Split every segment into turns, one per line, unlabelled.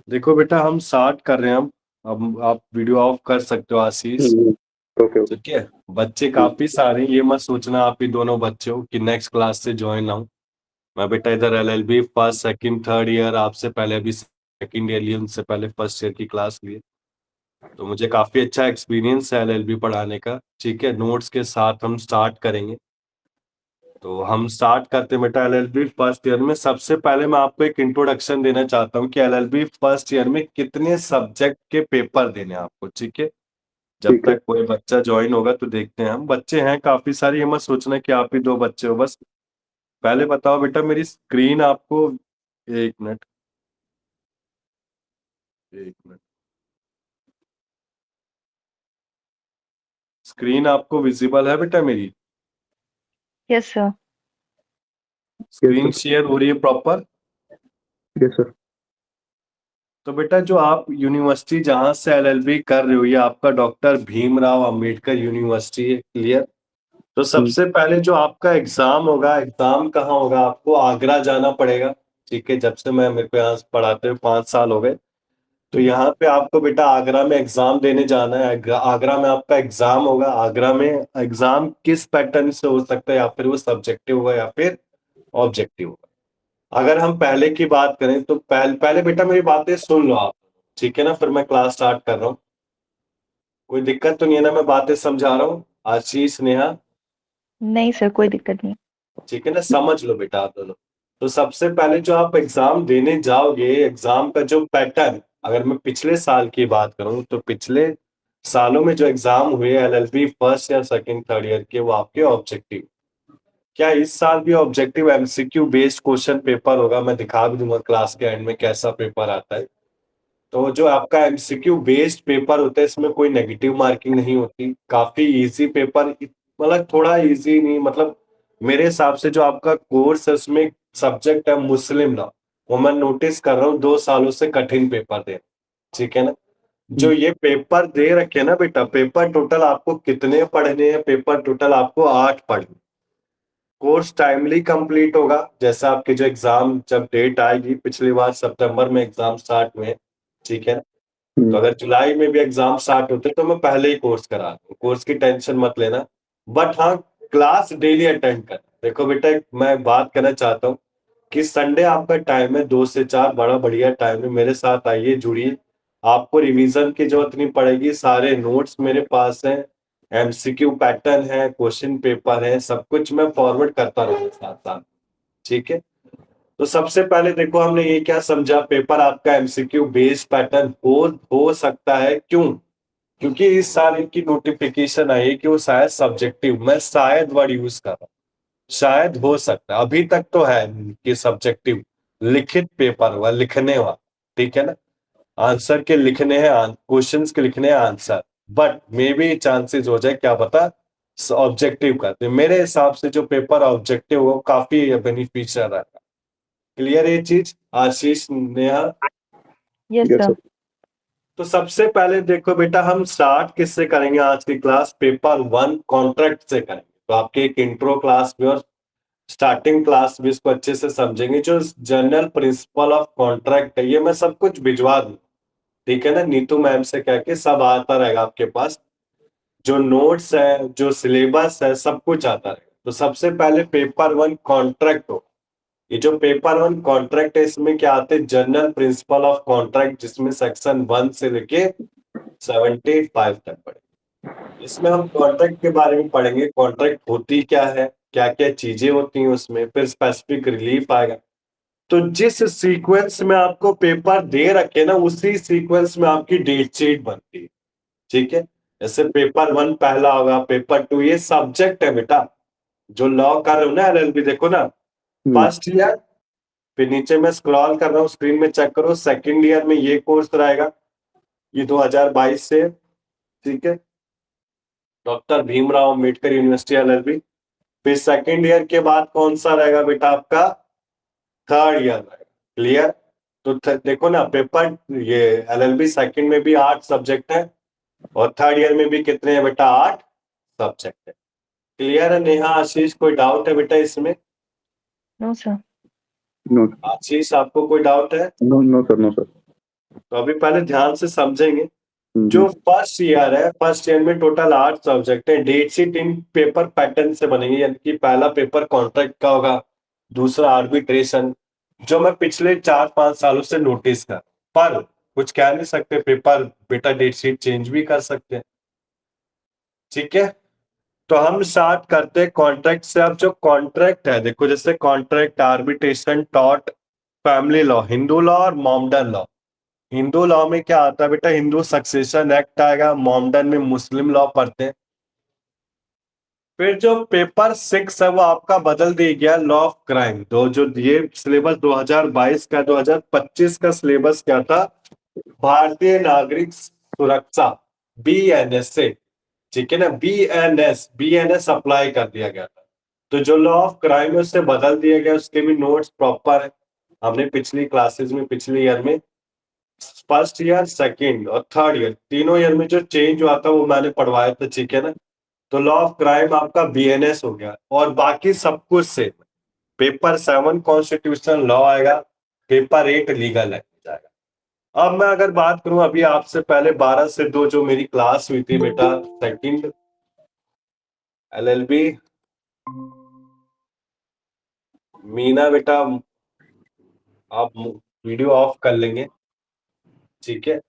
देखो बेटा, हम स्टार्ट कर रहे हैं। हम अब आप वीडियो ऑफ कर सकते हो आशीष।
हम्म, ओके ओके।
ठीक है। बच्चे काफी सारे हैं, ये मत सोचना आप ही दोनों बच्चे हो कि नेक्स्ट क्लास से ज्वाइन आऊं। मैं बेटा इधर LLB first second third year, आपसे पहले अभी सेकंड ईयर लिए, उनसे पहले फर्स्ट ईयर की क्लास लिए। तो मुझे काफी अच्छा एक्सपीरियंस है एलएलबी पढ़ाने का। ठीक है, नोट्स के साथ हम स्टार्ट करेंगे। तो हम स्टार्ट करते हैं बेटा एलएलबी फर्स्ट ईयर में। सबसे पहले मैं आपको एक इंट्रोडक्शन देना चाहता हूँ कि एलएलबी फर्स्ट ईयर में कितने सब्जेक्ट के पेपर देने हैं आपको। ठीक है। जब
ठीक है।
तक कोई बच्चा ज्वाइन होगा तो देखते हैं। हम बच्चे हैं काफी सारे, ये मत सोचना कि आप ही दो बच्चे हो बस। पहले बताओ बेटा, मेरी स्क्रीन आपको, एक मिनट, एक मिनट, स्क्रीन आपको विजिबल है बेटा मेरी?
Yes sir.
Yes
screen
sir.
Share हो रही है प्रॉपर?
Yes sir.
तो बेटा जो आप यूनिवर्सिटी जहां से एलएलबी कर रहे हो, ये आपका डॉक्टर भीमराव अंबेडकर यूनिवर्सिटी है, क्लियर? तो सबसे पहले जो आपका एग्जाम होगा, एग्जाम कहाँ होगा? आपको आगरा जाना पड़ेगा। ठीक है, जब से मैं, मेरे को यहाँ पढ़ाते हुए 5 साल हो गए। तो यहाँ पे आपको बेटा आगरा में एग्जाम देने जाना है। आगरा में आपका एग्जाम होगा। आगरा में एग्जाम किस पैटर्न से हो सकता है? या फिर वो सब्जेक्टिव होगा या फिर ऑब्जेक्टिव होगा। अगर हम पहले की बात करें तो पहले बेटा मेरी बातें सुन लो आप। ठीक है ना? फिर मैं क्लास स्टार्ट कर रहा हूँ। कोई दिक्कत तो नहीं है ना? मैं बातें समझा रहा हूँ आशीष, नेहा?
नहीं सर, कोई दिक्कत नहीं।
ठीक है ना? समझ लो बेटा आप दोनों। तो सबसे पहले जो आप एग्जाम देने जाओगे, एग्जाम का जो पैटर्न, अगर मैं पिछले साल की बात करूं तो पिछले सालों में जो एग्जाम हुए एलएलबी फर्स्ट या सेकंड थर्ड ईयर के, वो आपके ऑब्जेक्टिव। क्या इस साल भी objective MCQ based question paper होगा? मैं दिखा भी दूंगा क्लास के एंड में कैसा पेपर आता है। तो जो आपका एमसीक्यू बेस्ड पेपर होता है, इसमें कोई नेगेटिव मार्किंग नहीं होती। काफी इजी पेपर, मतलब थोड़ा इजी नहीं, मतलब मेरे हिसाब से जो आपका कोर्स है उसमें सब्जेक्ट है मुस्लिम लॉ, वो मैं नोटिस कर रहा हूँ 2 सालों से कठिन पेपर दे। ठीक है ना? जो ये पेपर दे रखे हैं ना बेटा, पेपर टोटल आपको कितने पढ़ने हैं? पेपर टोटल आपको 8 पढ़ने। कोर्स टाइमली कंप्लीट होगा। जैसा आपके जो एग्जाम, जब डेट आएगी, पिछली बार सितंबर में एग्जाम स्टार्ट हुए। ठीक है। तो अगर जुलाई में भी एग्जाम स्टार्ट होते तो मैं पहले ही कोर्स करा दूं, कोर्स की टेंशन मत लेना। बट हाँ, क्लास डेली अटेंड करना। देखो बेटा, मैं बात करना चाहता हूँ कि संडे आपका टाइम है 2 से 4, बड़ा बढ़िया टाइम है। मेरे साथ आइए, जुड़िए। आपको रिवीजन की जरूरत नहीं पड़ेगी, सारे नोट्स मेरे पास हैं, एमसीक्यू पैटर्न है, क्वेश्चन पेपर है, सब कुछ मैं फॉरवर्ड करता रहूंगा साथ साथ। ठीक है। तो सबसे पहले देखो, हमने ये क्या समझा, पेपर आपका एमसीक्यू बेस्ड पैटर्न हो सकता है। क्यों? क्योंकि इस साल इनकी नोटिफिकेशन आई है कि वो शायद सब्जेक्टिव, मैं शायद वर्ड यूज कर रहा हूं, शायद हो सकता है, अभी तक तो है कि सब्जेक्टिव लिखित पेपर हुआ, लिखने हुआ। ठीक है ना? आंसर के लिखने हैं, क्वेश्चंस के लिखने हैं answer. But may be chances हो जाए, क्या पता, ऑब्जेक्टिव का। तो मेरे हिसाब से जो पेपर ऑब्जेक्टिव हो काफी बेनिफिशियल है। क्लियर ये चीज Ashish, Neha?
Yes
yes
sir.
Sir.
तो सबसे पहले देखो बेटा, हम स्टार्ट किससे करेंगे आज की क्लास? पेपर 1 कॉन्ट्रैक्ट से करेंगे। तो आपके एक इंट्रो क्लास भी और स्टार्टिंग क्लास भी इसको अच्छे से समझेंगे। जो जनरल प्रिंसिपल ऑफ कॉन्ट्रैक्ट है, ये मैं सब कुछ भिजवा दूं। ठीक है ना? नीतू मैम से कह के सब आता रहेगा आपके पास। जो नोट्स है, जो सिलेबस है, सब कुछ आता रहेगा। तो सबसे पहले पेपर 1 कॉन्ट्रैक्ट हो। ये जो पेपर 1 कॉन्ट्रैक्ट है, इसमें क्या आते हैं? जनरल प्रिंसिपल ऑफ कॉन्ट्रैक्ट, जिसमें सेक्शन 1 से लेके 75 तक पढ़े। इसमें हम कॉन्ट्रैक्ट के बारे में पढ़ेंगे, कॉन्ट्रैक्ट होती क्या है, क्या क्या चीजें होती हैं उसमें, फिर स्पेसिफिक रिलीफ आएगा। तो जिस सीक्वेंस में आपको पेपर दे रखे ना, उसी सीक्वेंस में आपकी डेट शीट बनती है। ठीक है। जैसे पेपर 1 पहला होगा, पेपर 2, ये सब्जेक्ट है बेटा। जो लॉ कर रहे हो ना एलएलबी, देखो ना, फर्स्ट ईयर, फिर नीचे में स्क्रॉल कर रहा हूँ, स्क्रीन में चेक करो, सेकंड ईयर में ये कोर्स रहेगा, ये 2022 से। ठीक है। Doctor Bhimrao Ambedkar university LLB. फिर सेकंड ईयर के बाद कौन सा रहेगा बेटा? आपका थर्ड ईयर रहेगा। क्लियर? तो देखो ना, पेपर ये एलएलबी सेकंड में भी 8 सब्जेक्ट है, और थर्ड ईयर में भी कितने हैं बेटा? 8 सब्जेक्ट है। क्लियर है नेहा, आशीष? कोई डाउट है बेटा इसमें?
No sir.
नो
आशीष, आपको कोई डाउट है?
No no sir, no sir.
तो अभी पहले ध्यान से समझेंगे।
जी
जो फर्स्ट ईयर है, फर्स्ट ईयर में टोटल 8 सब्जेक्ट है। डेट शीट इन पेपर पैटर्न से बनेगी, यानी कि पहला पेपर कॉन्ट्रैक्ट का होगा, दूसरा आर्बिट्रेशन, जो मैं पिछले 4-5 सालों से नोटिस कर, पर कुछ कह नहीं सकते, पेपर बेटा डेट शीट चेंज भी कर सकते हैं। ठीक है, तो हम स्टार्ट करते हैं कॉन्ट्रैक्ट से। अब जो कॉन्ट्रैक्ट है, देखो जैसे contract, arbitration, tort, family law, Hindu law और मॉमडन लॉ। हिंदू लॉ में क्या आता है बेटा, हिंदू सक्सेशन एक्ट आएगा, मॉमडन में मुस्लिम लॉ पढ़ते हैं। फिर जो पेपर 6 है वो आपका बदल दिया गया लॉ ऑफ क्राइम। दो जो ये सिलेबस 2022 का, 2025 का सिलेबस क्या था, भारतीय नागरिक सुरक्षा, BNS से, ठीक है ना, BNS अप्लाई कर दिया गया था। तो जो लॉ ऑफ क्राइम है उससे बदल दिया गया, उसके भी नोट्स प्रॉपर है। हमने पिछली क्लासेस में, पिछले ईयर में, फर्स्ट ईयर, सेकेंड और थर्ड ईयर, तीनों ईयर में जो चेंज हुआ था वो मैंने पढ़वाया था, ठीक है ना। तो लॉ ऑफ क्राइम आपका BNS हो गया, और बाकी सब कुछ से पेपर 7 कॉन्स्टिट्यूशनल लॉ आएगा, पेपर 8 लीगल लैंग्वेज आएगा। अब मैं अगर बात करूं, अभी आपसे पहले 12 से 2 जो मेरी क्लास हुई थी बेटा, सेकंड LLB, मीना बेटा आप वीडियो ऑफ कर लेंगे, ठीक है।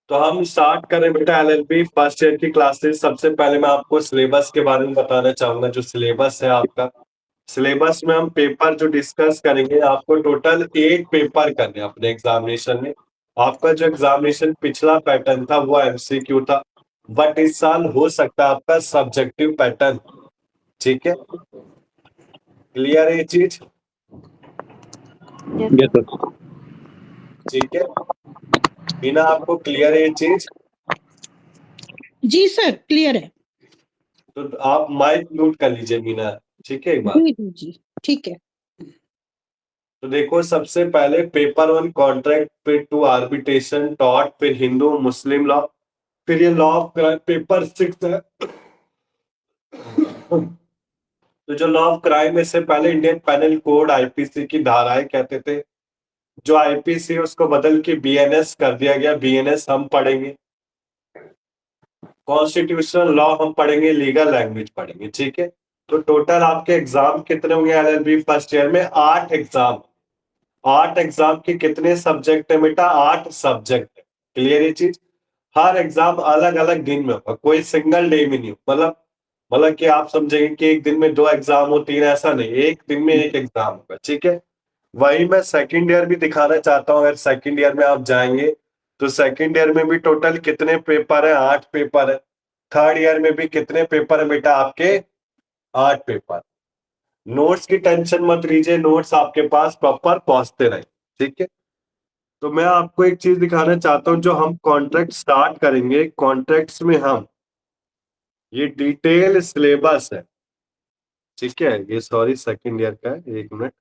तो हम स्टार्ट करें बेटा LLB फर्स्ट ईयर की क्लासेस। सबसे पहले मैं आपको सिलेबस के बारे में बताना चाहूंगा। जो सिलेबस है आपका, सिलेबस में हम पेपर जो डिस्कस करेंगे, आपको टोटल 8 पेपर करने हैं अपने एग्जामिनेशन में। आपका जो एग्जामिनेशन पिछला पैटर्न था वो MCQ था, बट इस साल हो सकता है आपका सब्जेक्टिव पैटर्न, ठीक है। क्लियर है ये चीज,
Yes,
यस
sir.
सर।
ठीक है। बिना आपको क्लियर है ये चीज,
जी सर, क्लियर है।
तो आप माइक म्यूट कर लीजिए मीना, ठीक है एक बार।
जी जी जी, ठीक है।
तो देखो, सबसे पहले पेपर 1 कॉन्ट्रैक्ट, फिर 2 आर्बिट्रेशन, टॉर्ट, फिर हिंदू मुस्लिम लॉ, फिर ये लॉ ऑफ क्राइम पेपर 6 है। तो जो लॉ ऑफ क्राइम में से पहले इंडियन पेनल कोड IPC की धाराएं कहते थे, जो IPC है उसको बदल के BNS कर दिया गया। BNS हम पढ़ेंगे, कॉन्स्टिट्यूशनल लॉ हम पढ़ेंगे, लीगल लैंग्वेज पढ़ेंगे, ठीक है। तो टोटल आपके एग्जाम कितने होंगे LLB फर्स्ट ईयर में, 8 एग्जाम। 8 एग्जाम के कितने सब्जेक्ट है बेटा, 8 सब्जेक्ट है। क्लियर ये चीज, हर एग्जाम अलग अलग दिन में होगा, कोई सिंगल डे में नहीं हो, मतलब कि आप समझेंगे कि एक दिन में 2 एग्जाम हो, 3, ऐसा नहीं, एक दिन में एक एग्जाम होगा, ठीक है। वही मैं सेकंड ईयर भी दिखाना चाहता हूँ। अगर सेकंड ईयर में आप जाएंगे तो सेकंड ईयर में भी टोटल कितने पेपर है, 8 पेपर है। थर्ड ईयर में भी कितने पेपर है बेटा आपके, 8 पेपर। नोट्स की टेंशन मत लीजिए, नोट्स आपके पास प्रॉपर पहुंचते रहे, ठीक है। तो मैं आपको एक चीज दिखाना चाहता हूं, जो हम कॉन्ट्रैक्ट स्टार्ट करेंगे, कॉन्ट्रैक्ट्स में हम, ये डिटेल सिलेबस है, ठीक है। ये सॉरी सेकंड ईयर का है, एक मिनट।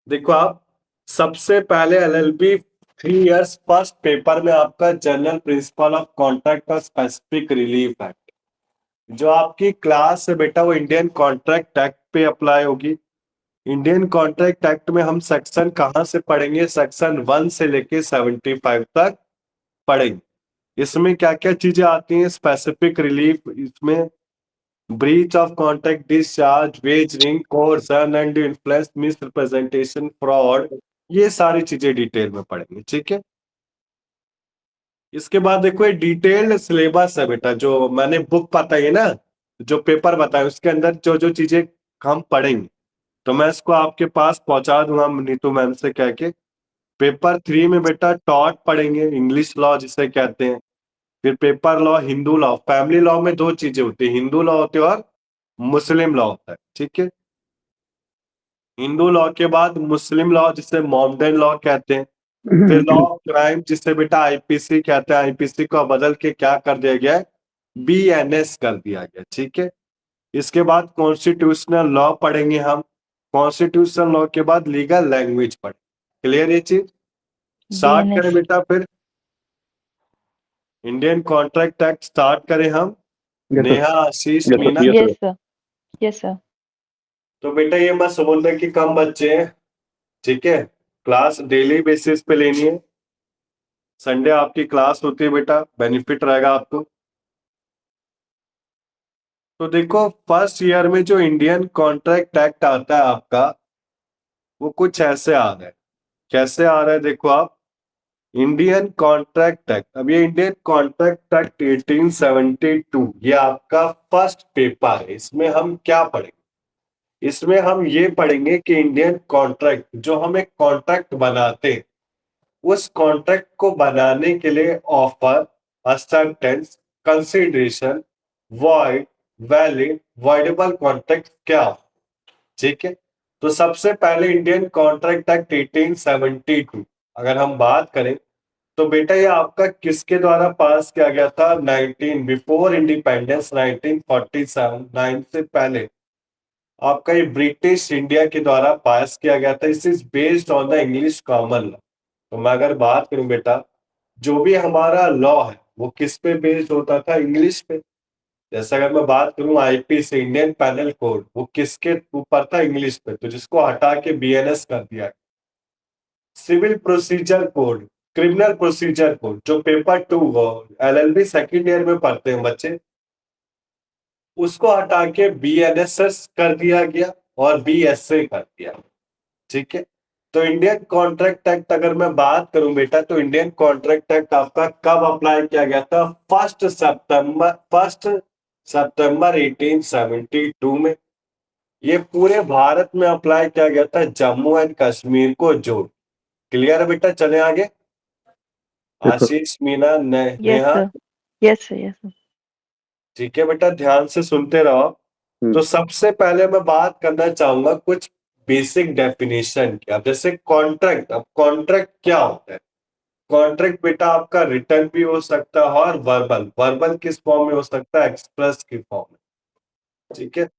देखो आप, सबसे पहले LLB 3 इयर्स फर्स्ट पेपर में आपका जनरल प्रिंसिपल ऑफ कॉन्ट्रैक्ट और स्पेसिफिक रिलीफ एक्ट, जो आपकी क्लास है बेटा वो इंडियन कॉन्ट्रैक्ट एक्ट पे अप्लाई होगी। इंडियन कॉन्ट्रैक्ट एक्ट में हम सेक्शन कहां से पढ़ेंगे, सेक्शन 1 से लेके 75 तक पढ़ेंगे। इसमें क्या क्या चीजें आती हैं, स्पेसिफिक रिलीफ, इसमें breach of contract, discharge, wagering, कोर्सन and influence, miss representation, fraud, ये सारी चीजें डिटेल में पढ़ेंगे, ठीक है। इसके बाद देखो, ये डिटेल्ड सिलेबस है बेटा, जो मैंने बुक बताई है ना, जो पेपर बताए उसके अंदर जो जो चीजें हम पढ़ेंगे, तो मैं इसको आपके पास पहुंचा दूंगा नीतू मैम से कह के। पेपर 3 में बेटा टॉर्ट पढ़ेंगे, इंग्लिश लॉ जिसे कहते हैं। फिर paper law, Hindu law, family law में 2 चीजें होती है, हिंदू लॉ होती है और मुस्लिम लॉ होता है, ठीक है। हिंदू लॉ के बाद मुस्लिम लॉ जिसे मॉमडन लॉ कहते हैं। फिर लॉ ऑफ क्राइम जिसे बेटा IPC कहते हैं, IPC को बदल के क्या कर दिया गया है, BNS कर दिया गया, ठीक है। इसके बाद कॉन्स्टिट्यूशनल लॉ पढ़ेंगे हम, कॉन्स्टिट्यूशनल लॉ के बाद लीगल लैंग्वेज पढ़ेंगे। क्लियर ये चीज, स्टार्ट करें
BNS.
बेटा। फिर इंडियन कॉन्ट्रैक्ट एक्ट स्टार्ट करें हम,
yes sir.
Neha, Ashish,
yes
Meena.
Sir. Yes
Yes,
sir.
sir. Yes, sir.
तो बेटा ये मत समझना कि कम बच्चे हैं, ठीक है। क्लास डेली बेसिस पे लेनी है, संडे आपकी क्लास होती है बेटा, बेनिफिट रहेगा आपको। तो देखो फर्स्ट ईयर में जो इंडियन कॉन्ट्रैक्ट एक्ट आता है आपका, वो कुछ ऐसे आ रहा है। कैसे आ रहा है देखो आप, इंडियन कॉन्ट्रैक्ट एक्ट। अब ये इंडियन कॉन्ट्रैक्ट एक्ट 1872 ये आपका फर्स्ट पेपर है। इसमें हम क्या पढ़ेंगे, इसमें हम ये पढ़ेंगे कि इंडियन कॉन्ट्रैक्ट, जो हम एक कॉन्ट्रैक्ट बनाते हैं, उस कॉन्ट्रैक्ट को बनाने के लिए offer, acceptance, consideration, void, valid, voidable contract क्या हो, ठीक है। तो सबसे पहले इंडियन कॉन्ट्रैक्ट एक्ट 1872 अगर हम बात करें, तो बेटा ये आपका किसके द्वारा पास किया गया था, 19 बिफोर इंडिपेंडेंस 1947, 9 से पहले आपका ये ब्रिटिश इंडिया के द्वारा पास किया गया था। इस is based on the English common law. तो मैं अगर बात करूं बेटा, जो भी हमारा लॉ है वो किस पे बेस्ड होता था, इंग्लिश पे। जैसे अगर मैं बात करूं आईपीसी, इंडियन पैनल कोड, वो किसके ऊपर था, इंग्लिश पे। तो जिसको हटा के बीएनएस कर दिया। Civil procedure code, criminal procedure code, जो पेपर 2 एलएलबी सेकंड ईयर में पढ़ते हैं बच्चे, उसको हटा के बीएनएसएस कर दिया गया और बीएसए कर दिया, ठीक है। तो इंडियन कॉन्ट्रैक्ट एक्ट अगर मैं बात करूं बेटा, तो इंडियन कॉन्ट्रैक्ट एक्ट आपका कब अप्लाई किया गया था, 1 सितंबर 1872 में। ये पूरे भारत में अप्लाई किया गया था, जम्मू एंड कश्मीर को जोड़। क्लियर है बेटा, चले आगे।
Yes, sir.
आशीष, Meena,
Yes,
Neha,
sir. Yes, sir. Yes, sir.
ठीक है बेटा, ध्यान से सुनते रहो। तो सबसे पहले मैं बात करना चाहूंगा कुछ बेसिक डेफिनेशन की। अब जैसे कॉन्ट्रैक्ट, अब कॉन्ट्रैक्ट क्या होता है, कॉन्ट्रैक्ट बेटा आपका रिटर्न भी हो सकता है और वर्बल। वर्बल किस फॉर्म में हो सकता है, एक्सप्रेस की फॉर्म में, ठीक है।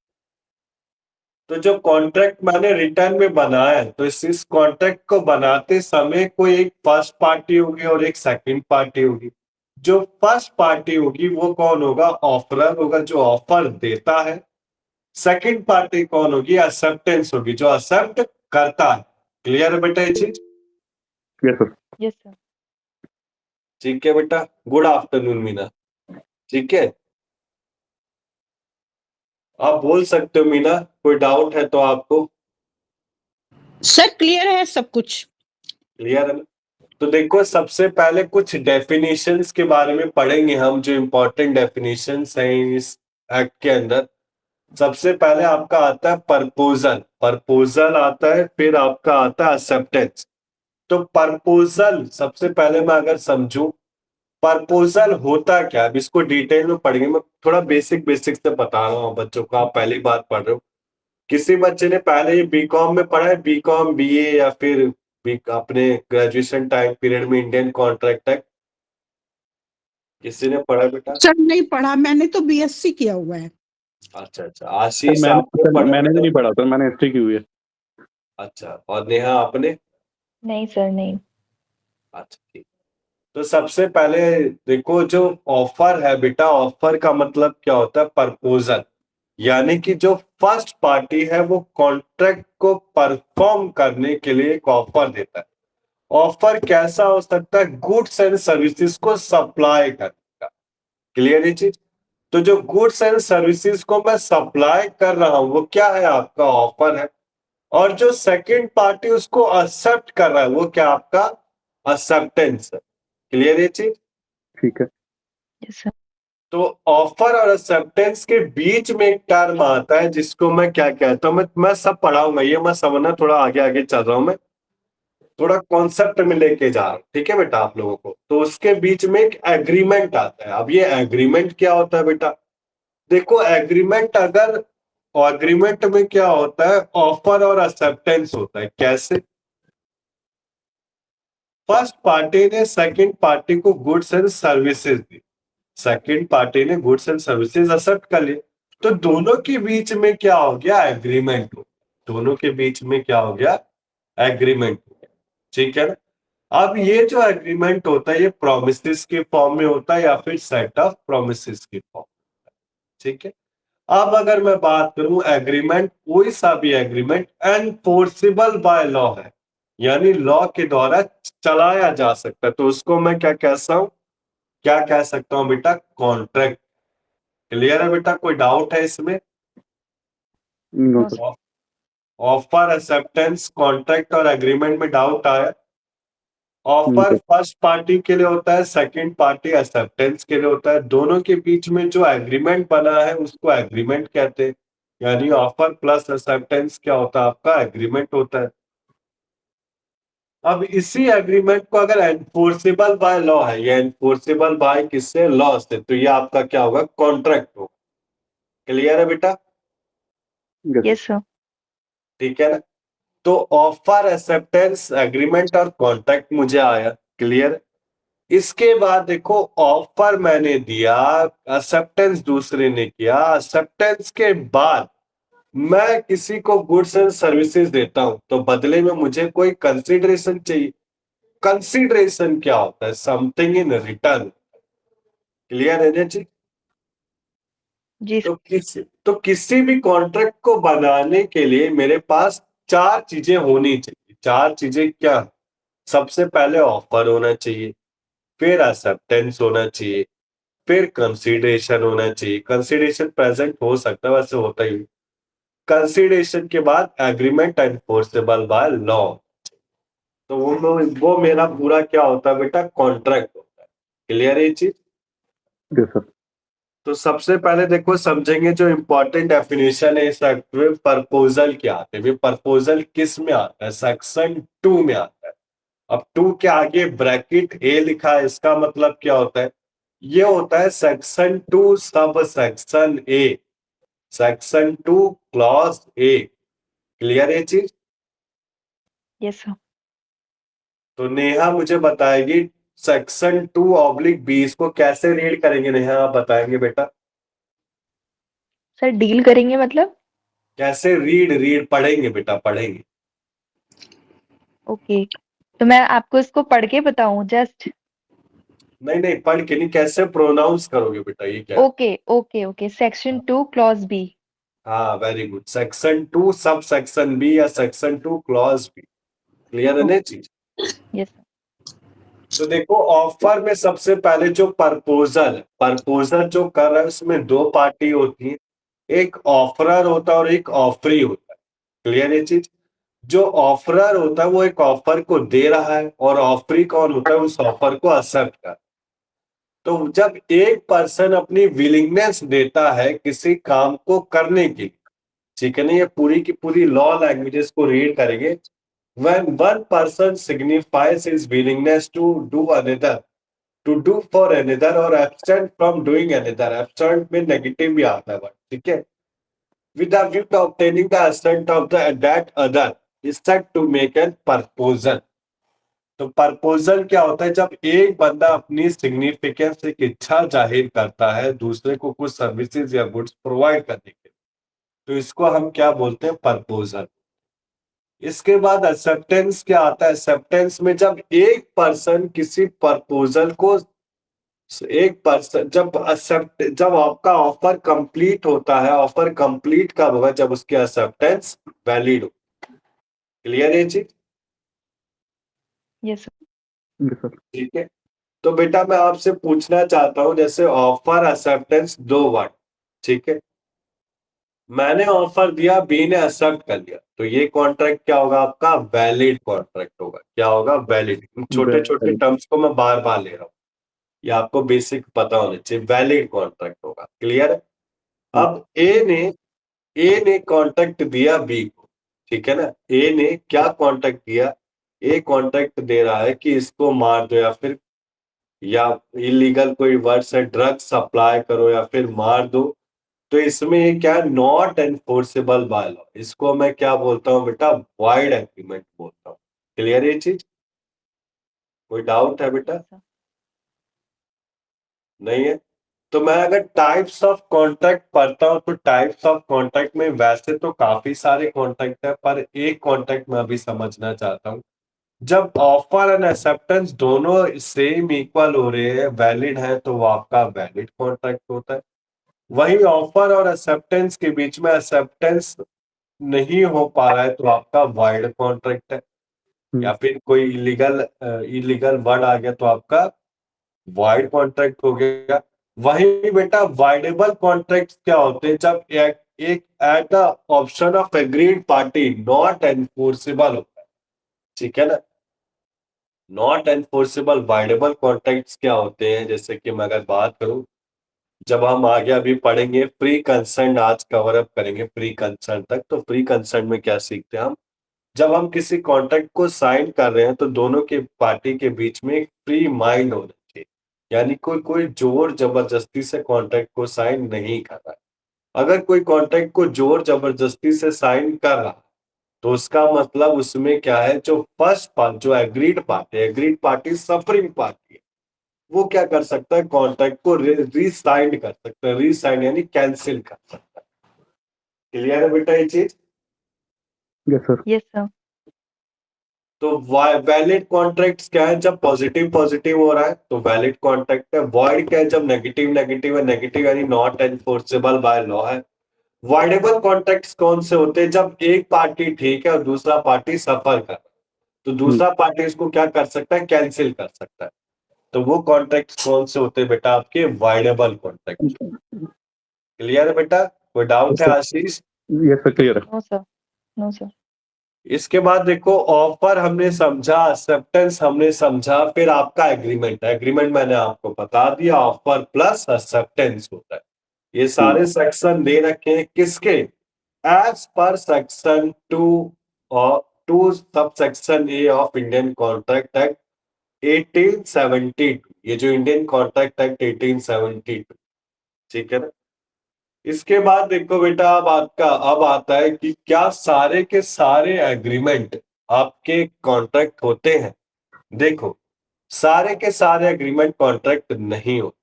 तो जो कॉन्ट्रैक्ट मैंने रिटर्न में बनाया है, तो इस कॉन्ट्रैक्ट को बनाते समय कोई एक फर्स्ट पार्टी होगी और एक सेकंड पार्टी होगी। जो फर्स्ट पार्टी होगी वो कौन होगा, ऑफरर होगा, जो ऑफर देता है। सेकंड पार्टी कौन होगी, एक्सेप्टेंस होगी, जो एक्सेप्ट करता है। क्लियर है बेटा ये चीज,
Yes, sir.
Yes, sir.
ठीक है बेटा। गुड आफ्टरनून मीना, ठीक है। आप बोल सकते हो मीना, कोई डाउट है तो आपको।
सर क्लियर है सब कुछ।
क्लियर है ना। तो देखो सबसे पहले कुछ डेफिनेशंस के बारे में पढ़ेंगे हम, जो इंपॉर्टेंट डेफिनेशंस हैं इस एक्ट के अंदर। सबसे पहले आपका आता है प्रपोजल, प्रपोजल आता है, फिर आपका आता है एक्सेप्टेंस। तो प्रपोजल सबसे पहले मैं अगर समझूं, प्रपोजल होता क्या है, अब इसको डिटेल में पढ़ेंगे। मैं थोड़ा बेसिक बेसिक से बता रहा हूँ बच्चों को, आप पहली बार पढ़ रहे हो। किसी बच्चे ने पहले ये बीकॉम में पढ़ा है, बीकॉम बीए, या फिर अपने ग्रेजुएशन टाइम पीरियड में इंडियन कॉन्ट्रैक्ट एक्ट किसी ने पढ़ा बेटा?
सर नहीं पढ़ा, मैंने तो बीएससी किया हुआ है।
अच्छा अच्छा, आशीष
मैंने
आपने पढ़ा
मैंने भी
बेटा?
नहीं पढ़ा सर, मैंने हिस्ट्री की हुई है।
अच्छा, और नेहा आपने?
नहीं सर, नहीं।
अच्छा ठीक। तो सबसे पहले देखो, जो ऑफर है बेटा, ऑफर का मतलब क्या होता है, प्रपोजल। यानी कि जो फर्स्ट पार्टी है वो कॉन्ट्रैक्ट को परफॉर्म करने के लिए एक ऑफर देता है। ऑफर कैसा हो सकता है, गुड्स एंड सर्विसेज को सप्लाई करने का। क्लियर ये चीज। तो जो गुड्स एंड सर्विसेज को मैं सप्लाई कर रहा हूं वो क्या है, आपका ऑफर है। और जो सेकंड पार्टी उसको एक्सेप्ट कर रहा है वो क्या, आपका एक्सेप्टेंस है। क्लियर ये चीज।
ठीक है।
Yes, sir.
तो ऑफर और एक्सेप्टेंस के बीच में एक टर्म आता है जिसको मैं क्या कहता हूं, मैं सब पढ़ाऊंगा, ये मैं समझना, थोड़ा आगे आगे चल रहा हूं मैं, थोड़ा कॉन्सेप्ट में लेके जा रहा हूं, ठीक है बेटा आप लोगों को। तो उसके बीच में एक एग्रीमेंट आता है। अब ये एग्रीमेंट क्या होता है बेटा, देखो एग्रीमेंट, अगर एग्रीमेंट में क्या होता है, ऑफर और एक्सेप्टेंस होता है। कैसे, फर्स्ट पार्टी ने सेकंड पार्टी को goods and services the, second party ने गुड्स एंड सर्विसेज एक्सेप्ट कर लिए, तो दोनों के बीच में क्या हो गया, एग्रीमेंट हो। दोनों के बीच में क्या हो गया, एग्रीमेंट हो गया, ठीक है ना। अब ये जो एग्रीमेंट होता है ये प्रोमिसेस के फॉर्म में होता है या फिर सेट ऑफ प्रोमिसेस की फॉर्म, ठीक है। अब अगर मैं बात करूं एग्रीमेंट, कोई सा भी एग्रीमेंट एनफोर्सेबल बाय लॉ है, यानी लॉ के द्वारा चलाया जा सकता है, तो उसको मैं क्या कह सकता हूं बेटा? कॉन्ट्रैक्ट। क्लियर है बेटा? कोई डाउट है इसमें?
No
No,
sir.
Offer, acceptance, contract और एग्रीमेंट में डाउट आया? Offer
sir.
फर्स्ट पार्टी के लिए होता है, सेकंड पार्टी एक्सेप्टेंस के लिए होता है। दोनों के बीच में जो एग्रीमेंट बना है उसको एग्रीमेंट कहते हैं, यानी ऑफर प्लस एक्सेप्टेंस क्या होता है? आपका एग्रीमेंट होता है। अब इसी एग्रीमेंट को अगर एनफोर्सेबल बाय लॉ है, या एनफोर्सेबल बाय किससे? लॉ से, तो ये आपका क्या होगा? कॉन्ट्रैक्ट होगा। क्लियर है बेटा?
Yes
yes, sir.
ठीक है ना? तो ऑफर, एक्सेप्टेंस, एग्रीमेंट और कॉन्ट्रैक्ट मुझे आया। क्लियर? इसके बाद देखो, ऑफर मैंने दिया, एक्सेप्टेंस दूसरे ने किया, एक्सेप्टेंस के बाद मैं किसी को गुड्स एंड सर्विसेज देता हूं, तो बदले में मुझे कोई कंसीडरेशन चाहिए। कंसीडरेशन क्या होता है? Something in return. क्लियर है जी?
जी sir.
तो किसी भी कॉन्ट्रैक्ट को बनाने के लिए मेरे पास चार चीजें होनी चाहिए। चार चीजें क्या? सबसे पहले ऑफर होना चाहिए, फिर एक्सेप्टेंस होना चाहिए, फिर कंसीडरेशन होना चाहिए। कंसीडरेशन प्रेजेंट हो सकता है, वैसे होता ही। कंसीडरेशन के बाद एग्रीमेंट एनफोर्सेबल बाय लॉ। तो वो मेरा पूरा क्या होता है बेटा? कॉन्ट्रैक्ट होता है। क्लियर है ये चीज?
Yes sir.
तो सबसे पहले देखो समझेंगे जो इंपॉर्टेंट डेफिनेशन है इस एक्ट में, प्रपोजल क्या आते हैं। प्रपोजल किस में आता है? सेक्शन 2 में आता है। अब 2 के आगे ब्रैकेट ए लिखा है, इसका मतलब क्या होता है? ये होता है section 2 sub section A, section 2 clause A. Clear है चीज?
Yes, sir.
तो नेहा मुझे बताएगी सेक्शन 2/बी इसको कैसे रीड करेंगे। नेहा आप बताएंगे बेटा?
सर डील करेंगे मतलब?
कैसे रीड रीड पढ़ेंगे बेटा, पढ़ेंगे।
ओके, तो मैं आपको इसको पढ़ के बताऊं जस्ट?
नहीं नहीं, पढ़ के नहीं, कैसे प्रोनाउंस करोगे बेटा, ये क्या है?
Okay okay okay, section 2 clause B.
हाँ very good. Section 2 sub section B या सेक्शन 2 क्लॉज बी। क्लियर है ना चीज?
Yes sir.
तो देखो ऑफर में सबसे पहले जो प्रपोजल जो कर रहा है उसमें दो पार्टी होती है, एक ऑफरर होता है और एक ऑफरी होता है। क्लियर है चीज? जो ऑफरर होता है वो एक ऑफर को दे रहा है, और ऑफरी कौन होता है? उस ऑफर को एक्सेप्ट कर। तो जब एक पर्सन अपनी विलिंगनेस देता है किसी काम को करने की, ठीक है ना, ये पूरी की पूरी लॉ लैंग्वेजेस को रीड करेंगे। When one person signifies his willingness to do another, to do for another or absent from doing another, absent में नेगेटिव भी आता है word, ठीक है, with the view to obtaining the assent of the that other is said to make an proposal। तो proposal क्या होता है? जब एक बंदा अपनी सिग्निफिकेंस, एक इच्छा जाहिर करता है दूसरे को कुछ सर्विसेज या गुड्स प्रोवाइड करने के लिए, तो इसको हम क्या बोलते हैं? प्रपोजल। इसके बाद एक्सेप्टेंस क्या आता है? एक्सेप्टेंस में जब एक पर्सन किसी प्रपोजल को, एक पर्सन जब एक्सेप्ट, जब आपका ऑफर कंप्लीट होता है, ऑफर कंप्लीट कब होगा? जब उसकी एक्सेप्टेंस वैलिड हो। क्लियर है चीज?
Yes sir.
Yes sir.
ठीक है। तो बेटा मैं आपसे पूछना चाहता हूं, जैसे ऑफर एक्सेप्टेंस दो वर्ड, ठीक है, मैंने ऑफर दिया, बी ने एक्सेप्ट कर लिया, तो ये कॉन्ट्रैक्ट क्या होगा? आपका वैलिड कॉन्ट्रैक्ट होगा। क्या होगा? वैलिड। छोटे छोटे
वेरी
टर्म्स को मैं बार बार ले रहा हूं, ये आपको बेसिक पता होना चाहिए। वैलिड कॉन्ट्रैक्ट होगा। क्लियर है? अब ए ने कॉन्ट्रैक्ट दिया बी को, ठीक है ना, ए ने क्या कॉन्ट्रैक्ट दिया? ए कॉन्ट्रैक्ट दे रहा है कि इसको मार दो, या फिर या इलीगल कोई वर्ड्स है, ड्रग सप्लाई करो या फिर मार दो। तो इसमें ये क्या है? Not enforceable by law. इसको मैं क्या बोलता हूँ बेटा? वाइड एग्रीमेंट बोलता हूँ। क्लियर है ये चीज? कोई डाउट है बेटा?
Yes sir.
नहीं है? तो मैं अगर टाइप्स ऑफ कॉन्ट्रैक्ट पढ़ता हूं, तो टाइप्स ऑफ कॉन्ट्रैक्ट में वैसे तो काफी सारे कॉन्ट्रैक्ट है, पर एक कॉन्ट्रैक्ट मैं अभी समझना चाहता हूं। जब ऑफर एंड एक्सेप्टेंस दोनों सेम इक्वल हो रहे हैं, वैलिड है, तो वो आपका वैलिड कॉन्ट्रैक्ट होता है। वही ऑफर और एक्सेप्टेंस के बीच में एक्सेप्टेंस नहीं हो पा रहा है तो आपका वाइड कॉन्ट्रैक्ट है, या फिर कोई इलीगल वर्ड आ गया तो आपका वाइड कॉन्ट्रैक्ट हो गया। वही बेटा वाइडेबल कॉन्ट्रैक्ट क्या होते हैं, जब एक at the option of agreed party not enforceable होता है, ठीक है ना। नॉट एनफोर्सेबल वाइडेबल कॉन्ट्रैक्ट्स क्या होते हैं, जैसे कि मैं अगर बात करूं, जब हम आगे अभी पढ़ेंगे प्री कंसर्न, आज कवर अप करेंगे प्री कंसर्न तक, तो प्री कंसर्न में क्या सीखते हैं हम, जब हम किसी कॉन्ट्रैक्ट को साइन कर रहे हैं तो दोनों के पार्टी के बीच में एक फ्री माइंड होना चाहिए, यानी कोई कोई जोर जबरदस्ती से कॉन्ट्रैक्ट को साइन नहीं कर रहा है। अगर कोई कॉन्ट्रैक्ट को जोर जबरदस्ती से साइन कर रहा है तो उसका मतलब उसमें क्या है, जो फर्स्ट पार्ट, जो एग्रीड पार्टी सफरिंग पार्टी है, वो क्या कर सकता है, कॉन्ट्रैक्ट को रीसाइन कर सकता है, रीसाइन यानी कैंसिल कर सकता है। क्लियर है बेटा ये चीज?
Yes sir.
Yes sir.
तो वैलिड कॉन्ट्रैक्ट्स क्या है, जब पॉजिटिव पॉजिटिव हो रहा है तो वैलिड कॉन्ट्रैक्ट है। वॉइड क्या है, जब नेगेटिव नेगेटिव है, नेगेटिव यानी नॉट एनफोर्सेबल बाय लॉ है। वॉइडेबल कॉन्ट्रैक्ट्स कौन से होते हैं, जब एक पार्टी ठीक है और दूसरा पार्टी सफर कर, तो दूसरा पार्टी इसको क्या कर सकता है, कैंसिल कर सकता है। तो वो कॉन्ट्रैक्ट्स कौन से होते हैं बेटा, आपके वॉइडेबल कॉन्ट्रैक्ट। क्लियर है बेटा? कोई डाउट है आशीष?
यस सर, क्लियर है।
No sir. No sir.
इसके बाद देखो, ऑफर हमने समझा, एक्सेप्टेंस हमने समझा, फिर आपका एग्रीमेंट। एग्रीमेंट मैंने आपको बता दिया, ऑफर प्लस एक्सेप्टेंस होता है। ये सारे सेक्शन दे रखे हैं किसके, एज पर सेक्शन 2 और 2 sub section A of Indian contract act 1872। ये जो इंडियन कॉन्ट्रैक्ट एक्ट 1872, ठीक है ना। इसके बाद देखो बेटा, अब आता है कि क्या सारे के सारे एग्रीमेंट आपके कॉन्ट्रैक्ट होते हैं। देखो, सारे के सारे एग्रीमेंट कॉन्ट्रैक्ट नहीं होते।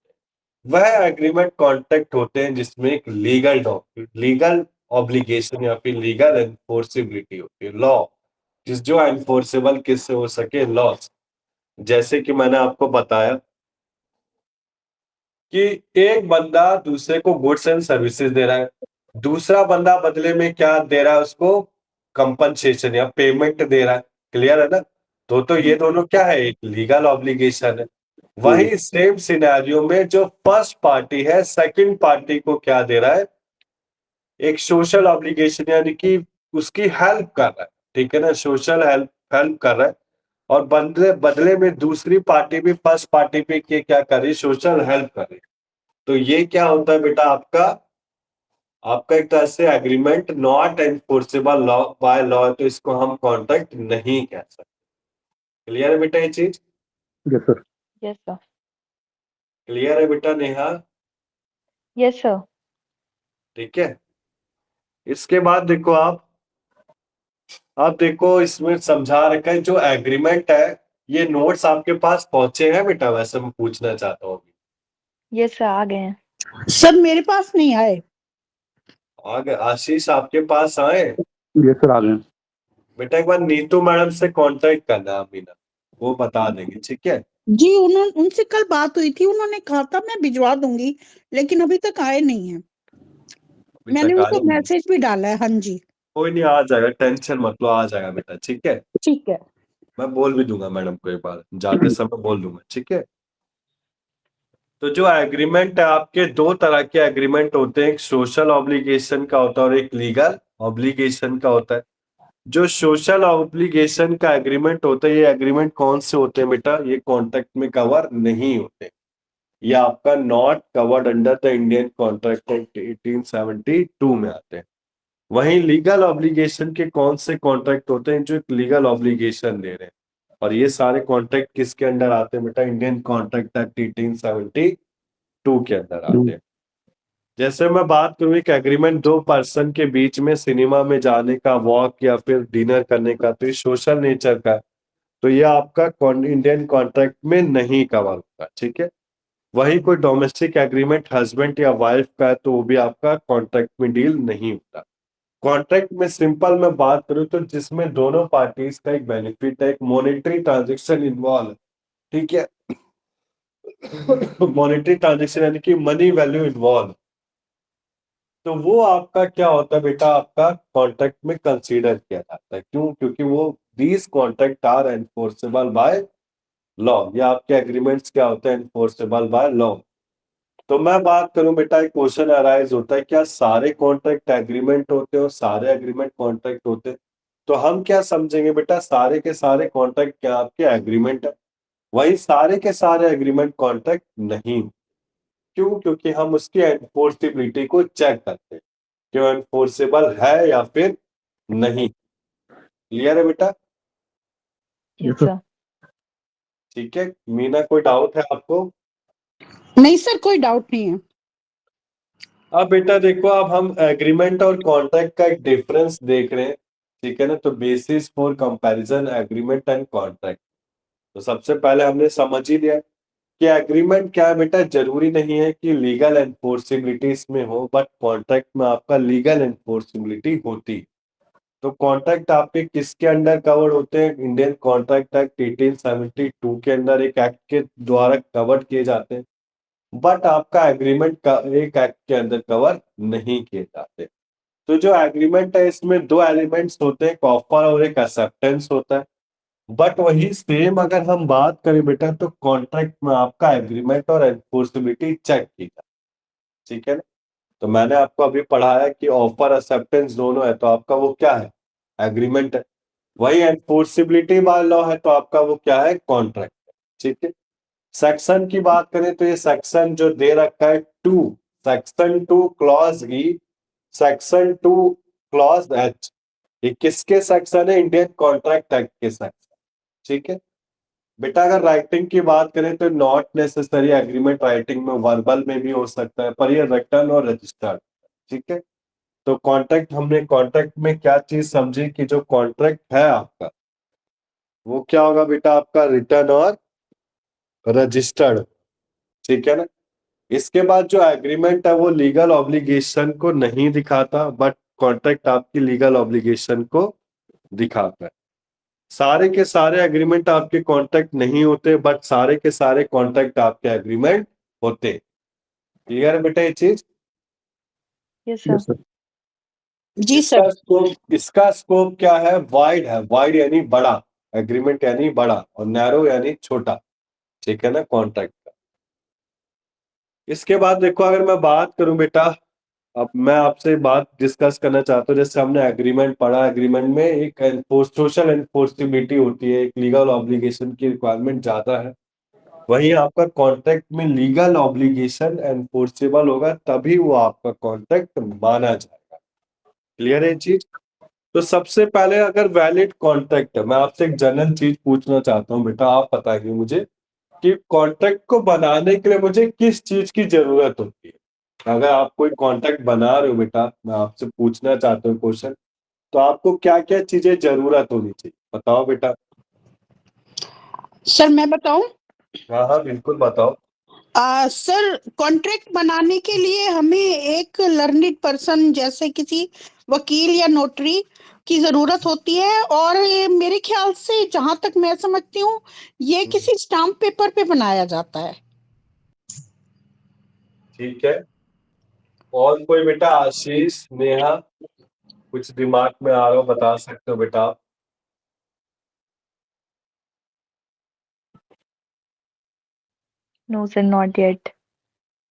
वह एग्रीमेंट कॉन्ट्रैक्ट होते हैं जिसमें एक लीगल ऑब्लिगेशन या फिर लीगल एनफोर्सिबिलिटी होती है, लॉ, जिस जो एनफोर्सेबल किससे हो सके, लॉ। जैसे कि मैंने आपको बताया कि एक बंदा दूसरे को गुड्स एंड सर्विसेज दे रहा है, दूसरा बंदा बदले में क्या दे रहा है उसको, कंपनसेशन या पेमेंट दे रहा है। क्लियर है ना? तो ये दोनों क्या है, एक लीगल ऑब्लिगेशन है। वही सेम सिनेरियो में जो फर्स्ट पार्टी है सेकंड पार्टी को क्या दे रहा है, एक सोशल ऑब्लिगेशन, यानी कि उसकी हेल्प कर रहा है, ठीक है ना, सोशल हेल्प हेल्प कर रहा है। और बदले बदले में दूसरी पार्टी भी फर्स्ट पार्टी पे क्या कर रही है, सोशल हेल्प कर रही है। तो ये क्या होता है बेटा, आपका आपका एक तरह से agreement not enforceable law by law, तो इसको हम कॉन्ट्रैक्ट नहीं कह सकते। क्लियर है बेटा ये चीज?
Yes sir.
Yes sir.
Clear है बेटा नेहा?
Yes sir.
ठीक है। इसके बाद देखो, आप देखो इसमें समझा रखा है जो एग्रीमेंट है, ये नोट्स आपके पास पहुंचे हैं बेटा? वैसे मैं पूछना चाहता हूँ।
यस सर, आ गए हैं।
सर मेरे पास नहीं आए।
आगे आशीष आपके पास आए?
यस सर, आ गए।
बेटा एक बार नीतू मैडम से कांटेक्ट करना अमीना, वो बता देंगे, ठीक है।
जी उन्होंने, उनसे कल बात हुई थी, उन्होंने कहा था मैं भिजवा दूंगी, लेकिन अभी तक आए नहीं है।
अभी
मैंने
तक
उनको
आए नहीं।
मैसेज भी डाला है। हाँ जी।
कोई नहीं, आ जाएगा, टेंशन मत लो, आ जाएगा बेटा, ठीक है।
ठीक है।
मैं बोल भी दूंगा मैडम को, एक बार जाते समय बोल दूंगा, ठीक है। तो जो एग्रीमेंट है, आपके दो तरह के एग्रीमेंट होते हैं, एक सोशल ऑब्लिगेशन का होता है और एक लीगल ऑब्लिगेशन का होता है। जो सोशल ऑब्लिगेशन का एग्रीमेंट होता है, ये एग्रीमेंट कौन से होते हैं बेटा, ये कॉन्ट्रैक्ट में कवर नहीं होते, ये आपका not covered under the Indian contract act 1872 में आते हैं। वहीं लीगल ऑब्लिगेशन के कौन से कॉन्ट्रैक्ट होते हैं, जो एक लीगल ऑब्लिगेशन दे रहे हैं, और ये सारे कॉन्ट्रैक्ट किसके अंडर आते हैं बेटा, इंडियन कॉन्ट्रैक्ट एक्ट 1872 के अंदर आते हैं। जैसे मैं बात करूं, एक एग्रीमेंट दो पर्सन के बीच में सिनेमा में जाने का, वॉक या फिर डिनर करने का, तो ये सोशल नेचर का है, तो ये आपका इंडियन कॉन्ट्रैक्ट में नहीं कवर होगा, ठीक है। वही कोई डोमेस्टिक एग्रीमेंट हस्बैंड या वाइफ का है तो वो भी आपका कॉन्ट्रैक्ट में डील नहीं होता। कॉन्ट्रैक्ट में सिंपल मैं बात करूं तो जिसमें दोनों पार्टीज का एक बेनिफिट है, एक मॉनेटरी ट्रांजेक्शन इन्वॉल्व, ठीक है। मॉनेटरी ट्रांजेक्शन यानी कि मनी वैल्यू इन्वॉल्व, तो वो आपका क्या होता है बेटा, आपका कॉन्ट्रैक्ट में कंसीडर किया जाता है। क्यों? क्योंकि वो these contract are enforceable by law, या आपके एग्रीमेंट्स क्या होते हैं, एनफोर्सेबल बाय लॉ। तो मैं बात करूं बेटा, एक क्वेश्चन अराइज होता है, क्या सारे कॉन्ट्रैक्ट एग्रीमेंट होते हैं और सारे एग्रीमेंट कॉन्ट्रैक्ट होते हैं? तो हम क्या समझेंगे बेटा, सारे के सारे कॉन्ट्रैक्ट क्या आपके एग्रीमेंट है? वही सारे के सारे एग्रीमेंट कॉन्ट्रैक्ट नहीं। क्यों? क्योंकि हम उसकी एनफोर्सिबिलिटी को चेक करते हैं कि वो एनफोर्सेबल है या फिर नहीं। क्लियर है बेटा?
Yes,
sir.
sir.
ठीक है मीना, कोई डाउट है आपको?
नहीं सर, कोई डाउट नहीं है।
अब बेटा देखो, अब हम एग्रीमेंट और कॉन्ट्रैक्ट का एक डिफरेंस देख रहे हैं, ठीक है ना। तो basis for comparison agreement and contract. तो सबसे पहले हमने समझ ही लिया कि एग्रीमेंट क्या है बेटा, जरूरी नहीं है कि लीगल एनफोर्सिबिलिटी इसमें हो, बट कॉन्ट्रैक्ट में आपका लीगल एनफोर्सिबिलिटी होती। तो कॉन्ट्रैक्ट आपके किसके अंडर कवर्ड होते हैं? इंडियन कॉन्ट्रैक्ट एक्ट 1872 के अंदर एक एक्ट के द्वारा कवर किए जाते हैं, बट आपका एग्रीमेंट का एक एक्ट के अंदर कवर नहीं किए जाते। तो जो एग्रीमेंट है इसमें दो एलिमेंट्स होते हैं, एक ऑफर और एक एक्सेप्टेंस होता है। बट वही सेम अगर हम बात करें बेटा, तो कॉन्ट्रैक्ट में आपका एग्रीमेंट और एनफोर्सिबिलिटी चेक की जाती है, ठीक है ना। तो मैंने आपको अभी पढ़ाया कि ऑफर एक्सेप्टेंस दोनों है, तो आपका वो क्या है? एग्रीमेंट है। वही एनफोर्सिबिलिटी बाय लॉ है, तो आपका वो क्या है? कॉन्ट्रैक्ट है, ठीक है। सेक्शन की बात करें तो ये सेक्शन जो दे रखा है two, section 2 clause E, section 2 clause H, ये किसके सेक्शन है? इंडियन कॉन्ट्रैक्ट एक्ट के सेक्शन, ठीक है बेटा। अगर राइटिंग की बात करें तो नॉट नेसेसरी एग्रीमेंट राइटिंग में, वर्बल में भी हो सकता है, पर ये रिटर्न और रजिस्टर्ड, ठीक है। तो कॉन्ट्रैक्ट, हमने कॉन्ट्रैक्ट में क्या चीज समझी कि जो कॉन्ट्रैक्ट है आपका वो क्या होगा बेटा, आपका रिटर्न और रजिस्टर्ड, ठीक है ना। इसके बाद जो एग्रीमेंट है वो लीगल ऑब्लिगेशन को नहीं दिखाता, बट कॉन्ट्रैक्ट आपकी लीगल ऑब्लिगेशन को दिखाता है। सारे के सारे एग्रीमेंट आपके कॉन्ट्रैक्ट नहीं होते, बट सारे के सारे कॉन्ट्रैक्ट आपके एग्रीमेंट होते। क्लियर है बेटा ये चीज?
Yes, sir.
Yes, sir.
जी सर।
इसका स्कोप क्या है? वाइड है। वाइड यानी बड़ा, एग्रीमेंट यानी बड़ा, और नैरो यानी छोटा, ठीक है ना, कॉन्ट्रैक्ट का। इसके बाद देखो, अगर मैं बात करूं बेटा, अब मैं आपसे बात डिस्कस करना चाहता हूँ। जैसे हमने एग्रीमेंट पढ़ा, एग्रीमेंट में एक सोशल एनफोर्सिबिलिटी होती है, एक लीगल ऑब्लिगेशन की रिक्वायरमेंट ज्यादा है। वहीं आपका कॉन्ट्रैक्ट में लीगल ऑब्लिगेशन एनफोर्सेबल होगा, तभी वो आपका कॉन्ट्रैक्ट माना जाएगा। क्लियर है चीज? तो सबसे पहले अगर वैलिड कॉन्ट्रैक्ट है, मैं आपसे एक जनरल चीज पूछना चाहता हूँ बेटा, आप बताइए मुझे कि कॉन्ट्रैक्ट को बनाने के लिए मुझे किस चीज की जरूरत होती है। अगर आप कोई कॉन्ट्रैक्ट बना रहे हो बेटा, मैं आपसे पूछना चाहता हूँ क्वेश्चन, तो आपको क्या क्या चीजें जरूरत होनी चाहिए, बताओ बेटा।
सर मैं बताऊं?
हाँ हाँ बिल्कुल बताओ।
सर, कॉन्ट्रैक्ट बनाने के लिए हमें एक लर्निड पर्सन जैसे किसी वकील या नोटरी की जरूरत होती है, और ये मेरे ख्याल से जहां तक मैं समझती हूँ ये किसी स्टाम्प पेपर पे बनाया जाता है।
ठीक है, और कोई बेटा? आशीष, नेहा, कुछ दिमाग में आ रहा हो बता सकते हो बेटा आप?
No, sir, not yet.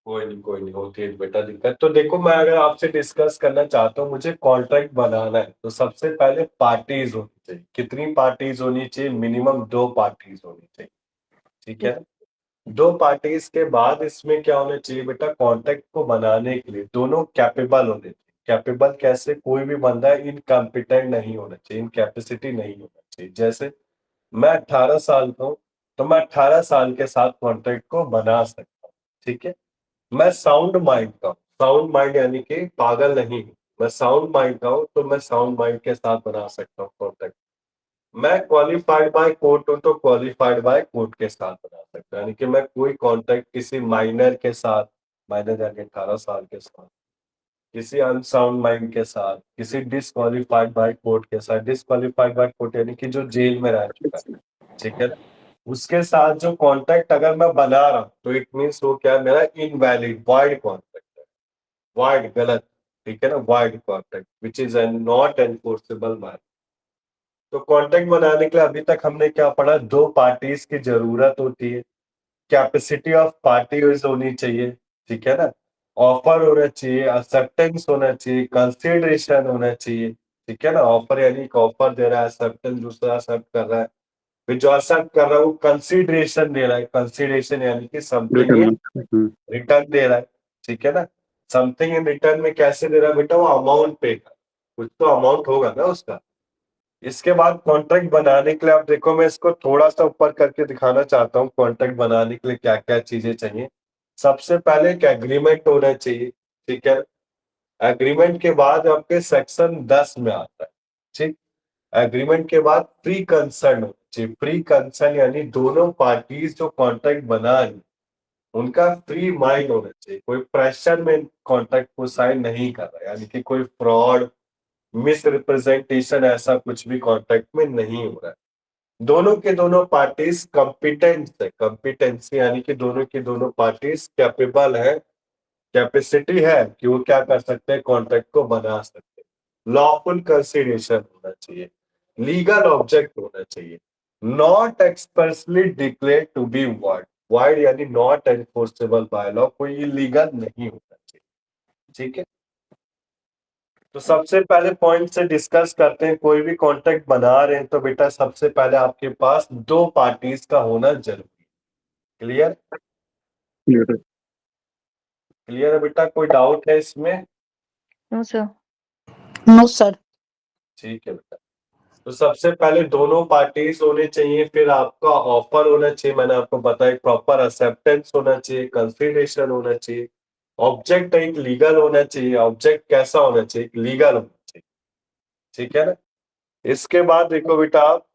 कोई नहीं होती है बेटा दिक्कत। तो देखो, मैं अगर आपसे डिस्कस करना चाहता हूँ, मुझे कॉन्ट्रैक्ट बनाना है, तो सबसे पहले पार्टीज होनी चाहिए। कितनी पार्टीज होनी चाहिए? मिनिमम 2 पार्टीज होनी चाहिए, ठीक है। 2 पार्टीज के बाद इसमें क्या होना चाहिए बेटा, कॉन्ट्रैक्ट को बनाने के लिए दोनों कैपेबल होने चाहिए। कैपेबल कैसे? कोई भी बंदा इनकम्पिटेंट नहीं होना चाहिए, इनकैपेसिटी नहीं होना चाहिए। जैसे मैं 18 साल का हूँ, तो मैं 18 साल के साथ कॉन्ट्रैक्ट को बना सकता हूँ, ठीक है। मैं साउंड माइंड का हूँ, साउंड माइंड यानी कि पागल नहीं हूँ, मैं साउंड माइंड का हूँ, तो मैं साउंड माइंड के साथ बना सकता हूँ कॉन्ट्रैक्ट। मैं क्वालिफाइड बाय कोर्ट हूँ, तो क्वालिफाइड बाय कोर्ट के साथ बना सकता हूँ। यानी कि मैं कोई कॉन्ट्रैक्ट किसी माइनर के साथ, माइनर यानी 18 साल के साथ, किसी अनसाउंड माइंड के साथ, किसी डिसक्वालिफाइड बाय कोर्ट के साथ, डिसक्वालिफाइड बाय कोर्ट यानी कि जो जेल में रह चुका है, ठीक है ना, उसके साथ जो कॉन्ट्रैक्ट अगर मैं बना रहा हूँ, तो इट मीन्स वो क्या है, मेरा इनवैलिड, वाइड कॉन्ट्रैक्ट है, वाइड, गलत, ठीक है ना, wide contract which is not enforceable bye. तो कॉन्ट्रैक्ट बनाने के लिए अभी तक हमने क्या पढ़ा, दो पार्टीज की जरूरत होती है, कैपेसिटी ऑफ पार्टीज होनी चाहिए, ठीक है ना, ऑफर होना चाहिए, एक्सेप्टेंस होना चाहिए, कंसिडरेशन होना चाहिए, ठीक है ना। ऑफर यानी एक ऑफर दे रहा है, एक्सेप्टेंस दूसरा एक्सेप्ट कर रहा है, फिर जो एक्सेप्ट कर रहा है वो कंसिडरेशन दे रहा है, कंसिडरेशन यानी कि समथिंग इन
रिटर्न।
रिटर्न दे रहा है, ठीक है ना। समथिंग इन रिटर्न में कैसे दे रहा है बेटा, वो अमाउंट पे का, कुछ तो अमाउंट होगा ना उसका। इसके बाद कॉन्ट्रैक्ट बनाने के लिए आप देखो, मैं इसको थोड़ा सा ऊपर करके दिखाना चाहता हूँ, कॉन्ट्रैक्ट बनाने के लिए क्या क्या चीजें चाहिए। सबसे पहले एक एग्रीमेंट होना चाहिए, ठीक है। एग्रीमेंट के बाद आपके सेक्शन 10 में आता है, ठीक। एग्रीमेंट के बाद प्री कंसर्न होना चाहिए। प्री कंसर्न यानी दोनों पार्टीज जो कॉन्ट्रैक्ट बना रही उनका फ्री माइंड होना चाहिए, कोई प्रेशर में कॉन्ट्रैक्ट को साइन नहीं कर रहा, यानी कि कोई फ्रॉड मिस रिप्रेजेंटेशन ऐसा कुछ भी कॉन्ट्रैक्ट में नहीं हो रहा है। दोनों के दोनों पार्टीज कॉम्पिटेंट है, कॉम्पिटेंसी यानी कि दोनों की दोनों पार्टीज कैपेबल है, कैपेसिटी है कि वो क्या कर सकते हैं, कॉन्ट्रैक्ट को बना सकते हैं। लॉफुल कंसिडरेशन होना चाहिए, लीगल ऑब्जेक्ट होना चाहिए, not expressly declare to be void. Void यानी नॉट एनफोर्सेबल बाय लॉ, कोई इलीगल नहीं होना चाहिए, ठीक है। तो सबसे पहले पॉइंट से डिस्कस करते हैं, कोई भी कॉन्ट्रैक्ट बना रहे हैं तो बेटा सबसे पहले आपके पास दो पार्टीज का होना जरूरी है। क्लियर?
क्लियर है।
क्लियर है बेटा, कोई डाउट है इसमें?
No, sir.
No sir.
ठीक है बेटा। तो सबसे पहले दोनों पार्टीज होने चाहिए, फिर आपका ऑफर होना चाहिए, मैंने आपको बताया, प्रॉपर एक्सेप्टेंस होना चाहिए, कंसिडरेशन होना चाहिए, ऑब्जेक्ट एक लीगल होना चाहिए। ऑब्जेक्ट कैसा होना चाहिए, लीगल होना चाहिए, ठीक है ना। इसके बाद देखो बेटा आप,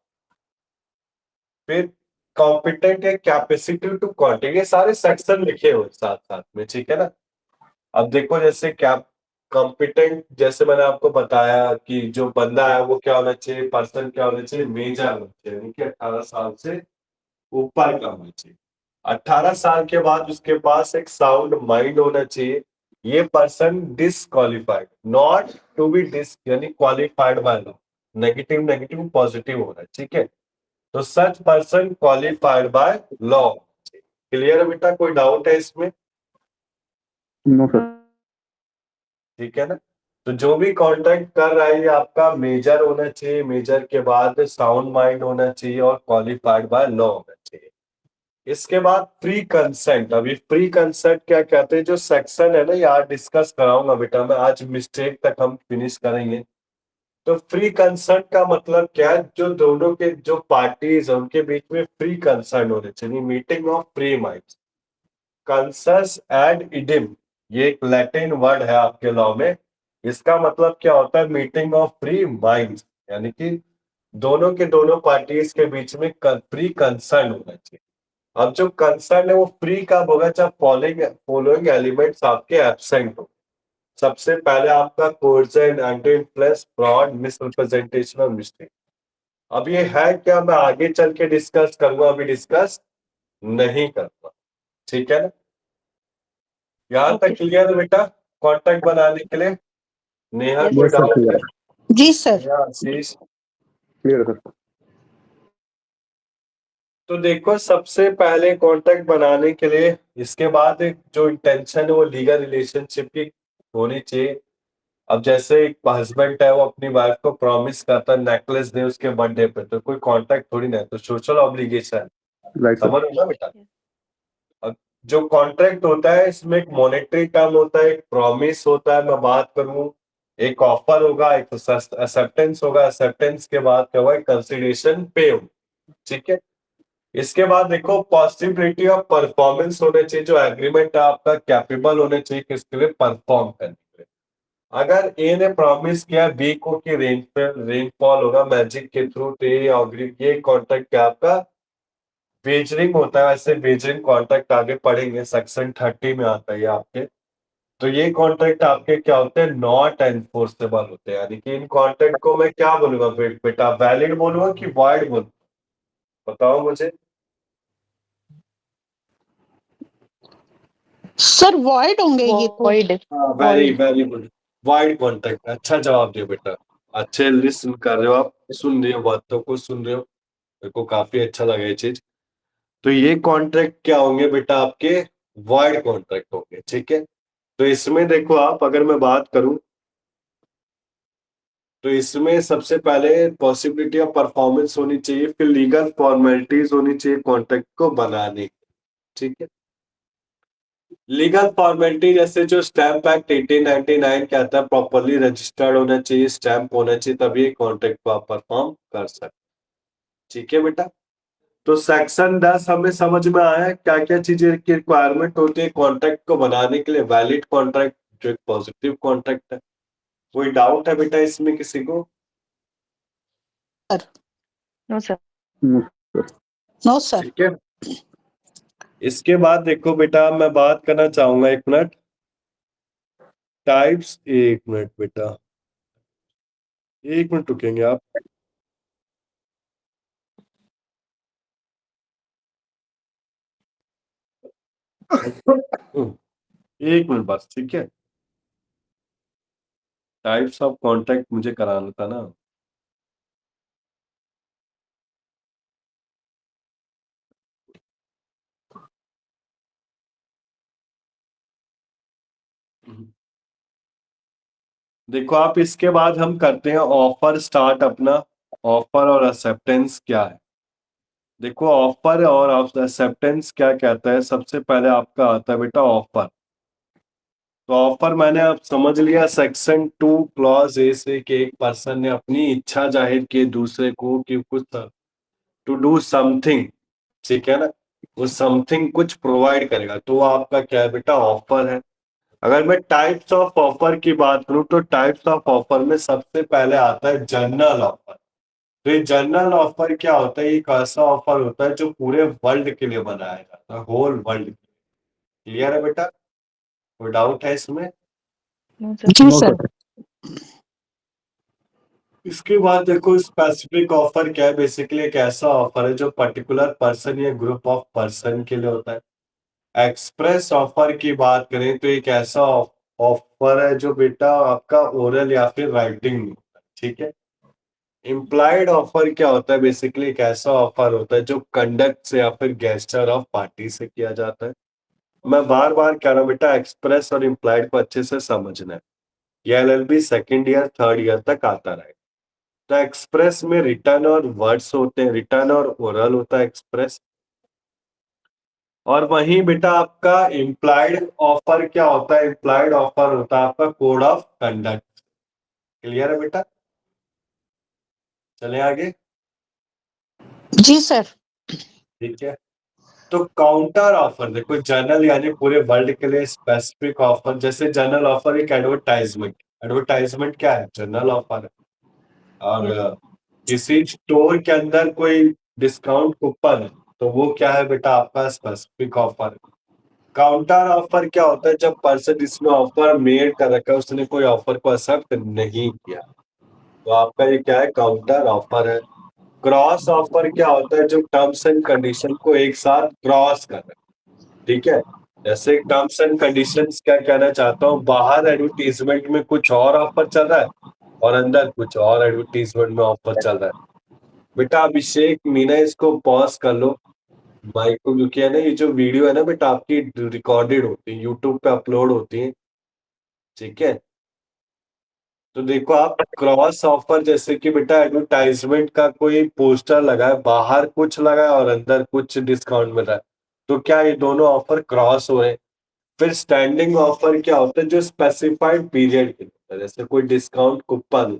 फिर कॉम्पिटेंट है, कैपेसिटी टू कॉन्ट्रैक्ट, ये सारे सेक्शन लिखे हुए साथ साथ में, ठीक है ना। अब देखो जैसे क्या कॉम्पिटेंट, जैसे मैंने आपको बताया कि जो बंदा है वो क्या होना चाहिए, पर्सन क्या होना चाहिए, मेजर होना चाहिए, यानी कि 18 साल से ऊपर का होना चाहिए। 18 साल के बाद उसके पास एक साउंड माइंड होना चाहिए। ये person disqualified, not to be dis यानी qualified by law, negative negative positive हो रहा है, ठीक है। तो such person qualified by law. Clear है बेटा, कोई डाउट है इसमें?
No sir.
ठीक है ना। तो जो भी कॉन्ट्रैक्ट कर रहा है ये आपका मेजर होना चाहिए, मेजर के बाद साउंड माइंड होना चाहिए और क्वालिफाइड बाय लॉ होना चाहिए। इसके बाद प्री कंसेंट। अभी प्री कंसेंट क्या कहते हैं, जो सेक्शन है ना, यार डिस्कस कराऊंगा बेटा मैं आज, मिस्टेक तक हम फिनिश करेंगे। तो फ्री कंसर्न का मतलब क्या है, जो दोनों के जो पार्टीज है उनके बीच में फ्री कंसर्न होने चाहिए, meeting of free minds. Consensus ad idem, ये एक लैटिन वर्ड है आपके लॉ में, इसका मतलब क्या होता है, मीटिंग ऑफ फ्री माइंड्स, यानी कि दोनों के दोनों पार्टीज के बीच में फ्री कंसर्न होना चाहिए। अब जो कंसर्न है वो फ्री कब होगा, जब फॉलोइंग एलिमेंट्स आपके एब्सेंट हो। सबसे पहले आपका coercion, anti influence, fraud, misrepresentation और मिस्टेक। अब ये है क्या, मैं आगे चल के डिस्कस करूंगा, अभी डिस्कस नहीं करूंगा, ठीक है ना। यहाँ तक
Okay, sir.
क्लियर है बेटा, कॉन्ट्रैक्ट बनाने के लिए? नेहा
Yes,
कोई
यस सर,
डाउट
क्लियर
है?
है।
जी सर।
नेहा, आशीष?
क्लियर है सर।
तो देखो सबसे पहले कॉन्ट्रैक्ट बनाने के लिए, इसके बाद एक जो इंटेंशन है वो लीगल रिलेशनशिप की होनी चाहिए। अब जैसे एक हस्बैंड है वो अपनी वाइफ को प्रॉमिस करता है नेकलेस दे उसके बर्थडे पे, तो कोई कॉन्ट्रैक्ट थोड़ी ना है, तो सोशल ऑब्लिगेशन,
राइट सर।
समझ लो ना बेटा। अब जो कॉन्ट्रैक्ट होता है इसमें एक मॉनेटरी टर्म होता है, एक प्रॉमिस होता है, मैं बात करूं, एक ऑफर होगा, एक एक्सेप्टेंस होगा, एक्सेप्टेंस के बाद क्या होगा, कंसिडरेशन पे हो, ठीक है। इसके बाद देखो पॉसिबिलिटी ऑफ परफॉर्मेंस होने चाहिए, जो एग्रीमेंट है आपका कैपेबल होने चाहिए किसके लिए, परफॉर्म करने के लिए। अगर ए ने प्रॉमिस किया बी को कि रेनफॉल होगा मैजिक के थ्रू, तो ये कॉन्ट्रैक्ट क्या आपका वेजरिंग होता है। वैसे वेजरिंग कॉन्ट्रैक्ट आगे पढ़ेंगे, सेक्शन 30 में आता है ये आपके। तो ये कॉन्ट्रैक्ट आपके क्या होते हैं, नॉट एनफोर्सेबल होते हैं, यानी कि इन कॉन्ट्रैक्ट को मैं क्या बोलूंगा बेटा, वैलिड बोलूंगा कि वॉइड बोलूंगा, बताओ मुझे।
सर वॉइड होंगे ये तो।
Void.
Very
Void.
Very good, wide contract. अच्छा जवाब दिया बेटा, अच्छे लिसन कर रहे हो आप, सुन रहे हो बातों को, सुन रहे हो, मेरे को काफी अच्छा लगा ये चीज। तो ये कॉन्ट्रैक्ट क्या होंगे बेटा, आपके वाइड कॉन्ट्रैक्ट होंगे, ठीक है। तो इसमें देखो आप, अगर मैं बात करूं तो इसमें सबसे पहले पॉसिबिलिटी ऑफ परफॉर्मेंस होनी चाहिए, फिर लीगल फॉर्मेलिटीज होनी चाहिए कॉन्ट्रैक्ट को बनाने की, ठीक है। लीगल फॉर्मेलिटी जैसे जो स्टैंप एक्ट 1899 कहता है, प्रॉपरली रजिस्टर्ड होना चाहिए, स्टैंप होना चाहिए, तभी कॉन्ट्रैक्ट को आप परफॉर्म कर सकते, ठीक है बेटा। तो सेक्शन 10 हमें समझ में आया क्या क्या चीजें की रिक्वायरमेंट होती है कॉन्ट्रैक्ट को बनाने के लिए। वैलिड कॉन्ट्रैक्ट जो एक पॉजिटिव कॉन्ट्रैक्ट है। कोई डाउट है बेटा इसमें किसी को?
No, sir.
No sir.
No sir.
ठीक है। इसके बाद देखो बेटा, मैं बात करना चाहूंगा, एक मिनट, टाइप्स, एक मिनट बेटा, एक मिनट रुकेंगे आप। एक मिनट बस, ठीक है। टाइप्स ऑफ कॉन्ट्रैक्ट मुझे कराना था ना। देखो आप, इसके बाद हम करते हैं ऑफर स्टार्ट अपना। ऑफर और एक्सेप्टेंस क्या है? देखो ऑफर और एक्सेप्टेंस क्या कहता है, सबसे पहले आपका आता है बेटा ऑफर। तो ऑफर मैंने अब समझ लिया, सेक्शन 2 क्लॉज ए से कि एक पर्सन ने अपनी इच्छा जाहिर की दूसरे को कि कुछ टू डू समथिंग, ठीक है ना, वो समथिंग कुछ प्रोवाइड करेगा, तो वो आपका क्या है बेटा, ऑफर है। अगर मैं टाइप्स ऑफ ऑफर की बात करूं तो टाइप्स ऑफ ऑफर में सबसे पहले आता है जनरल ऑफर। तो ये जनरल ऑफर क्या होता है, एक ऐसा ऑफर होता है जो पूरे वर्ल्ड के लिए बनाया जाता है, होल वर्ल्ड। क्लियर है बेटा? कोई डाउट है इसमें?
No, sir.
जी
नो
सर।
सर।
इसके बाद देखो स्पेसिफिक ऑफर क्या है, बेसिकली एक ऐसा ऑफर है जो पर्टिकुलर पर्सन या ग्रुप ऑफ पर्सन के लिए होता है। एक्सप्रेस ऑफर की बात करें तो एक ऐसा ऑफर है जो बेटा आपका ओरल या फिर राइटिंग में होता है, ठीक है। इम्प्लाइड ऑफर क्या होता है, बेसिकली एक ऐसा ऑफर होता है जो कंडक्ट से या फिर गेस्चर ऑफ पार्टी से किया जाता है। मैं बार बार कह रहा हूं बेटा, एक्सप्रेस और इम्प्लाइड को अच्छे से समझना है। ये LLB second year third year तक आता रहेगा। तो एक्सप्रेस में रिटर्न और वर्ड्स होते हैं, रिटर्न और ओरल होता है एक्सप्रेस। और वहीं बेटा आपका इम्प्लाइड ऑफर क्या होता है, इम्प्लाइड ऑफर होता है आपका कोड ऑफ कंडक्ट। क्लियर है बेटा? चले आगे।
जी सर।
ठीक है। तो काउंटर ऑफर देखो, जनरल यानी पूरे वर्ल्ड के लिए, स्पेसिफिक ऑफर जैसे जनरल ऑफर एक एडवर्टाइजमेंट। एडवर्टाइजमेंट क्या है, जनरल ऑफर है। और
Yes.
किसी स्टोर के अंदर कोई डिस्काउंट कूपन है, तो वो क्या है बेटा, आपका स्पेसिफिक ऑफर है। काउंटर ऑफर क्या होता है, जब पर्सन जिसने ऑफर मेड कर रखा है उसने कोई ऑफर को एक्सेप्ट नहीं किया, तो आपका ये क्या है, काउंटर ऑफर है। क्रॉस ऑफर क्या होता है, जो टर्म्स एंड कंडीशन को एक साथ क्रॉस कर रहा है, ठीक है। जैसे टर्म्स एंड कंडीशंस क्या कहना चाहता हूँ, बाहर एडवर्टीजमेंट में कुछ और ऑफर चल रहा है और अंदर कुछ और एडवर्टीजमेंट में ऑफर चल रहा है। बेटा अभिषेक मीना, इसको पॉज कर लो माइक को, क्योंकि है ना ये जो वीडियो है ना बेटा आपकी रिकॉर्डेड होती है, यूट्यूब पे अपलोड होती है, ठीक है। तो देखो आप, क्रॉस ऑफर जैसे कि बेटा एडवर्टाइजमेंट का कोई पोस्टर लगा है, बाहर कुछ लगा है और अंदर कुछ डिस्काउंट मिल रहा है, तो क्या ये दोनों ऑफर क्रॉस हो रहे हैं। फिर स्टैंडिंग ऑफर क्या होता है, जो स्पेसिफाइड पीरियड के लिए होता है, जैसे कोई डिस्काउंट कूपन।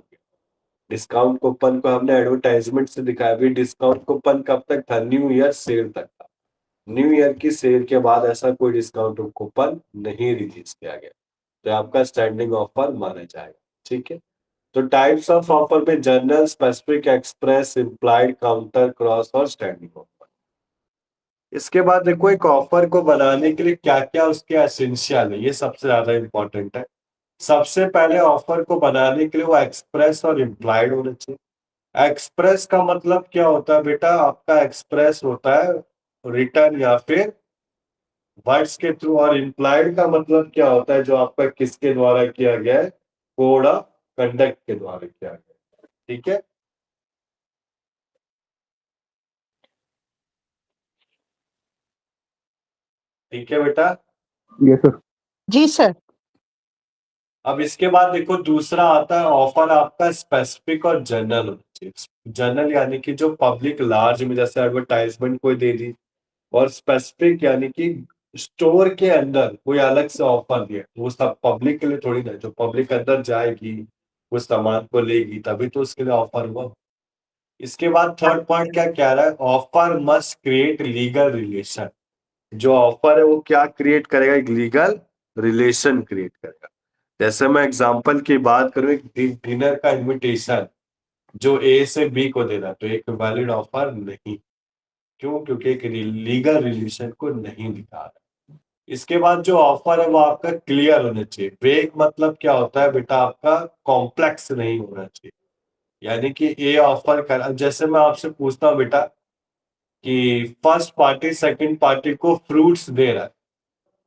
डिस्काउंट कूपन को हमने एडवर्टाइजमेंट से दिखाया भी, डिस्काउंट कूपन कब तक था, न्यू ईयर सेल तक था। न्यू ईयर की सेल के बाद ऐसा कोई डिस्काउंट कूपन नहीं रिलीज किया गया, तो आपका स्टैंडिंग ऑफर माना जाएगा, ठीक है। तो टाइप्स ऑफ ऑफर में general, specific, express, implied, counter, cross और स्टैंडिंग ऑफर। इसके बाद देखो एक ऑफर को बनाने के लिए क्या क्या उसके एसेंशियल है, ये सबसे ज्यादा इंपॉर्टेंट है। सबसे पहले ऑफर को बनाने के लिए वो एक्सप्रेस और इम्प्लाइड होना चाहिए। एक्सप्रेस का मतलब क्या होता है बेटा, आपका एक्सप्रेस होता है रिटर्न या फिर वर्ड्स के थ्रू, और इम्प्लाइड का मतलब क्या होता है, जो आपका किसके द्वारा किया गया है, कोड ऑफ कंडक्ट के द्वारा किया गया। ठीक है, ठीक है बेटा।
Yes sir.
जी सर।
अब इसके बाद देखो दूसरा आता है ऑफर आपका स्पेसिफिक और जनरल होना चाहिए। जनरल यानी कि जो पब्लिक लार्ज में जैसे एडवर्टाइजमेंट कोई दे दी, और स्पेसिफिक यानी कि स्टोर के अंदर कोई अलग से ऑफर दिया, वो सब पब्लिक के लिए थोड़ी ना, जो पब्लिक अंदर जाएगी उस सामान को लेगी तभी तो उसके लिए ऑफर हुआ। इसके बाद थर्ड पॉइंट क्या कह रहा है, offer must create legal relation. जो ऑफर है वो क्या क्रिएट करेगा, एक लीगल रिलेशन क्रिएट करेगा। जैसे मैं एग्जांपल की बात करूं, एक डिनर का इनविटेशन जो ए से बी को देना, तो एक वैलिड ऑफर नहीं। क्यों? क्योंकि एक लीगल रिलेशन को नहीं दिखा रहा। इसके बाद जो ऑफर है वो आपका क्लियर होना चाहिए। वेग मतलब क्या होता है बेटा, आपका कॉम्प्लेक्स नहीं होना चाहिए। यानी कि ए ऑफर कर, अब जैसे मैं आपसे पूछता हूँ बेटा कि फर्स्ट पार्टी सेकंड पार्टी को फ्रूट्स दे रहा है,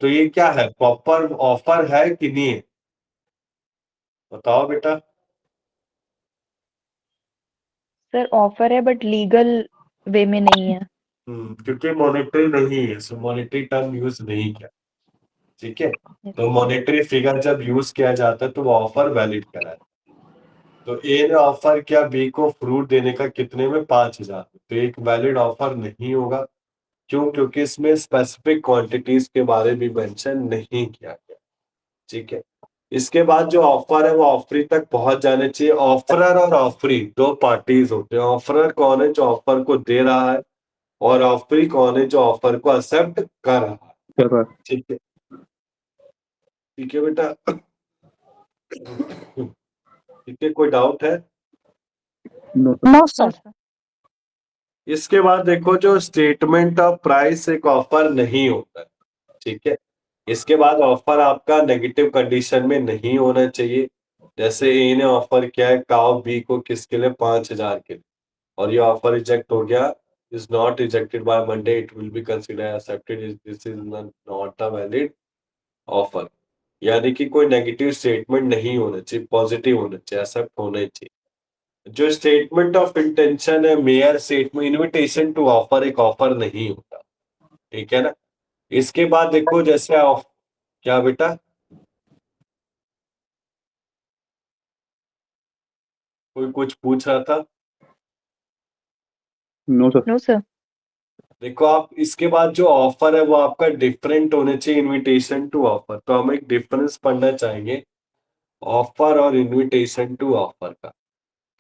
तो ये क्या है, प्रॉपर ऑफर है कि नहीं है? बताओ बेटा।
सर ऑफर है बट लीगल वे में नहीं है।
क्योंकि मॉनेटरी नहीं है, सो मॉनेटरी टर्म यूज नहीं किया। ठीक है, तो मॉनेटरी फिगर जब यूज किया जाता है तो वो ऑफर वैलिड कराए। तो ए ने ऑफर किया बी को फ्रूट देने का, कितने में, 5,000, तो एक वैलिड ऑफर नहीं होगा। क्यों? क्योंकि इसमें स्पेसिफिक क्वांटिटीज के बारे में मेंशन नहीं किया गया। ठीक है, इसके बाद जो ऑफर है वो ऑफरी तक पहुंच जाने चाहिए। ऑफरर और ऑफरी दो पार्टीज होते हैं। ऑफरर कौन है, जो ऑफर को दे रहा है, और ऑफरी कौन है, जो ऑफर को एक्सेप्ट कर रहा है।
कर रहा है।
ठीक है, ठीक है बेटा। ठीक है, कोई डाउट है?
No sir.
No
no
sir.
Sir.
इसके बाद देखो, जो स्टेटमेंट ऑफ प्राइस एक ऑफर नहीं होता है। ठीक है, इसके बाद ऑफर आपका नेगेटिव कंडीशन में नहीं होना चाहिए। जैसे ए ने ऑफर किया है काउ बी को किसके लिए, 5,000 के लिए, और ये ऑफर रिजेक्ट हो गया, is not rejected by Monday, it will be considered accepted, this is not a valid offer. यानी कि कोई नेगेटिव स्टेटमेंट नहीं होना चाहिए, पॉजिटिव होना चाहिए, एक्सेप्ट होना ही चाहिए। जो स्टेटमेंट ऑफ इंटेंशन है, mere statement, invitation to offer एक ऑफर नहीं होता। ठीक है ना। इसके बाद देखो, जैसे क्या बेटा, कोई कुछ पूछ रहा था?
No sir.
No sir.
देखो आप, इसके बाद जो ऑफर है वो आपका डिफरेंट होने चाहिए इनविटेशन टू ऑफर। तो हम एक डिफरेंस पढ़ना चाहेंगे ऑफर और इनविटेशन टू ऑफर का।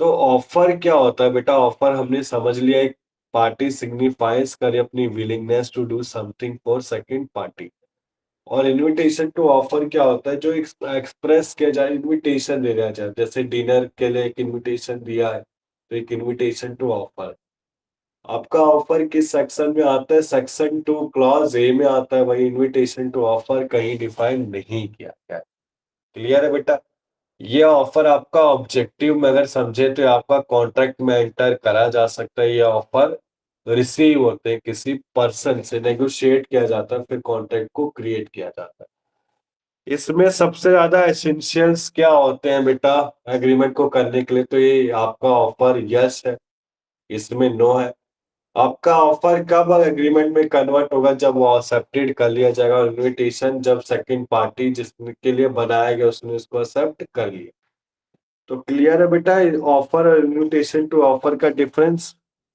तो ऑफर क्या होता है बेटा, ऑफर हमने समझ लिया, एक पार्टी सिग्निफाइज करे अपनी willingness to do something for second party. और इनविटेशन टू ऑफर क्या होता है, जो एक्सप्रेस किया जाए, इनविटेशन दे दिया जाए। जैसे डिनर के लिए एक इनविटेशन दिया है, तो एक इनविटेशन टू ऑफर। आपका ऑफर किस सेक्शन में आता है, सेक्शन 2 क्लॉज ए में आता है। वही इनविटेशन टू ऑफर कहीं डिफाइन नहीं किया गया। क्लियर है बेटा? ये ऑफर आपका ऑब्जेक्टिव में अगर समझे तो आपका कॉन्ट्रैक्ट में एंटर करा जा सकता है। ये ऑफर रिसीव होते हैं किसी पर्सन से, नेगोशिएट किया जाता है, फिर कॉन्ट्रैक्ट को क्रिएट किया जाता है। इसमें सबसे ज्यादा एसेंशियल्स क्या होते हैं बेटा एग्रीमेंट को करने के लिए, तो ये आपका ऑफर यस है, इसमें नो है। आपका ऑफर कब एग्रीमेंट में कन्वर्ट होगा, जब वो एक्सेप्टेड कर लिया जाएगा, और इनविटेशन जब सेकंड पार्टी जिसके लिए बनाया गया उसने उसको एक्सेप्ट कर लिया। तो क्लियर है बेटा ऑफर और इनविटेशन टू ऑफर का डिफरेंस?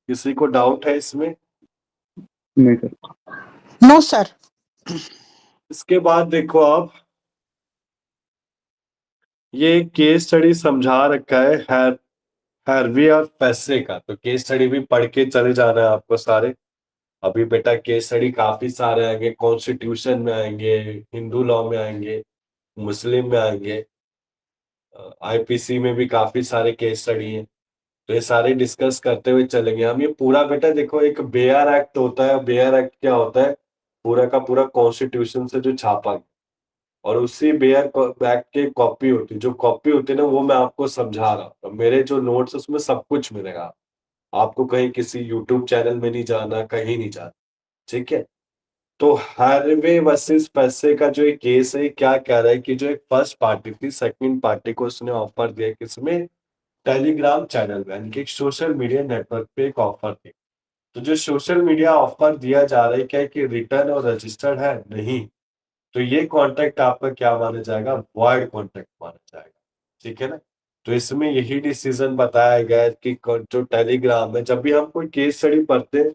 किसी को डाउट है इसमें?
नहीं सर।
No sir.
इसके बाद देखो आप, ये केस स्टडी समझा रखा है हैर्वी और पैसे का। तो केस स्टडी भी पढ़ के चले जाना है आपको सारे। अभी बेटा केस स्टडी काफी सारे आएंगे, कॉन्स्टिट्यूशन में आएंगे, हिंदू लॉ में आएंगे, मुस्लिम में आएंगे, आईपीसी में भी काफी सारे केस स्टडी हैं। तो ये सारे डिस्कस करते हुए चलेंगे हम। ये पूरा बेटा देखो, एक बेयर एक्ट होता है। बेयर एक्ट क्या होता है, पूरा का पूरा कॉन्स्टिट्यूशन से जो छापा गया, और उसी बेयर एक्ट की कॉपी होती है। जो कॉपी होती है ना, वो मैं आपको समझा रहा हूँ। मेरे जो नोट्स उसमें सब कुछ मिलेगा आपको, कहीं किसी यूट्यूब चैनल में नहीं जाना, कहीं नहीं जाना। ठीक है, तो हार्वे वर्सेस पैसे का जो एक केस है, क्या कह रहा है कि जो एक फर्स्ट पार्टी थी, सेकंड पार्टी को उसने ऑफर दिया किसमें, टेलीग्राम चैनल में, यानी कि एक सोशल मीडिया नेटवर्क पे एक ऑफर थी। तो जो सोशल मीडिया ऑफर दिया जा रहा है, क्या है कि रिटर्न और रजिस्टर्ड है? नहीं। तो ये कॉन्ट्रैक्ट आपका क्या माना जाएगा? वॉइड कॉन्ट्रैक्ट माना जाएगा। ठीक है ना? तो इसमें यही डिसीजन बताया गया है कि जो टेलीग्राम है, जब भी हम कोई केस स्टडी पढ़ते हैं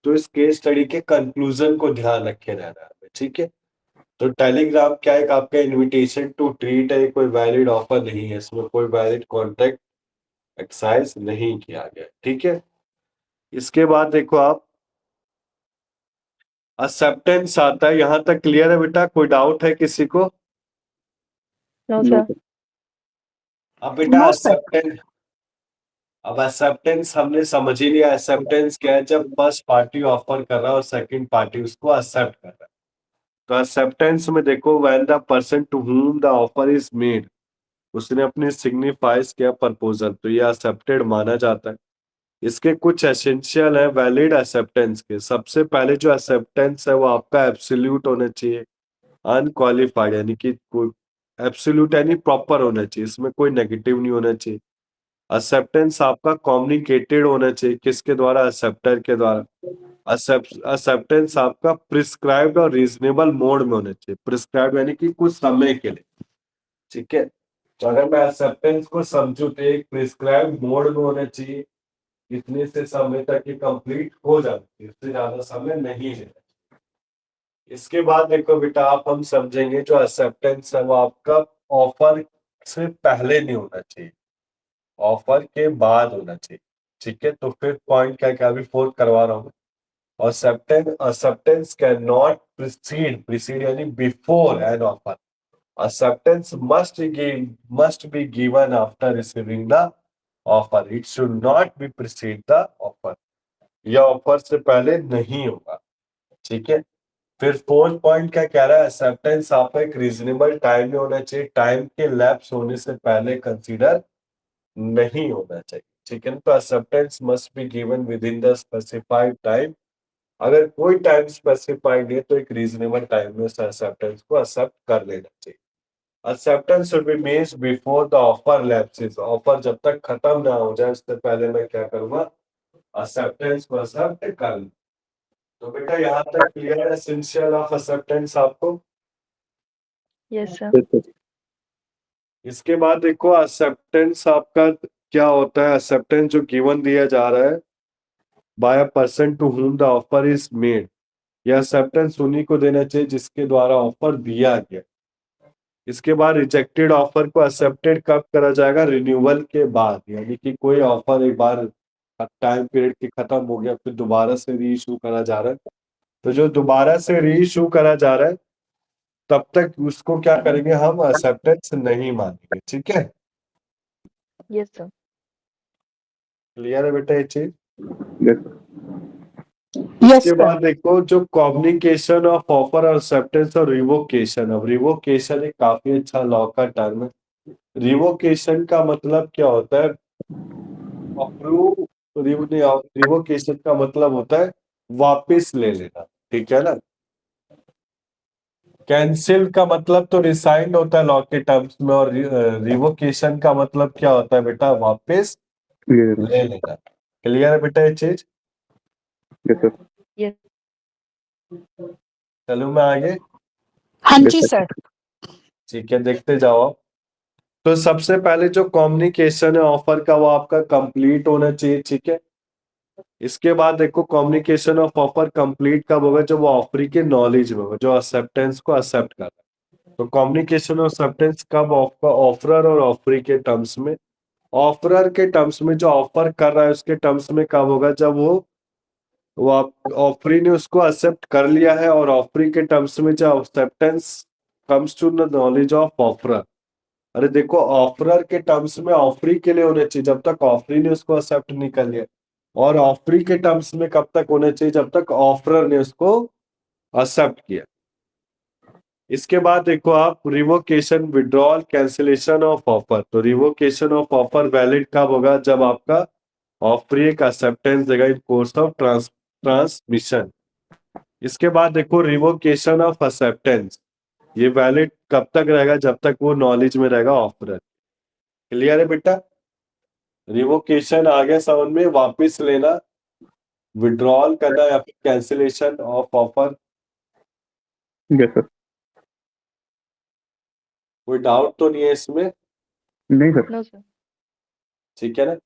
तो इस केस स्टडी के कंक्लूजन को ध्यान रखे रहना है। ठीक है? तो टेलीग्राम क्या है, आपका इनविटेशन टू ट्रीट है, कोई वैलिड ऑफर नहीं है, इसमें कोई वैलिड कॉन्ट्रैक्ट एक्साइज नहीं किया गया। ठीक है? इसके बाद देखो आप, एक्सेप्टेंस आता है। यहां तक क्लियर है बेटा? कोई डाउट है किसी को?
No
no
sir.
सर।
अब बेटा
नो सर।
एक्सेप्टेंस, अब एक्सेप्टेंस हमने समझ ही लिया। एक्सेप्टेंस क्या है? जब फर्स्ट पार्टी ऑफर कर रहा है और सेकंड पार्टी उसको एक्सेप्ट कर रहा है। तो एक्सेप्टेंस में देखो, when the person to whom the offer is made, उसने अपनी सिग्निफाइज किया प्रपोजल, तो ये एक्सेप्टेड माना जाता है। इसके कुछ एसेंशियल है वैलिड एक्सेप्टेंस के। सबसे पहले जो एक्सेप्टेंस है वो आपका एब्सोल्यूट होना चाहिए, अनक्वालिफाइड, यानी कि कोई एब्सोल्यूट यानी प्रॉपर होना चाहिए, इसमें कोई नेगेटिव नहीं होना चाहिए। एक्सेप्टेंस आपका कम्युनिकेटेड होना चाहिए, किसके द्वारा? एक्सेप्टर के द्वारा। एक्सेप्टेंस आपका प्रिस्क्राइब्ड और रीजनेबल मोड में होना चाहिए। प्रिस्क्राइब्ड यानी कि कुछ समय के लिए। ठीक है? तो अगर मैं एक्सेप्टेंस को समझूं तो एक प्रिस्क्राइब्ड मोड में होना चाहिए, इतने से समय तक ये कंप्लीट हो जाती है, इससे ज्यादा समय नहीं लेना। इसके बाद देखो बेटा, आप हम समझेंगे जो एक्सेप्टेंस है वो आपका ऑफर से पहले नहीं होना चाहिए, ऑफर के बाद होना चाहिए। ठीक है? तो फिर पॉइंट क्या क्या अभी फोर्थ करवा रहा हूँ। acceptance cannot precede यानी before an offer. Acceptance must be given after receiving the offer. It should not be precede the offer. यह ऑफर से पहले नहीं होगा। ठीक है? फिर फोर्थ पॉइंट क्या कह रहा है? एक्सेप्टेंस आपका एक रीजनेबल टाइम में होना चाहिए, टाइम के लैप्स होने से पहले कंसीडर नहीं होना चाहिए। ठीक है? तो acceptance must be given with in the specified time. अगर कोई टाइम स्पेसिफाइड है तो एक रीजनेबल टाइम में उस एक्सेप्टेंस को एक्सेप्ट कर लेना चाहिए। Acceptance should be made before the offer lapses. Offer जब तक खत्म ना हो जाए उससे पहले मैं क्या करूंगा? एक्सेप्टेंस को एक्सेप्ट कर लूं। तो बेटा यहाँ तक क्लियर है एसेंशियल ऑफ एक्सेप्टेंस आपको?
Yes sir.
Yes sir.
इसके बाद देखो एक्सेप्टेंस आपका क्या होता है। एक्सेप्टेंस जो गिवन दिया जा रहा है by a person to whom the offer is made, यह एक्सेप्टेंस उन्हीं को देना चाहिए जिसके द्वारा ऑफर दिया गया। इसके बाद रिजेक्टेड ऑफर को एक्सेप्टेड कब करा जाएगा? रिन्यूअल के बाद, यानी कि कोई ऑफर एक बार टाइम पीरियड के खत्म हो गया फिर दोबारा से री इशू करा जा रहा है, तो जो दोबारा से री इशू करा जा रहा है तब तक उसको क्या करेंगे? हम एक्सेप्टेंस नहीं मानेंगे। ठीक है?
Yes sir.
क्लियर है बेटा ये चीज?
Yes sir.
यस
इसके
सर।
बाद देखो जो कम्युनिकेशन ऑफ ऑफर और एक्सेप्टेंस और रिवोकेशन। अब रिवोकेशन एक काफी अच्छा लॉ का टर्म है। रिवोकेशन का मतलब क्या होता है? अप्रूव, रिवोकेशन का मतलब होता है वापस ले लेना। ठीक है ना? कैंसिल का मतलब तो रिसाइंड होता है लॉ के टर्म्स में, और रिवोकेशन का मतलब क्या होता है बेटा? वापस
ये
ले लेना। क्लियर है बेटा ये चीज?
Yes sir.
यस।
चलो मैं आगे।
हाँ
यस
जी
सर।
सर।
ठीक है, देखते जाओ आप। तो सबसे पहले जो कम्युनिकेशन है ऑफर का वो आपका कंप्लीट होना चाहिए। ठीक है? इसके बाद देखो कम्युनिकेशन ऑफ ऑफर कंप्लीट कब होगा? जब वो ऑफरी के नॉलेज में होगा, जो एक्सेप्टेंस को एक्सेप्ट कर रहा है। तो कम्युनिकेशन ऑफ एक्सेप्टेंस कब? ऑफरर और ऑफरी के टर्म्स में। ऑफरर के टर्म्स में जो ऑफर कर रहा है उसके टर्म्स में कब होगा? जब वो ऑफरी ने उसको एक्सेप्ट कर लिया है, और ऑफरी के टर्म्स में जब acceptance comes to the knowledge of offerer. अरे देखो, ऑफरर के टर्म्स में ऑफरी के लिए होने चाहिए जब तक ऑफरी ने उसको एक्सेप्ट नहीं कर लिया, और ऑफरी के टर्म्स में कब तक होने चाहिए? जब तक ऑफरर ने उसको एक्सेप्ट किया। इसके बाद देखो आप, revocation, withdrawal, cancellation of offer. तो रिवोकेशन ऑफ ऑफर वैलिड कब होगा? जब आपका ऑफरी एक एक्सेप्टेंस देगा इन कोर्स ऑफ ट्रांसमिशन। इसके बाद देखो रिवोकेशन ऑफ एक्सेप्टेंस, ये वैलिड कब तक रहेगा? जब तक वो नॉलेज में रहेगा ऑफर। क्लियर है बेटा? रिवोकेशन आ गया समझ में, वापस लेना, विड्रॉल करना या फिर cancellation of offer.
Yes sir.
कोई डाउट तो नहीं है इसमें?
नहीं सर।
No sir.
ठीक है ना?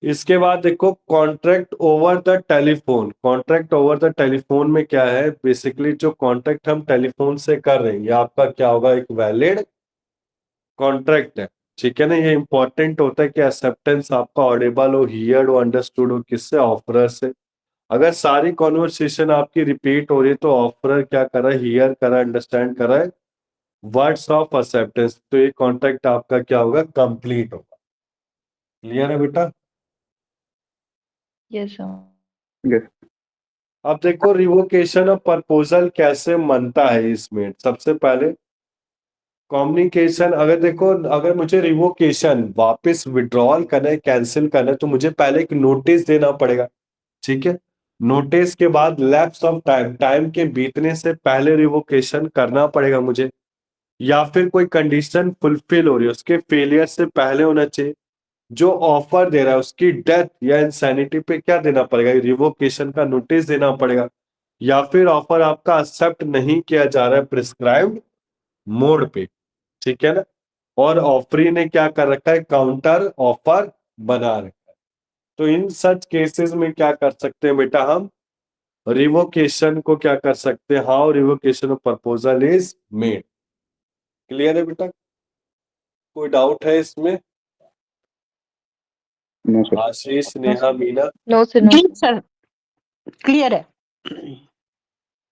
इसके बाद देखो contract over the telephone. Contract over the telephone में क्या है? बेसिकली जो कॉन्ट्रैक्ट हम टेलीफोन से कर रहे हैं, ये आपका क्या होगा? एक वैलिड कॉन्ट्रैक्ट है। ठीक है ना? ये इंपॉर्टेंट होता है कि एक्सेप्टेंस आपका ऑडिबल हो, हियर्ड हो, अंडरस्टूड हो, किससे? ऑफरर से। अगर सारी कॉन्वर्सेशन आपकी रिपीट हो रही है तो ऑफरर क्या कर रहा है? हियर कर रहा है, अंडरस्टैंड कर रहा है, वर्ड्स ऑफ एक्सेप्टेंस। तो ये कॉन्ट्रैक्ट आपका क्या होगा? कंप्लीट होगा। क्लियर है बेटा?
Yes sir.
यस।
अब देखो रिवोकेशन ऑफ प्रपोजल कैसे बनता है इसमें। सबसे पहले कम्युनिकेशन, अगर देखो अगर मुझे रिवोकेशन वापस विड्रॉल करना है, कैंसिल करना है, तो मुझे पहले एक नोटिस देना पड़ेगा। ठीक है? नोटिस के बाद लैप्स ऑफ टाइम, टाइम के बीतने से पहले रिवोकेशन करना पड़ेगा मुझे, या फिर कोई कंडीशन फुलफिल हो रही है, उसके फेलियर से पहले होना चाहिए। जो ऑफर दे रहा है उसकी डेथ या इंसैनिटी पे क्या देना पड़ेगा? रिवोकेशन का नोटिस देना पड़ेगा, या फिर ऑफर आपका एक्सेप्ट नहीं किया जा रहा है प्रिस्क्राइब्ड मोड पे। ठीक है ना? और ऑफरी ने क्या कर रखा है? काउंटर ऑफर बना रखा है। तो इन सच केसेस में क्या कर सकते हैं बेटा? हम रिवोकेशन को क्या कर सकते हैं? How revocation of proposal is made. Clear है बेटा? कोई डाउट है इसमें?
No sir.
Ashish, Neha, Meena.
No sir. No
जी सर, क्लियर है।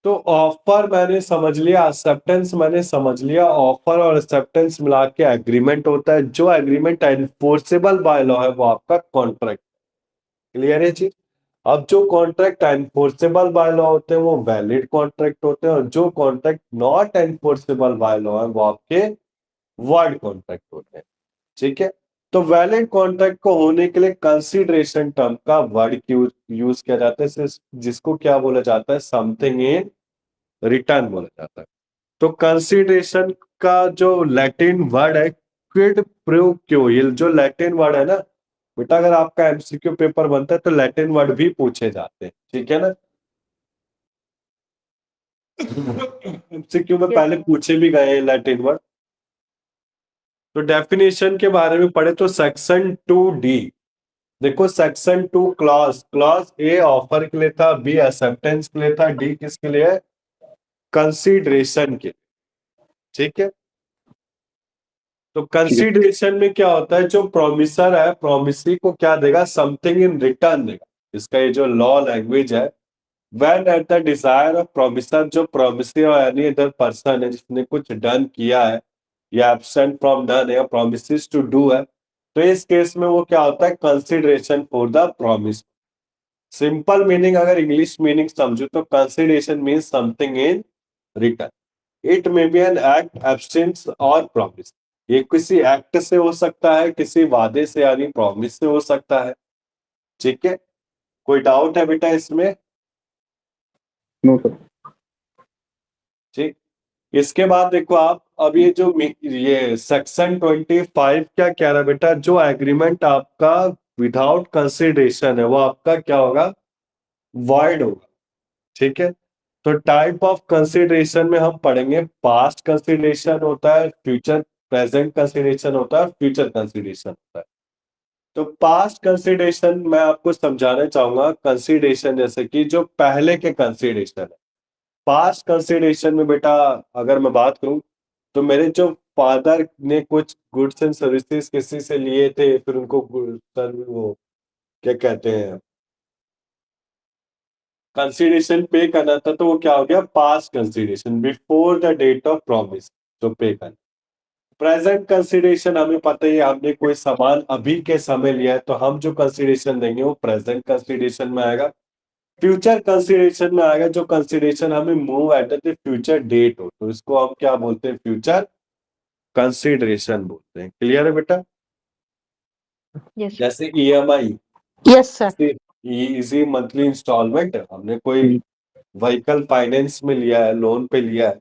तो ऑफर मैंने समझ लिया, एक्सेप्टेंस मैंने समझ लिया। ऑफर और एक्सेप्टेंस मिला के एग्रीमेंट होता है। जो एग्रीमेंट एनफोर्सेबल बाय लॉ है वो आपका कॉन्ट्रैक्ट। क्लियर है जी? अब जो कॉन्ट्रैक्ट एनफोर्सेबल बाय लॉ होते हैं वो वैलिड कॉन्ट्रैक्ट होते हैं, और जो contract not enforceable by law है वो आपके वर्ड कॉन्ट्रैक्ट होते हैं। ठीक है? तो वैलिड कॉन्ट्रैक्ट को होने के लिए कंसीडरेशन टर्म का वर्ड यूज किया जाता है, जिसको क्या बोला जाता है? समथिंग इन रिटर्न बोला जाता है। तो कंसीडरेशन का जो लैटिन वर्ड है क्विड प्रो क्यो, ये जो लैटिन वर्ड है ना बेटा, अगर आपका एमसीक्यू पेपर बनता है तो लैटिन वर्ड भी पूछे जाते हैं। ठीक है ना? एमसीक्यू में
Yes,
पहले
sir.
पूछे भी गए हैं लैटिन वर्ड। तो डेफिनेशन के बारे में पढ़े तो सेक्शन 2D देखो। Section 2 clause, clause A offer के लिए था, बी एक्सेप्टेंस के लिए था, डी किसके लिए है? कंसीडरेशन के। ठीक है? तो कंसीडरेशन में क्या होता है? जो प्रोमिसर है प्रोमिसरी को क्या देगा? समथिंग इन रिटर्न देगा। इसका ये जो लॉ लैंग्वेज है, when at the desire of promisor, जो प्रोमिसरी और एनी अदर पर्सन है जिसने कुछ डन किया है या एब्सेंट फ्रॉम डन या प्रोमिसेस टू डू है, तो इस केस में वो क्या होता है? Consideration for the promise. Simple meaning अगर इंग्लिश मीनिंग समझो तो consideration means something in return. It may be an act, absence और प्रॉमिस। ये किसी एक्ट से हो सकता है, किसी वादे से यानी प्रॉमिस से हो सकता है। ठीक है? कोई डाउट है बेटा इसमें?
No sir.
ठीक। इसके बाद देखो आप, अब ये जो ये सेक्शन 25 क्या कह रहा है बेटा? जो एग्रीमेंट आपका विदाउट कंसिडरेशन है वो आपका क्या होगा? वॉइड होगा। ठीक है? तो टाइप ऑफ कंसिडरेशन में हम पढ़ेंगे, पास्ट कंसिडरेशन होता है, फ्यूचर प्रेजेंट कंसिडरेशन होता है, फ्यूचर कंसिडरेशन होता है। तो पास्ट कंसिडरेशन मैं आपको समझाना चाहूंगा। कंसिडरेशन जैसे कि जो पहले के कंसिडरेशन है। पास्ट कंसिडरेशन में बेटा अगर मैं बात करूं तो मेरे जो फादर ने कुछ गुड्स एंड सर्विसेज किसी से लिए थे, फिर उनको वो क्या कहते हैं, कंसिडरेशन पे करना था, तो वो क्या हो गया? Past consideration, before the date of promise जो पे करना। प्रेजेंट कंसिडरेशन हमें पता ही है, हमने कोई सामान अभी के समय लिया है तो हम जो कंसिडरेशन देंगे वो प्रेजेंट कंसिडरेशन में आएगा। फ्यूचर कंसिडरेशन में आएगा जो कंसिडरेशन हमें move at the future date हो, तो इसको हम क्या बोलते हैं? फ्यूचर कंसिडरेशन बोलते हैं। क्लियर है बेटा?
Yes, sir.
जैसे EMI,
yes sir.
Easy monthly installment, हमने कोई व्हीकल फाइनेंस में लिया है, लोन पे लिया है,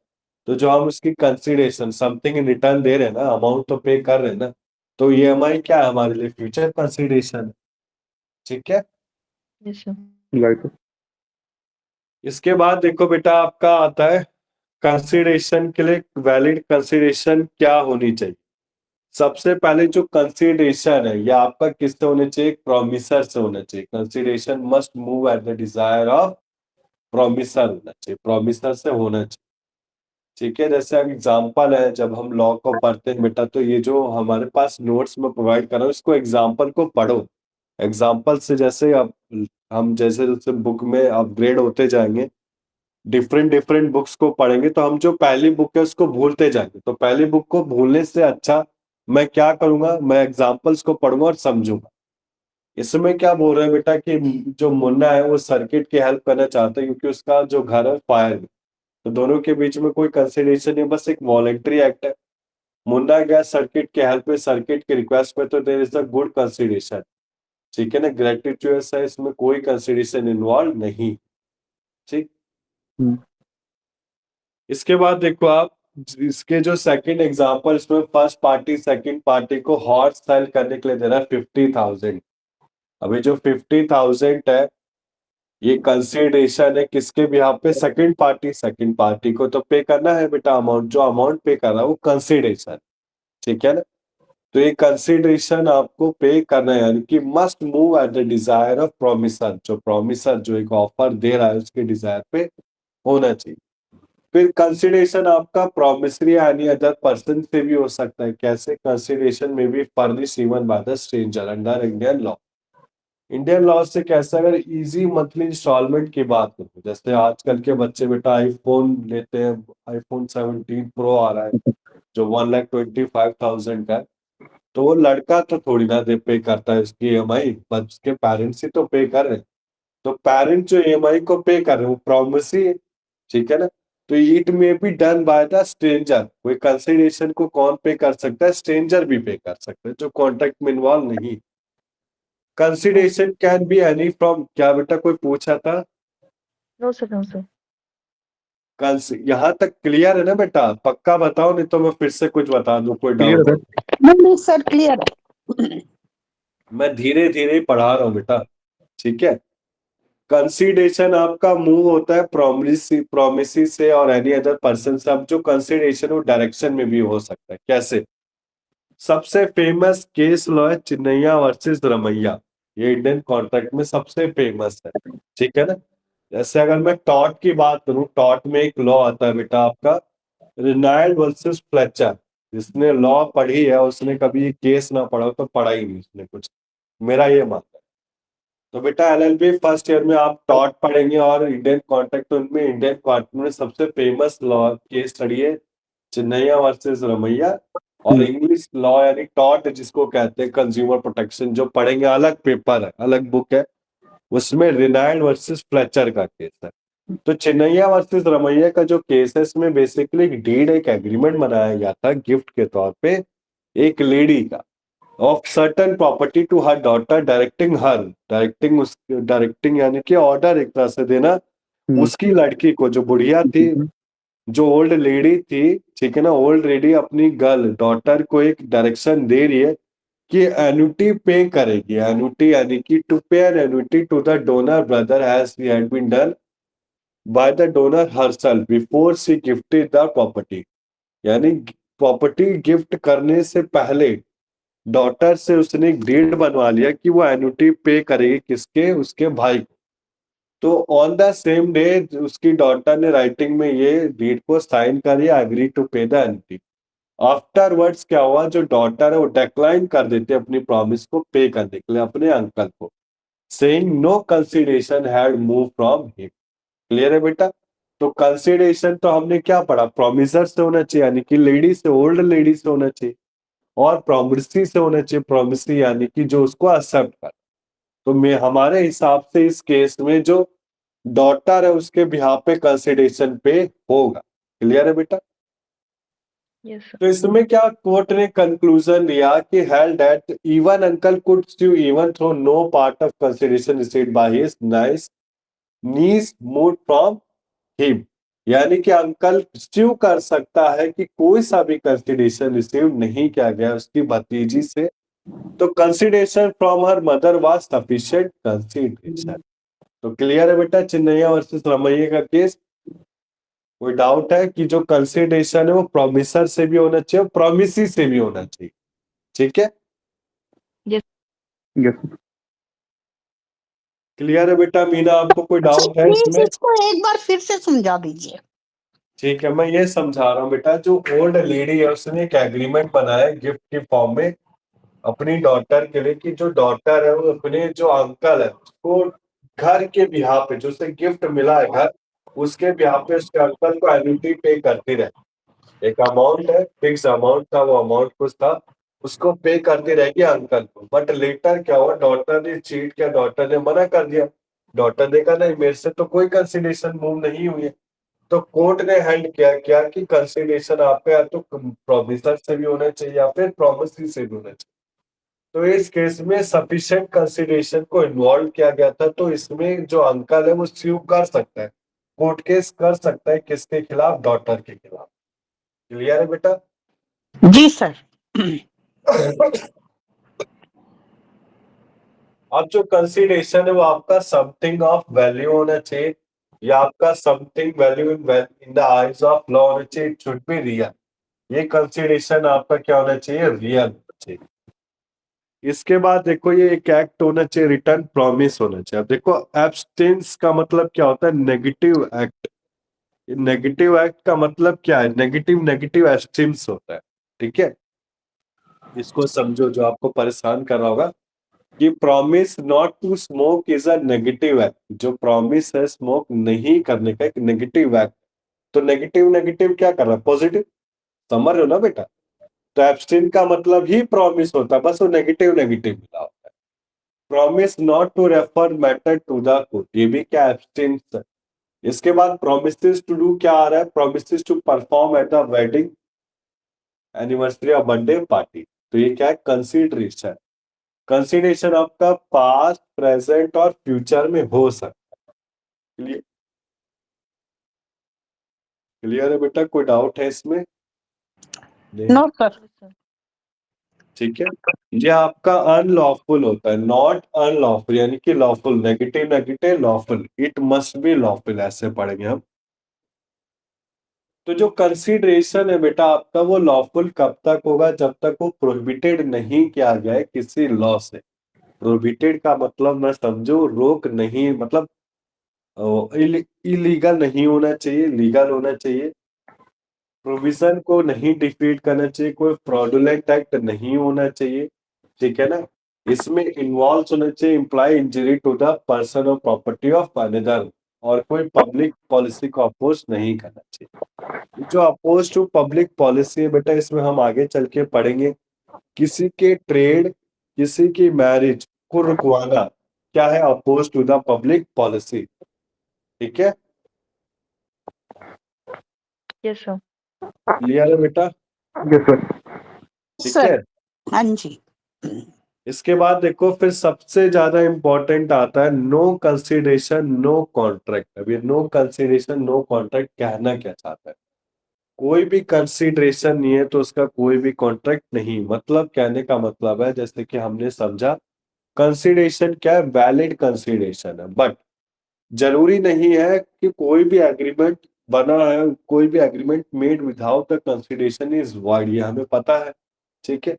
तो जो हम उसकी कंसिडरेशन समथिंग इन रिटर्न दे रहे हैं ना, अमाउंट तो पे कर रहे हैं ना, तो ईएमआई क्या है हमारे लिए? Future consideration. ठीक है।
Yes sir.
Right sir.
इसके बाद देखो बेटा, आपका आता है कंसिडरेशन के लिए वैलिड कंसिडरेशन क्या होनी चाहिए। सबसे पहले जो कंसिडरेशन है ये आपका किससे होना चाहिए? प्रोमिसर से होना चाहिए। Consideration must move at the desire of promisor होना चाहिए, प्रोमिसर से होना चाहिए। ठीक है। जैसे एग्जाम्पल है, जब हम लॉ को पढ़ते हैं बेटा, तो ये जो हमारे पास नोट्स में प्रोवाइड कर रहा हूँ, इसको एग्जाम्पल को पढ़ो। एग्जाम्पल से जैसे अब हम जैसे जैसे बुक में अपग्रेड होते जाएंगे, डिफरेंट डिफरेंट बुक्स को पढ़ेंगे, तो हम जो पहली बुक है उसको भूलते जाएंगे। तो पहली बुक को भूलने से अच्छा मैं क्या करूंगा, मैं एग्जाम्पल्स को पढ़ूंगा और समझूंगा। इसमें क्या बोल रहे हैं बेटा कि जो मुन्ना है वो सर्किट की हेल्प करना चाहता है, क्योंकि उसका जो घर है फायर में। तो दोनों के बीच में कोई कंसिडरेशन नहीं, बस एक वॉलेंट्री एक्ट है। मुन्ना गया सर्किट के हेल्प में, सर्किट की रिक्वेस्ट पे, तो there is a good consideration. ठीक है ना, ग्रेटिट्यूस है, इसमें कोई कंसिडरेशन इन्वॉल्व नहीं। ठीक।
हम्म।
इसके बाद देखो आप, इसके जो सेकंड एग्जांपल, इसमें फर्स्ट पार्टी सेकंड पार्टी को हॉर्स सेल करने के लिए दे रहा है 50,000। अभी जो 50,000 है ये कंसिडरेशन है किसके बिहाफ पे? सेकंड पार्टी को तो पे करना है बेटा अमाउंट, जो अमाउंट पे कर रहा है वो कंसिडरेशन। ठीक है ना। तो ये कंसिडरेशन आपको पे करना है, यानी कि must move at the desire of promisor. जो प्रोमिसर जो एक ऑफर दे रहा है उसके डिजायर पे होना चाहिए। फिर कंसिडरेशन आपका प्रोमिसरी एनी अदर पर्सन से भी हो सकता है। कैसे? कंसिडरेशन में भी furnish even by the stranger under Indian law. Indian law से कैसे? अगर इजी मंथली इंस्टॉलमेंट की बात करूं, जैसे आजकल के बच्चे बेटा आईफोन लेते हैं, आईफोन 17 प्रो आ रहा है जो 1,25,000 का है, तो वो लड़का तो थोड़ी ना दे पे करता है उसकी ईएमआई, बस उसके पेरेंट्स ही तो पे कर रहे हैं। तो पेरेंट जो ईएमआई को पे कर रहे हैं वो प्रॉमिसरी है। ठीक है ना। तो इट में be done by the stranger. कोई कंसिडरेशन को कौन पे कर सकता है? स्ट्रेंजर भी पे कर सकता है जो कॉन्ट्रैक्ट में इन्वॉल्व नहीं। Consideration can be any from, क्या बेटा कोई पूछा था?
No sir, no sir.
यहाँ तक क्लियर है ना बेटा? पक्का बताओ, नहीं तो मैं फिर से कुछ बता दूं, कोई
क्लियर
डाउट
है
हो।
सर।
नहीं सर, क्लियर है।
मैं धीरे धीरे पढ़ा रहा हूँ बेटा। ठीक है। कंसिडरेशन आपका मूव होता है प्रोमिसी से और एनी अदर पर्सन से। अब जो कंसिडरेशन वो डायरेक्शन में भी हो सकता है। कैसे? सबसे फेमस केस लॉ है चिन्नैया वर्सेस रमैया। ये इंडियन कॉन्ट्रैक्ट में सबसे फेमस है। ठीक है ना। जैसे अगर मैं टॉट की बात करूं, टॉट में एक लॉ आता है बेटा आपका रिनाल्ड वर्सेस फ्लेचर। जिसने लॉ पढ़ी है उसने कभी ये केस ना पढ़ा हो तो पढ़ा ही नहीं उसने कुछ, मेरा ये मानना है। तो बेटा एलएलबी फर्स्ट ईयर में आप टॉट पढ़ेंगे और इंडियन कॉन्ट्रैक्ट, उनमें इंडियन कॉन्ट्रैक्ट में सबसे फेमस लॉ केस स्टडी है चिन्नैया वर्सेस रमैया। और इंग्लिश लॉ यानी टॉट जिसको कहते हैं कंज्यूमर प्रोटेक्शन, जो पढ़ेंगे अलग पेपर है, अलग बुक है, उसमें रिनाल्ड वर्सेस फ्लेचर का केस है। तो चिन्नैया वर्सेस रमैया का जो केस है, इसमें बेसिकली एक डीड, एक एग्रीमेंट बनाया गया था गिफ्ट के तौर पे एक लेडी का of certain property to her daughter, directing यानी कि ऑर्डर एक तरह से देना उसकी लड़की को, जो बुढ़िया थी, जो ओल्ड लेडी थी। ठीक है ना। ओल्ड लेडी अपनी गर्ल डॉटर को एक डायरेक्शन दे रही है कि एन्युटी पे करेगी। एन्युटी यानी कि to pay an annuity to the donor brother as he had been done by the donor herself before she gifted the property. यानी प्रॉपर्टी गिफ्ट करने से पहले डॉटर से उसने एक डीड बनवा लिया कि वो एन्युटी पे करेगी किसके? उसके भाई को। तो ऑन द सेम डे उसकी डॉटर ने राइटिंग में ये डीड को साइन कर दिया, agree to pay the annuity. Afterwards क्या हुआ, जो डॉटर है वो डिक्लाइन कर देती है अपनी प्रॉमिस को पे करने के लिए अपने अंकल को, saying no consideration had move from him. Clear है बेटा? तो कंसिडरेशन तो हमने क्या पढ़ा? प्रोमिसर से होना चाहिए, यानी कि लेडी से, ओल्ड लेडी से होना चाहिए, और प्रोमिसरी से होना चाहिए, प्रोमिसरी यानी कि जो उसको एक्सेप्ट कर। तो मैं हमारे हिसाब से इस केस में जो डॉटर है उसके बिहाफ पे कंसिडरेशन पे होगा। क्लियर है बेटा?
Yes sir.
तो इसमें क्या कोर्ट ने कंक्लूजन दिया कि held that even uncle could sue even though no part of consideration received by his niece moved from him, यानी कि अंकल स्यू कर सकता है कि कोई सा भी कंसिडरेशन रिसीव नहीं किया गया उसकी भतीजी से, तो consideration from her mother was sufficient consideration. तो क्लियर है बेटा चिन्नैया वर्सेस रमैया का केस? कोई डाउट है कि जो कंसिडरेशन है वो प्रोमिसर से भी होना चाहिए, प्रोमिसी से भी होना चाहिए, ठीक है?
Yes sir.
क्लियर है बेटा? मीना आपको कोई
सर
डाउट है
प्लीज
इसमें?
इसको एक बार फिर से समझा दीजिए।
ठीक है, मैं ये समझा रहा हूँ बेटा, जो ओल्ड लेडी है उसने एक एग्रीमेंट बनाया गिफ्ट की फॉर्म में अपनी डॉटर के लिए, कि जो डॉटर है वो अपने जो अंकल है उसको घर के बिहाफ पे, जो उसे गिफ्ट मिला है घर, उसके बिहाफ पे उसके अंकल को एन्युटी पे करती रहे। एक अमाउंट है, फिक्स अमाउंट था, वो अमाउंट कुछ था, उसको पे करती रहेगी अंकल को। बट लेटर क्या हुआ, डॉटर ने चीट किया, डॉटर ने मना कर दिया। डॉटर ने कहा नहीं, मेरे से तो कोई कंसिडरेशन मूव नहीं हुई है। तो कोर्ट ने हैंड क्या कि कंसिडरेशन आपका या तो प्रोमिसर से भी होना चाहिए या फिर प्रोमिसरी से भी होना चाहिए। तो इस केस में सफिशिएंट कंसिडरेशन को इन्वॉल्व किया गया था, तो इसमें जो अंकल है वो स्यू कर सकता है, कोर्ट केस कर सकता है, किसके खिलाफ? डॉटर के खिलाफ। क्लियर है बेटा?
जी सर।
अब जो कंसिडरेशन है वो आपका समथिंग ऑफ वैल्यू होना चाहिए, या आपका something value in the eyes of law होना चाहिए, इट शुड बी रियल। ये कंसिडरेशन आपका क्या होना चाहिए? रियल होना चाहिए। इसके बाद देखो ये एक एक्ट होना चाहिए, रिटर्न प्रॉमिस होना चाहिए। अब देखो एब्सटेंस का मतलब क्या होता है? Negative act. नेगेटिव एक्ट का मतलब क्या है? नेगेटिव नेगेटिव एब्सटेंस होता है, ठीक है? इसको समझो, जो आपको परेशान कर रहा होगा कि promise not to smoke is a negative act. जो प्रॉमिस है स्मोक नहीं करने का, एक नेगेटिव एक्ट। तो नेगेटिव नेगेटिव क्या कर रहा है? पॉजिटिव। समझ रहे हो ना बेटा? तो एब्सटेन का मतलब ही प्रॉमिस होता है, बस वो नेगेटिव नेगेटिव मिला होता है। Promise not to refer matter to the court, ये भी क्या एब्सटेंस है। इसके बाद प्रोमिसेस टू डू क्या आ रहा है? Promises to perform at the wedding, anniversary और बर्थडे पार्टी। तो ये क्या है? कंसिडरेशन। कंसिडरेशन आपका पास्ट, प्रेजेंट और फ्यूचर में हो सकता है। क्लियर है बेटा? कोई डाउट है इसमें? नहीं।
No sir.
ठीक है, ये आपका अनलॉफुल होता है, नॉट अनलॉफुल, यानी कि lawful. Negative negative lawful, it must be lawful, ऐसे पढ़ेंगे हम। तो जो कंसिडरेशन है बेटा आपका, वो लॉफुल कब तक होगा? जब तक वो प्रोहिबिटेड नहीं किया गया है किसी लॉ से। प्रोहिबिटेड का मतलब मैं समझो, रोक नहीं, मतलब इलीगल नहीं होना चाहिए, लीगल होना चाहिए। प्रोविजन को नहीं डिफीट करना चाहिए, कोई फ्रॉडुलेंट एक्ट नहीं होना चाहिए, ठीक है ना? इसमें इन्वॉल्व होना चाहिए imply injury to the person और प्रॉपर्टी ऑफ अनदर, और कोई पब्लिक पॉलिसी को अपोज नहीं करना चाहिए। जो अपोज टू पब्लिक पॉलिसी है बेटा, इसमें हम आगे चल के पढ़ेंगे। किसी के ट्रेड, किसी की मैरिज को रुकवाना क्या है? Oppose to the public policy, ठीक है?
Yes sir.
क्लियर है बेटा?
Yes sir.
ठीक
सर
है।
हाँ जी।
इसके बाद देखो फिर सबसे ज्यादा इंपॉर्टेंट आता है नो कंसिडरेशन नो कॉन्ट्रैक्ट। अब ये नो कंसिडरेशन नो कॉन्ट्रैक्ट कहना क्या चाहता है? कोई भी कंसिडरेशन नहीं है तो उसका कोई भी कॉन्ट्रैक्ट नहीं। मतलब कहने का मतलब है, जैसे कि हमने समझा, कंसिडरेशन क्या है? वैलिड कंसिडरेशन है, बट जरूरी नहीं है कि कोई भी एग्रीमेंट बना है, कोई भी agreement made without the consideration is void, ये हमें पता है, ठीक है?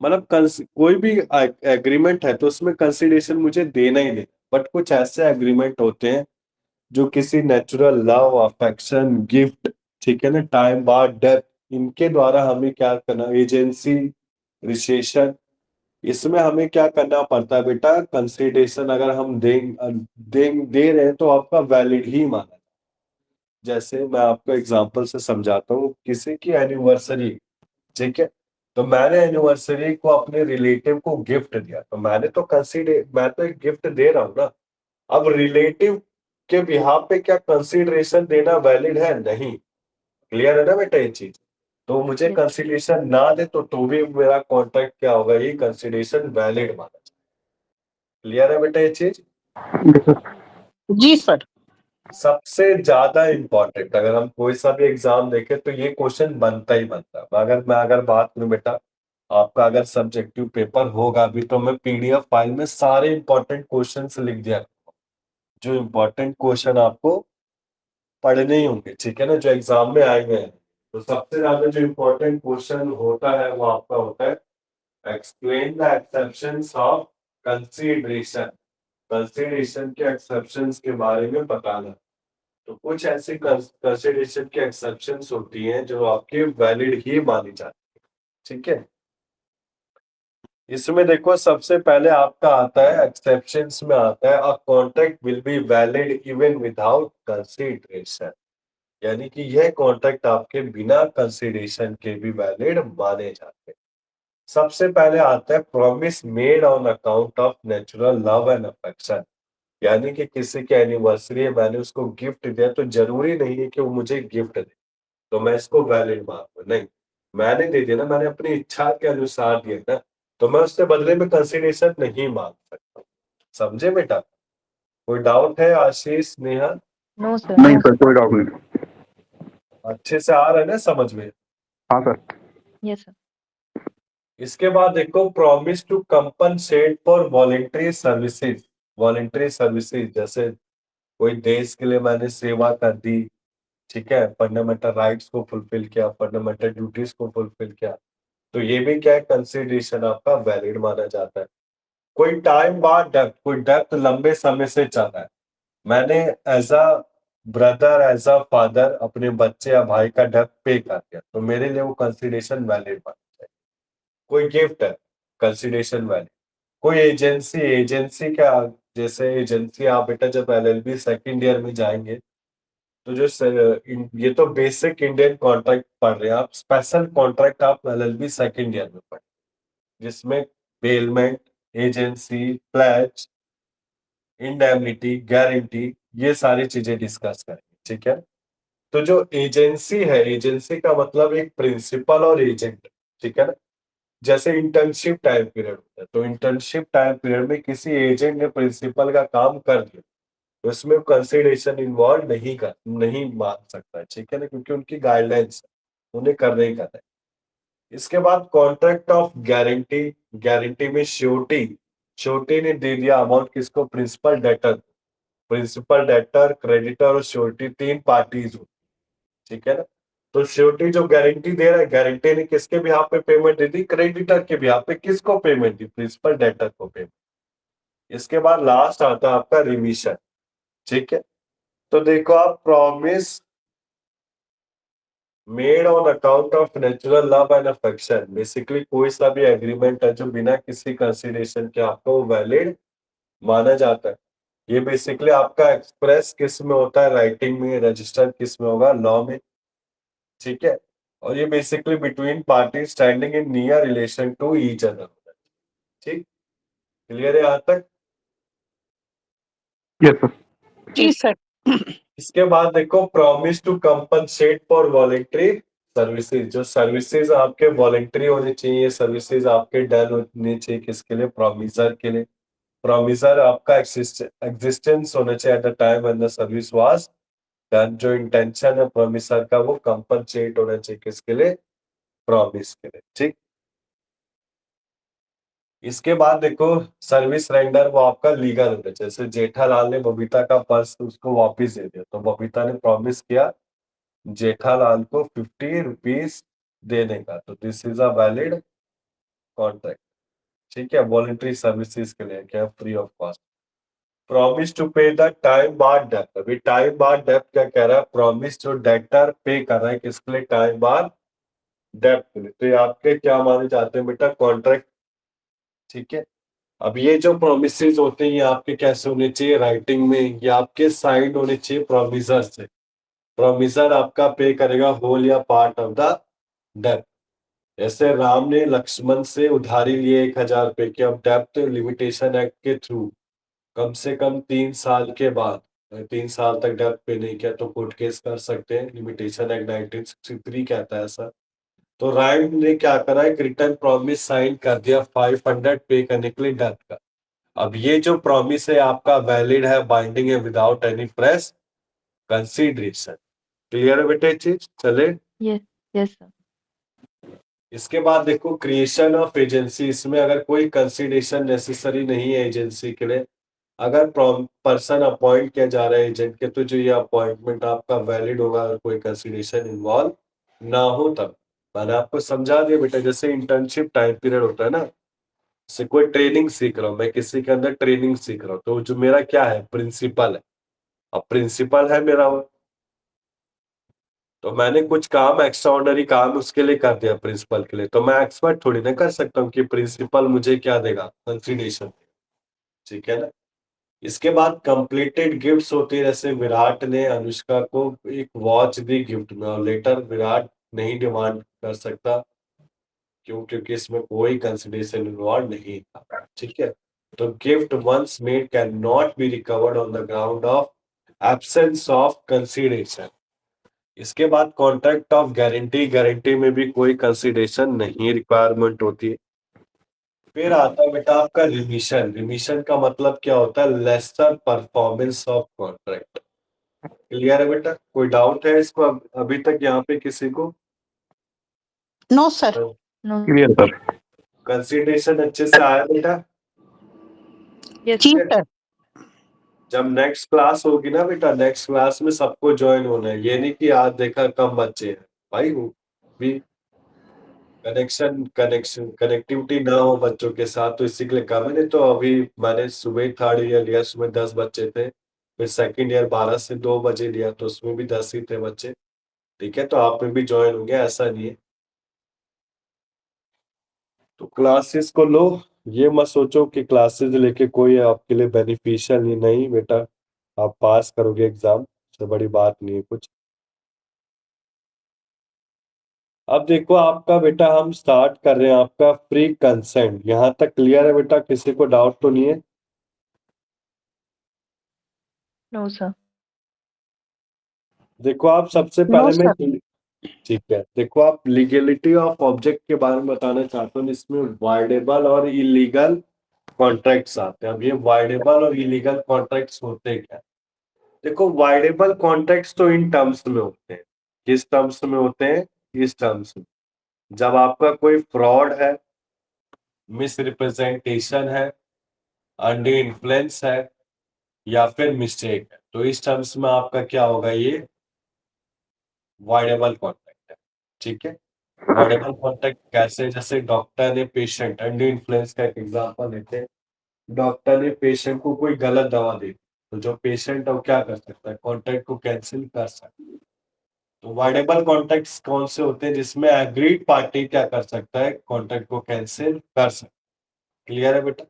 मतलब कोई भी एग्रीमेंट है तो उसमें कंसिडरेशन मुझे देना ही देना। बट कुछ ऐसे एग्रीमेंट होते हैं जो किसी नेचुरल लव, अफेक्शन, गिफ्ट, ठीक है ना, टाइम बाद डेथ, इनके द्वारा हमें क्या करना? एजेंसी, रिसेशन, इसमें हमें क्या करना पड़ता है बेटा? कंसिडरेशन अगर हम दे रहे हैं तो आपका वैलिड ही माना। जैसे मैं आपको एग्जांपल से समझाता हूँ, किसी की एनिवर्सरी, ठीक है, तो मैंने एनिवर्सरी को अपने रिलेटिव को गिफ्ट दिया, तो मैं तो एक गिफ्ट दे रहा हूँ ना। अब रिलेटिव के बिहाफ पे क्या कंसीडरेशन देना वैलिड है? नहीं। क्लियर है ना बेटा ये चीज? तो मुझे
यस
कंसीडरेशन ना दे तो भी मेरा कॉन्ट्रैक्ट क्या होगा? ये कंसीडरेशन वैलिड माना जाए। क्लियर है बेटा ये चीज?
Yes sir.
जी सर।
सबसे ज्यादा इंपॉर्टेंट अगर हम कोई सा भी एग्जाम देखें तो ये क्वेश्चन बनता ही बनता है। अगर बात करूं बेटा, आपका अगर सब्जेक्टिव पेपर होगा भी तो मैं पीडीएफ फाइल में सारे इंपॉर्टेंट क्वेश्चंस लिख दिया, जो इंपॉर्टेंट क्वेश्चन आपको पढ़ने ही होंगे, ठीक है ना, जो एग्जाम में आएंगे। तो सबसे ज्यादा जो इंपॉर्टेंट क्वेश्चन होता है वो आपका होता है explain the exceptions of consideration. Consideration के एक्सेप्शंस के बारे में बताना। तो कुछ ऐसी कंसीडरेशन के एक्सेप्शंस होती हैं जो आपके वैलिड ही मानी जाती है, ठीक है। इसमें देखो सबसे पहले आपका आता है एक्सेप्शंस में आता है a contract will be valid even without consideration, यानी कि यह कॉन्ट्रैक्ट आपके बिना कंसीडरेशन के भी वैलिड माने जाते हैं। सबसे पहले आता है promise made on account of natural love and affection, यानी कि किसी की एनिवर्सरी है, मैंने उसको गिफ्ट दिया तो जरूरी नहीं है कि वो मुझे गिफ्ट दे तो मैं इसको वैलिड मानूं, नहीं, मैंने दे दिया ना, मैंने अपनी इच्छा के अनुसार दिया ना, तो मैं उसके बदले में कंसिडरेशन नहीं मांग सकता। समझे बेटा? कोई डाउट है आशीष, नेहा?
No sir.
नहीं सर, कोई डाउट नहीं।
अच्छे से आ रहा है ना समझ में?
हाँ सर।
Yes sir.
इसके बाद देखो promise to compensate for voluntary services. Voluntary services जैसे कोई देश के लिए मैंने सेवा कर दी, ठीक है, फंडामेंटल राइट्स को फुलफिल किया, फंडामेंटल ड्यूटीज को फुलफिल किया, तो ये भी क्या है, कंसिडरेशन आपका वैलिड माना जाता है। कोई टाइम बाद डेब्ट, कोई डेब्ट लंबे समय से चल रहा है, मैंने as a brother as a father अपने बच्चे या भाई का डेब्ट पे कर दिया, तो मेरे लिए वो कंसिडरेशन वैलिड माना जाए। कोई गिफ्ट है, कंसिडरेशन वैलिड। कोई एजेंसी, एजेंसी क्या, जैसे एजेंसी आप बेटा जब एलएलबी सेकंड ईयर में जाएंगे तो ये तो बेसिक इंडियन कॉन्ट्रैक्ट पढ़ रहे हैं आप, स्पेशल कॉन्ट्रैक्ट आप एलएलबी सेकंड ईयर में पढ़, जिसमें bailment, agency, pledge, indemnity, guarantee, ये सारी चीजें डिस्कस करेंगे, ठीक है। तो जो एजेंसी है, एजेंसी का मतलब एक प्रिंसिपल और एजेंट, ठीक है ना। जैसे इंटर्नशिप टाइम पीरियड होता है, तो इंटर्नशिप टाइम पीरियड में किसी एजेंट ने प्रिंसिपल का काम कर दिया तो इसमें कंसिडरेशन इन्वॉल्व नहीं मान सकता है, ठीक है ना, क्योंकि उनकी गाइडलाइंस उन्हें करना ही करना है। इसके बाद कॉन्ट्रैक्ट ऑफ गारंटी। गारंटी में श्योरिटी, श्योरिटी ने दे दिया अमाउंट किसको, principal debtor. Principal debtor, creditor और श्योरिटी तीन पार्टीज होती, ठीक है ना। तो श्योरिटी जो गारंटी दे रहा है, गारंटी ने किसके बिहाफ पे पेमेंट दे दी, क्रेडिटर के बिहाफ पे। किसको पेमेंट दी, प्रिंसिपल डेटर को पेमेंट। इसके बाद लास्ट आता है आपका रिमिशन, ठीक है। तो देखो आप promise made on account of natural love and affection, basically कोई सा भी एग्रीमेंट है जो बिना किसी कंसिडरेशन के आपको वैलिड माना जाता है। ये बेसिकली आपका एक्सप्रेस किस में होता है, राइटिंग में, रजिस्टर किस में होगा, लॉ में, ठीक है। और ये basically between party standing in near relation to each other, ठीक, क्लियर है यहाँ तक?
Yes sir.
जी सर।
इसके बाद देखो promise to compensate for voluntary services. जो सर्विसेज आपके वॉलेंटरी होने चाहिए, सर्विसेज आपके डन होने चाहिए, किसके लिए, प्रोमिसर के लिए। प्रोमिसर आपका एग्जिस्टेंस होना चाहिए at the time when the service was done. जो इंटेंशन है प्रोमिसर का वो कंपनसेट होना चाहिए, किसके लिए, प्रॉमिस के लिए, ठीक। इसके बाद देखो सर्विस रेंडर, वो आपका लीगल होना चाहिए। जैसे जेठालाल ने बबीता का पर्स उसको वापिस दे दिया, तो बबीता ने प्रॉमिस किया जेठालाल को 50 रुपीज देने का, तो this is a valid contract, ठीक है। वॉलंटरी सर्विसेज के लिए क्या, free of cost. Promise to pay the time bar डेप्ट। अभी टाइम बार डेप्ट क्या कह रहा है, प्रॉमिस जो डेटर पे कर रहा है किसके लिए, टाइम बार डेप्ट के लिए, तो ये आपके क्या माने जाते हैं बेटा, कॉन्ट्रैक्ट, ठीक है। अब ये जो प्रोमिसेस होते हैं ये आपके कैसे होने चाहिए, राइटिंग में, ये आपके साइन होने चाहिए प्रोमिसर से। प्रोमिसर आपका पे करेगा होल या पार्ट ऑफ द डेप्ट। जैसे राम ने लक्ष्मण से उधारी लिए 1000 रुपए की, अब डेप्ट लिमिटेशन एक्ट के थ्रू कम से कम 3 साल के बाद, 3 साल तक डेप्ट पे नहीं किया तो कोर्ट केस कर सकते हैं, लिमिटेशन एक्ट 1963 कहता है ऐसा। तो राम ने क्या करा, एक रिटर्न प्रॉमिस साइन कर दिया 500 पे करने के लिए डेप्ट का। अब ये जो प्रॉमिस है आपका वैलिड है, बाइंडिंग है without any press consideration. Clear है बेटा ये चीज? चले
यस यस सर।
इसके बाद देखो क्रिएशन ऑफ एजेंसी। इसमें अगर कोई कंसीडरेशन नेसेसरी नहीं है एजेंसी के लिए, अगर पर्सन अपॉइंट किया जा रहा है एजेंट के, तो जो ये अपॉइंटमेंट आपका वैलिड होगा अगर कोई कंसीडरेशन इन्वॉल्व ना हो तब। मैंने आपको समझा दिया बेटा, जैसे इंटर्नशिप टाइम पीरियड होता है ना, जैसे कोई ट्रेनिंग सीख रहा हूँ मैं, किसी के अंदर ट्रेनिंग सीख रहा हूँ, तो जो मेरा क्या है, प्रिंसिपल है। अब प्रिंसिपल है मेरा वो, तो मैंने कुछ काम एक्स्ट्राऑर्डिनरी काम उसके लिए कर दिया प्रिंसिपल के लिए, तो मैं एक्सपर्ट थोड़ी ना कर सकता हूँ कि प्रिंसिपल मुझे क्या देगा, कंसीडरेशन। ठीक है ना। इसके बाद कंप्लीटेड गिफ्ट्स होती है, जैसे विराट ने अनुष्का को एक वॉच दी गिफ्ट में, और लेटर विराट नहीं डिमांड कर सकता, क्यों? क्योंकि इसमें कोई कंसिडरेशन इन्वॉल्व नहीं था। ठीक है। तो gift once made can not be recovered on the ground of absence of consideration. इसके बाद कॉन्ट्रैक्ट ऑफ गारंटी। गारंटी में भी कोई कंसिडरेशन नहीं रिक्वायरमेंट होती है। फिर आता है बेटा आपका रिमिशन। रिमिशन का मतलब क्या होता है? Lesser performance of contract. Clear है बेटा? कोई डाउट है इसको अभी तक यहाँ पे किसी को?
No sir.
No
clear sir.
Consideration अच्छे से आया बेटा?
यस
जी
ठीक है।
सर।
जब नेक्स्ट क्लास होगी ना बेटा, नेक्स्ट क्लास में सबको ज्वाइन होना है। ये नहीं कि आज देखा कम बच्चे हैं भाई, भी कनेक्टिविटी ना हो बच्चों के साथ, तो इसी के लिए कहा मैंने। तो अभी मैंने सुबह थर्ड ईयर लिया, उसमें 10 बच्चे थे, फिर सेकंड ईयर 12 से 2 बजे लिया, तो उसमें भी 10 ही थे बच्चे। ठीक है, तो आप में भी ज्वाइन हो गया, ऐसा नहीं है। तो क्लासेस को लो, ये मत सोचो कि क्लासेस लेके कोई आपके लिए बेनिफिशियल ही नहीं बेटा, आप पास करोगे एग्जाम, तो बड़ी बात नहीं है कुछ। अब देखो आपका बेटा, हम स्टार्ट कर रहे हैं आपका फ्री कंसेंट। यहाँ तक क्लियर है बेटा? किसी को डाउट तो नहीं है?
No sir.
देखो आप सबसे
नो
पहले मैं,
सर।
ठीक है, देखो आप लीगलिटी ऑफ ऑब्जेक्ट के बारे में बताना चाहता हूँ। इसमें वाइडेबल और इलीगल कॉन्ट्रैक्ट्स आते हैं। अब ये वाइडेबल और इलीगल कॉन्ट्रैक्ट्स होते क्या? देखो वाइडेबल कॉन्ट्रैक्ट्स तो इन टर्म्स में होते हैं। किस टर्म्स में होते हैं? इस टर्म्स में, जब आपका कोई फ्रॉड है, मिस रिप्रेजेंटेशन है, अंडर इन्फ्लुएंस है, या फिर मिस्टेक है, तो इस टर्म्स में आपका क्या होगा? ये वाइडेबल कॉन्ट्रैक्ट है। ठीक है। वाइडेबल कॉन्ट्रैक्ट कैसे? जैसे डॉक्टर ने पेशेंट, अंडर इन्फ्लुएंस का एक एग्जांपल लेते हैं। डॉक्टर ने पेशेंट को कोई गलत दवा दी, तो जो पेशेंट है वो क्या कर सकता है? कॉन्ट्रैक्ट को कैंसिल कर सकता है। तो वाइडेबल कॉन्ट्रैक्ट्स कौन से होते हैं? जिसमें एग्रीड पार्टी क्या कर सकता है? कॉन्ट्रैक्ट को कैंसिल कर सकता है। क्लियर है बेटा?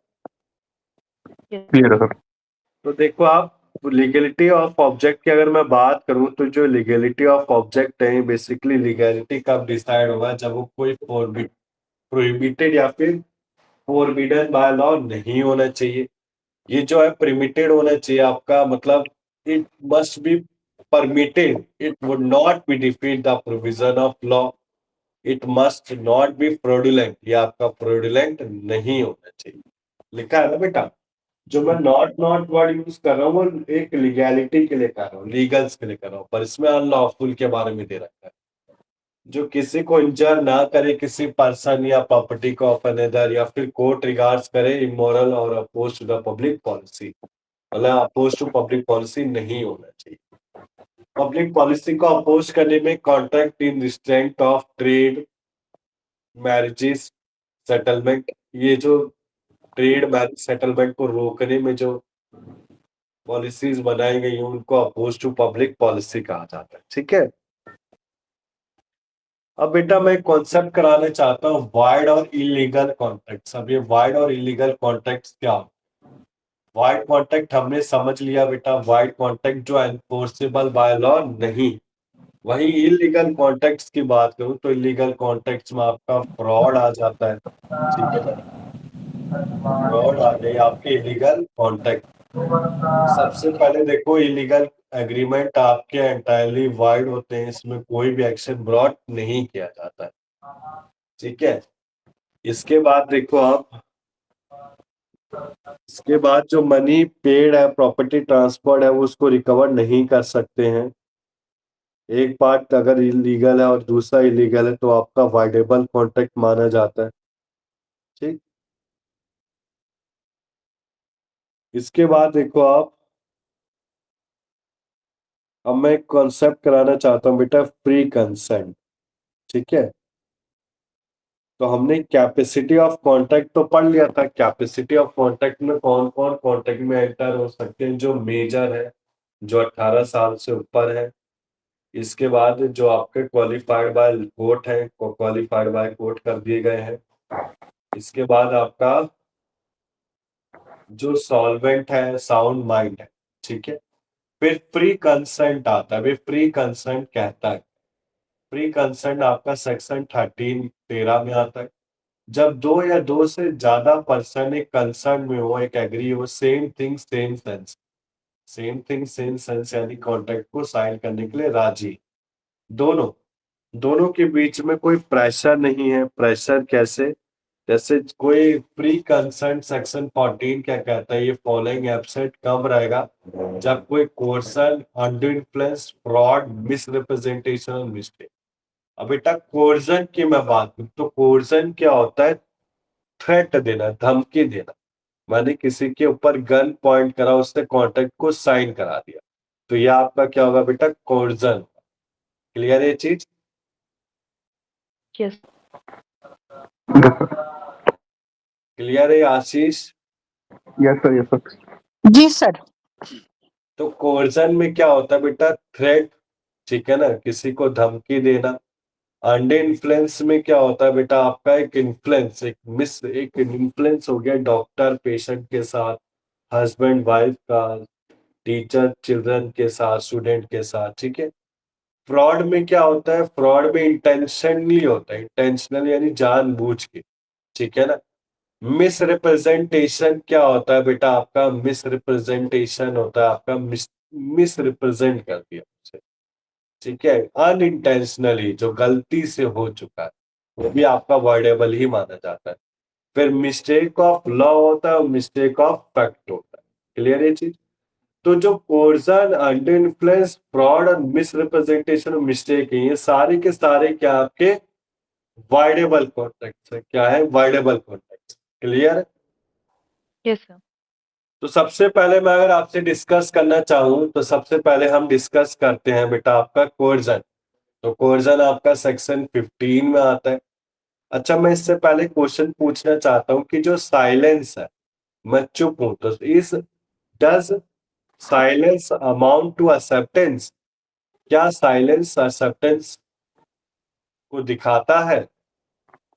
क्लियर है सर।
तो देखो आप, लीगलिटी ऑफ ऑब्जेक्ट की अगर मैं बात करूं, तो जो लीगलिटी ऑफ ऑब्जेक्ट है, बेसिकली लीगलिटी कब डिसाइड होगा? जब वो कोई प्रोहिबिटेड या फिर फोरबिडन बाय लॉ नहीं होना चाहिए। ये जो है परमिटेड होना चाहिए आपका, मतलब it must be permitted, it would not be defeat the provision of law, it must not be fraudulent, ये आपका फ्रॉडुलेंट नहीं होना चाहिए। लिखा है ना बेटा? जो मैं नॉट वर्ड यूज कर रहा हूँ वो एक लीगैलिटी के लिए कर रहा हूँ, लीगल्स के लिए कर रहा हूँ, पर इसमें अनलॉफुल के बारे में दे रखा है। जो किसी को इंजर ना करे, किसी पर्सन या प्रॉपर्टी को ऑफ अनदर, या फिर कोर्ट रिगार्ड्स करे इमोरल और oppose to the public policy, मतलब अपोज टू पब्लिक पॉलिसी नहीं होना चाहिए। पब्लिक पॉलिसी को अपोज करने में contract in restraint of trade, marriages, settlement, ये जो ट्रेड मैरिज सेटलमेंट को रोकने में जो पॉलिसीज बनाई गई हैं, उनको अपोज टू पब्लिक पॉलिसी कहा जाता है। ठीक है। अब बेटा मैं कॉन्सेप्ट कराना चाहता हूँ वाइड और इलीगल कॉन्ट्रैक्ट्स। अब ये वाइड और इलीगल कॉन्ट्रैक्ट्स क्या होते हैं? वाइड कॉन्ट्रैक्ट हमने समझ लिया बेटा, वाइड कॉन्ट्रैक्ट जो एनफोर्सेबल बाय लॉ नहीं। वही इलीगल कॉन्ट्रैक्ट्स की बात करूं, तो इलीगल कॉन्ट्रैक्ट्स में आपका फ्रॉड आ जाता है। ठीक है ना? फ्रॉड आ गई आपके इलीगल कॉन्ट्रैक्ट। सबसे पहले देखो, इलीगल एग्रीमेंट आपके एंटायरली वाइड होते हैं, इसमें कोई भी एक्शन ब्रॉट नहीं किया जाता है। ठीक है। इसके बाद देखो आप, इसके बाद जो मनी पेड है, प्रॉपर्टी ट्रांसफर्ड है, वो उसको रिकवर नहीं कर सकते हैं। एक पार्ट अगर इलीगल है और दूसरा इलीगल है तो आपका वाइडेबल कॉन्ट्रैक्ट माना जाता है। ठीक, इसके बाद देखो आप, अब मैं एक कॉन्सेप्ट कराना चाहता हूँ बेटा, फ्री कंसेंट। ठीक है, तो हमने कैपेसिटी ऑफ कॉन्ट्रैक्ट तो पढ़ लिया था। कैपेसिटी ऑफ कॉन्ट्रैक्ट में कौन कौन कॉन्ट्रैक्ट में एंटर हो सकते हैं, जो मेजर है, जो 18 साल से ऊपर है। इसके बाद जो आपके क्वालिफाइड बाय कोर्ट है, क्वालिफाइड बाय कोर्ट कर दिए गए हैं। इसके बाद आपका जो सॉल्वेंट है, साउंड माइंड है। ठीक है, फिर फ्री कंसेंट आता है। फ्री कंसेंट कहता है, फ्री कंसेंट आपका सेक्शन 13 में आता है। जब दो या दो से ज्यादा पर्सन एक कंसर्न में हो, एक एग्री हो, same thing same sense, same thing same sense यानी कॉन्ट्रैक्ट को साइन करने के लिए राजी, दोनों दोनों के बीच में कोई प्रेशर नहीं है। प्रेशर कैसे? जैसे कोई प्री कंसर्न सेक्शन 14 क्या कहता है, ये फॉलोइंग एब्सेंट कब रहेगा, जब कोई कोर्सन, अंडर इन्फ्लुएंस, फ्रॉड, मिसरिप्रेजेंटेशन और मिस्टेक। अब बेटा कोर्सन की मैं बात करूं तो कोर्सन क्या होता है? थ्रेट देना, धमकी देना। मैंने किसी के ऊपर गन पॉइंट करा, उसने कॉन्ट्रैक्ट को साइन करा दिया, तो ये आपका क्या होगा बेटा? कोर्सन। क्लियर है ये चीज?
Yes
yes sir.
क्लियर है Ashish?
Yes sir, yes sir.
जी सर।
तो कोर्सन में क्या होता है बेटा? थ्रेट। ठीक है ना, किसी को धमकी देना। अंडर इन्फ्लुएंस में क्या होता है बेटा? आपका एक इन्फ्लुएंस, एक इन्फ्लुएंस हो गया डॉक्टर पेशेंट के साथ, हस्बैंड वाइफ का, टीचर चिल्ड्रन के साथ, स्टूडेंट के साथ। ठीक है, फ्रॉड में क्या होता है? फ्रॉड में इंटेंशनली होता है, इंटेंशनल यानी जानबूझ के। ठीक है ना। मिस रिप्रेजेंटेशन क्या होता है बेटा? आपका मिस रिप्रेजेंटेशन होता है, आपका मिस रिप्रेजेंट कर दिया उसे। ठीक है, अनइंटेंशनली जो गलती से हो चुका है, वो भी आपका वर्डेबल ही माना जाता है। फिर मिस्टेक ऑफ लॉ होता है और मिस्टेक ऑफ फैक्ट होता है। क्लियर है चीज? तो जो कोर्सन, अंडर इन्फ्लुएंस, फ्रॉड और मिस रिप्रेजेंटेशन और मिस्टेक है, ये सारे के सारे क्या आपके वाइडेबल कॉन्ट्रैक्ट है। क्या है? Voidable contract. Clear?
Yes sir
तो सबसे पहले मैं अगर आपसे डिस्कस करना चाहूं तो सबसे पहले हम डिस्कस करते हैं बेटा आपका कोर्सन। तो कोर्सन आपका सेक्शन 15 में आता है। अच्छा, मैं इससे पहले क्वेश्चन पूछना चाहता हूं कि जो साइलेंस है, मैं चुप हूं, तो इस does silence amount to acceptance? क्या साइलेंस एक्सेप्टेंस को दिखाता है?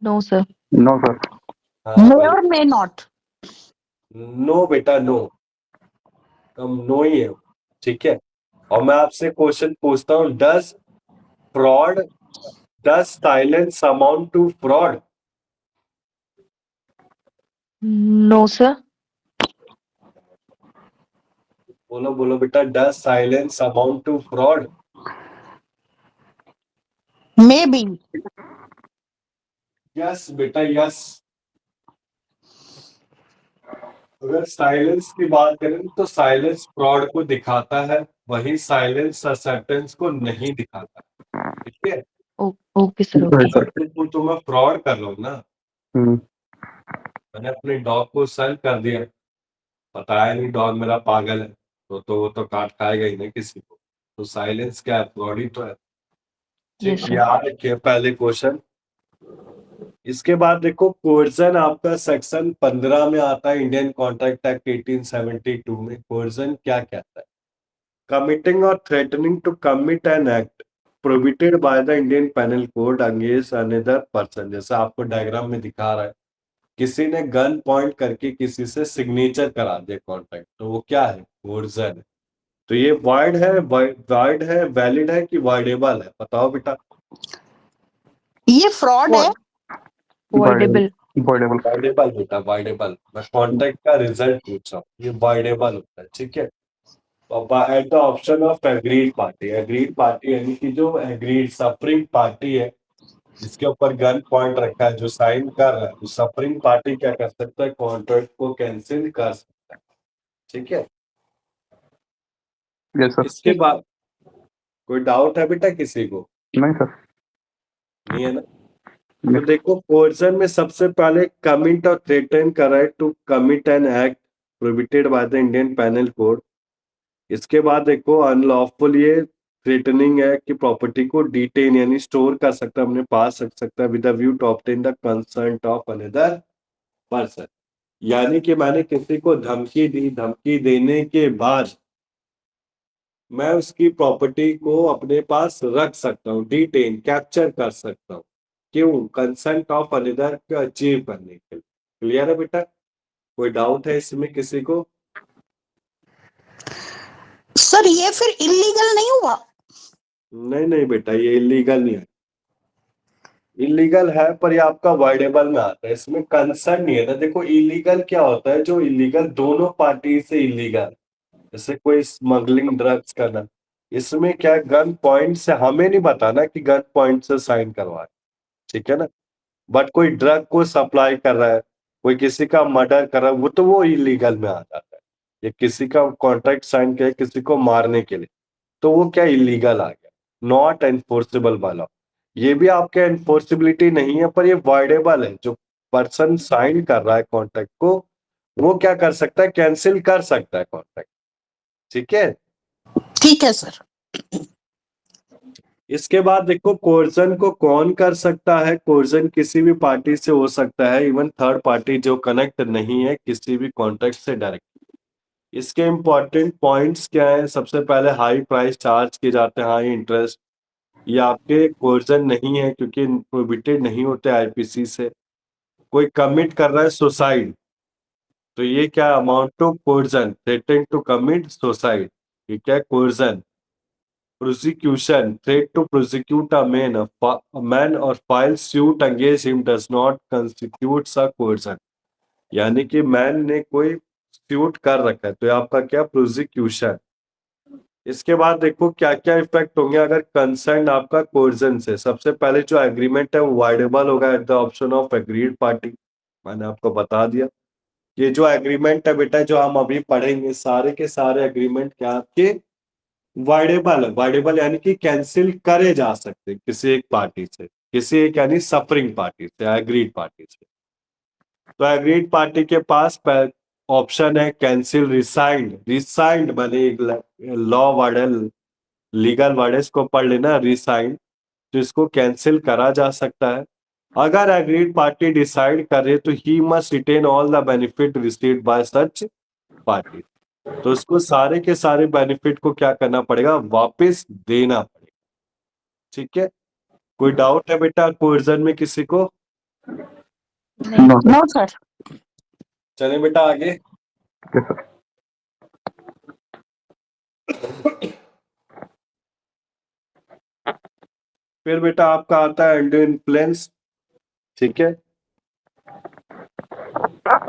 No sir
no sir.
हाँ
मे
भाई,
और मे नॉट।
नो बेटा, नो। हम नो ही है। ठीक है, और मैं आपसे क्वेश्चन पूछता हूँ, fraud does silence amount to fraud?
No sir
बोलो बोलो बेटा, does silence amount to fraud?
May be.
Yes बेटा, यस। अगर साइलेंस की बात करें तो साइलेंस फ्रॉड को दिखाता है, वही साइलेंस एक्सेप्टेंस को नहीं दिखाता। ठीक है,
ओके सर
सही
ओके
सर।
तो मैं फ्रॉड कर रहा हूँ ना।
हम्म।
मैंने अपने डॉग को सेल कर दिया, बताया नहीं डॉग मेरा पागल है, तो वो तो काट खाएगा ही नहीं किसी को। तो साइलेंस क्या है? फ्रॉड ही तो है। ठीक,
यस सर
याद रखिए पहले क्वेश्चन। इसके बाद देखो, कोर्सन आपका सेक्शन 15 में आता है, इंडियन कॉन्ट्रैक्ट एक्ट 1872 में। कोर्सन क्या कहता है? कमिटिंग और threatening to commit an act prohibited by the Indian Penal Code against another person. जैसा आपको डायग्राम में दिखा रहा है, किसी ने गन पॉइंट करके किसी से सिग्नेचर करा दिया कॉन्ट्रैक्ट, तो वो क्या है? कोर्सन है। तो ये वाइड है, वैलिड है कि वाइडेबल है? बताओ बेटा।
ये फ्रॉड है।
Voidable
voidable.
वाइडेबल बेटा, वाइडेबल। मैं कॉन्ट्रैक्ट का रिजल्ट पूछ रहा हूँ, ये वाइडेबल होता है। ठीक है, at the option of agreed party. Agreed party यानी कि जो एग्रीड सफरिंग पार्टी है, जिसके ऊपर गन पॉइंट रखा है, जो साइन कर रहा है, तो सफरिंग पार्टी क्या कर सकता है, कॉन्ट्रैक्ट को कैंसिल कर सकता है। ठीक है,
यस सर।
इसके बाद कोई डाउट है बेटा किसी को?
नहीं सर।
नहीं है ना? तो देखो कोर्सन में सबसे पहले कमिट और थ्रेटन का right to commit an act prohibited by the Indian Penal Code. इसके बाद देखो अनलॉफुल, ये थ्रेटनिंग है कि प्रॉपर्टी को डिटेन यानी स्टोर कर सकता है, अपने पास रख सकता है with the view to obtain the consent of another person. यानी कि मैंने किसी को धमकी दी, धमकी देने के बाद मैं उसकी प्रॉपर्टी को अपने पास रख सकता हूँ, डिटेन कैप्चर कर सकता हूँ। क्यों? कंसेंट ऑफ अनदर को अचीव करने के लिए। क्लियर है बेटा? कोई डाउट है इसमें किसी को?
सर ये फिर इलीगल नहीं हुआ?
नहीं नहीं बेटा, ये इलीगल नहीं है। इलीगल है पर ये आपका वाइडेबल में आता है, इसमें कंसर्न नहीं है ना। देखो इलीगल क्या होता है, जो इलीगल दोनों पार्टी से इलीगल, जैसे कोई स्मगलिंग ड्रग्स करना। इसमें क्या गन पॉइंट से हमें नहीं बताना कि गन पॉइंट से साइन करवाए, ठीक है ना। बट कोई ड्रग को सप्लाई कर रहा है, कोई किसी का मर्डर कर रहा है, वो इलीगल में आ जाता है। ये किसी का कॉन्ट्रैक्ट साइन किया किसी को मारने के लिए, तो वो क्या इलीगल आ गया, नॉट एनफोर्सेबल वाला। ये भी आपके एनफोर्सिबिलिटी नहीं है पर ये वाइडेबल है। जो पर्सन साइन कर रहा है कॉन्ट्रैक्ट को, वो क्या कर सकता है, कैंसिल कर सकता है कॉन्ट्रैक्ट। ठीक है,
ठीक है सर।
इसके बाद देखो कोर्जन को कौन कर सकता है। कोर्जन किसी भी पार्टी से हो सकता है, इवन थर्ड पार्टी जो कनेक्ट नहीं है किसी भी कॉन्ट्रैक्ट से डायरेक्ट। इसके इंपॉर्टेंट पॉइंट्स क्या है? सबसे पहले हाई प्राइस चार्ज किए जाते हैं, हाई इंटरेस्ट। ये आपके कोर्जन नहीं है क्योंकि प्रोहिबिटेड नहीं होते आईपीसी से। कोई कमिट कर रहा है सुसाइड, तो ये क्या amount to coercion, threatening to commit suicide, ये क्या coercion. Prosecution, threat to prosecute a man और file suit against him does not constitute a coercion. यानी कि मैन ने कोई सूट कर रखा है, तो ये आपका क्या, प्रोसिक्यूशन। इसके बाद देखो क्या क्या इफेक्ट होंगे अगर कंसर्न आपका कोर्जन से। सबसे पहले जो एग्रीमेंट है वो वाइडेबल होगा at the option of agreed party, मैंने आपको बता दिया। ये जो एग्रीमेंट है बेटा जो हम अभी पढ़ेंगे, सारे के सारे एग्रीमेंट क्या आपके वाइडेबल है। वाइडेबल यानी कि कैंसिल करे जा सकते हैं किसी एक पार्टी से, किसी एक यानी सफरिंग पार्टी से, एग्रीड पार्टी से। तो एग्रीड पार्टी के पास ऑप्शन है कैंसिल, रिसाइंड। रिसाइंड माने लॉ वर्ड है, लीगल वर्ड है, इसको पढ़ लेना, रिसाइंड। तो इसको कैंसिल करा जा सकता है। अगर एग्रीड पार्टी डिसाइड करे तो he must retain all the benefit received by such party. तो उसको सारे के सारे बेनिफिट को क्या करना पड़ेगा, वापस देना पड़ेगा। ठीक है, कोई डाउट है बेटा कोर्जन में किसी को?
नहीं।
No sir.
चले बेटा आगे।
Yes sir.
फिर बेटा आपका आता है अंडर इन्फ्लुएंस। ठीक है,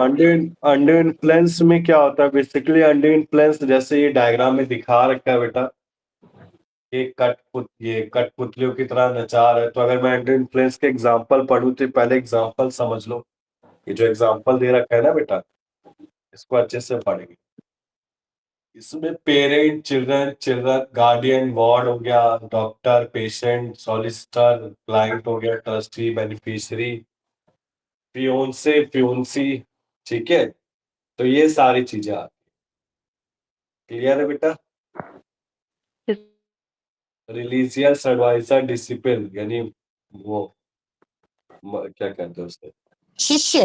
अंडर इन्फ्लुएंस में क्या होता है, बेसिकली अंडर इन्फ्लुएंस जैसे ये डायग्राम में दिखा रखा है बेटा, ये कठपुतलियों की तरह नचा रहा है। तो अगर मैं अंडर इन्फ्लुएंस के एग्जांपल पढ़ूं तो पहले एग्जांपल समझ लो। ये जो एग्जांपल दे रखा है ना बेटा, इसको अच्छे से पढ़ेंगे। इसमें पेरेंट, चिल्ड्रन, गार्डियन, वार्ड हो गया, डॉक्टर, पेशेंट, सॉलिसिटर, क्लाइंट हो गया, ट्रस्टी, बेनिफिशियरी, फियोंसे, फियोंसी। ठीक है, तो ये सारी चीजें आती है। क्लियर है बेटा? रिलीजियस एडवाइजर, डिसिपल यानी वो क्या कहते हैं उससे,
शिष्य।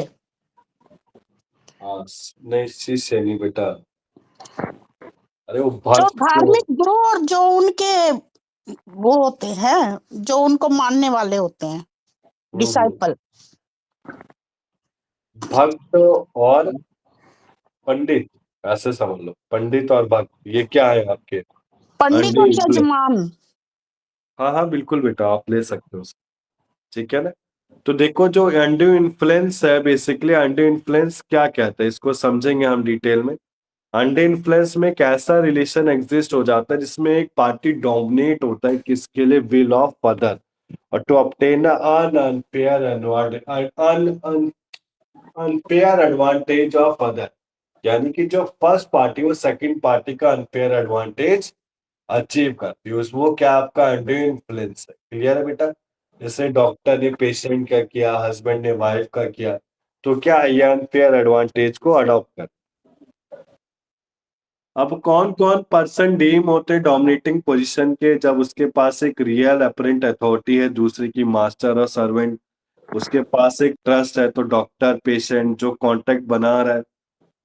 हाँ, नहीं शिष्य नहीं बेटा, अरे वो
जो
भक्त
धार्मिक गुरु और जो उनके वो होते हैं, जो उनको मानने वाले होते हैं, डिसाइपल।
भक्त और पंडित, ऐसे समझ लो, पंडित और भक्त ये क्या है आपके
पंडित
अंडर
और
इन्फ्लुएंस।
जजमान।
हाँ हाँ बिल्कुल बेटा, आप ले सकते हो उसको। ठीक है ना। तो देखो जो अंडर इन्फ्लुएंस है, बेसिकली अंडर इन्फ्लुएंस क्या कहते हैं इसको समझेंगे हम डिटेल में। अंडर इन्फ्लुएंस में एक ऐसा रिलेशन एग्जिस्ट हो जाता है जिसमें एक पार्टी डोमिनेट होता है किसके लिए, विल ऑफ अदर। और to obtain an unfair advantage of other, यानी कि जो फर्स्ट पार्टी वो सेकंड पार्टी का अनफेयर एडवांटेज अचीव करती है, वो क्या आपका अंडर इन्फ्लुएंस है। क्लियर है बेटा? जैसे डॉक्टर ने पेशेंट का किया, हस्बैंड ने वाइफ का किया, तो क्या है, ये अनफेयर एडवांटेज को अडॉप्ट कर। अब कौन कौन पर्सन डीम होते हैं डोमिनेटिंग पोजीशन के, जब उसके पास एक रियल अपरेंट अथॉरिटी है, दूसरे की मास्टर और सर्वेंट, उसके पास एक ट्रस्ट है, तो डॉक्टर पेशेंट जो कॉन्टेक्ट बना रहा है,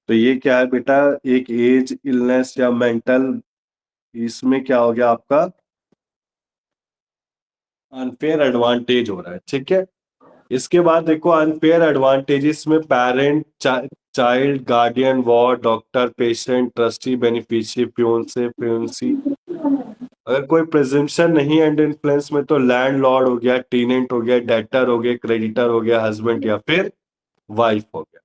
तो ये क्या है बेटा, एक एज, इलनेस या मेंटल, इसमें क्या हो गया आपका अनफेयर एडवांटेज हो रहा है। ठीक है, इसके बाद देखो अनफेयर एडवांटेजेस में parent, child, guardian, ward, doctor, patient, trustee, beneficiary, fiance, fiancee. अगर कोई प्रिजम्पशन नहीं है अंडर इन्फ्लुएंस में, तो लैंडलॉर्ड हो गया, टेनेंट हो गया, डेटर हो गया, क्रेडिटर हो गया, हस्बैंड या फिर वाइफ हो गया।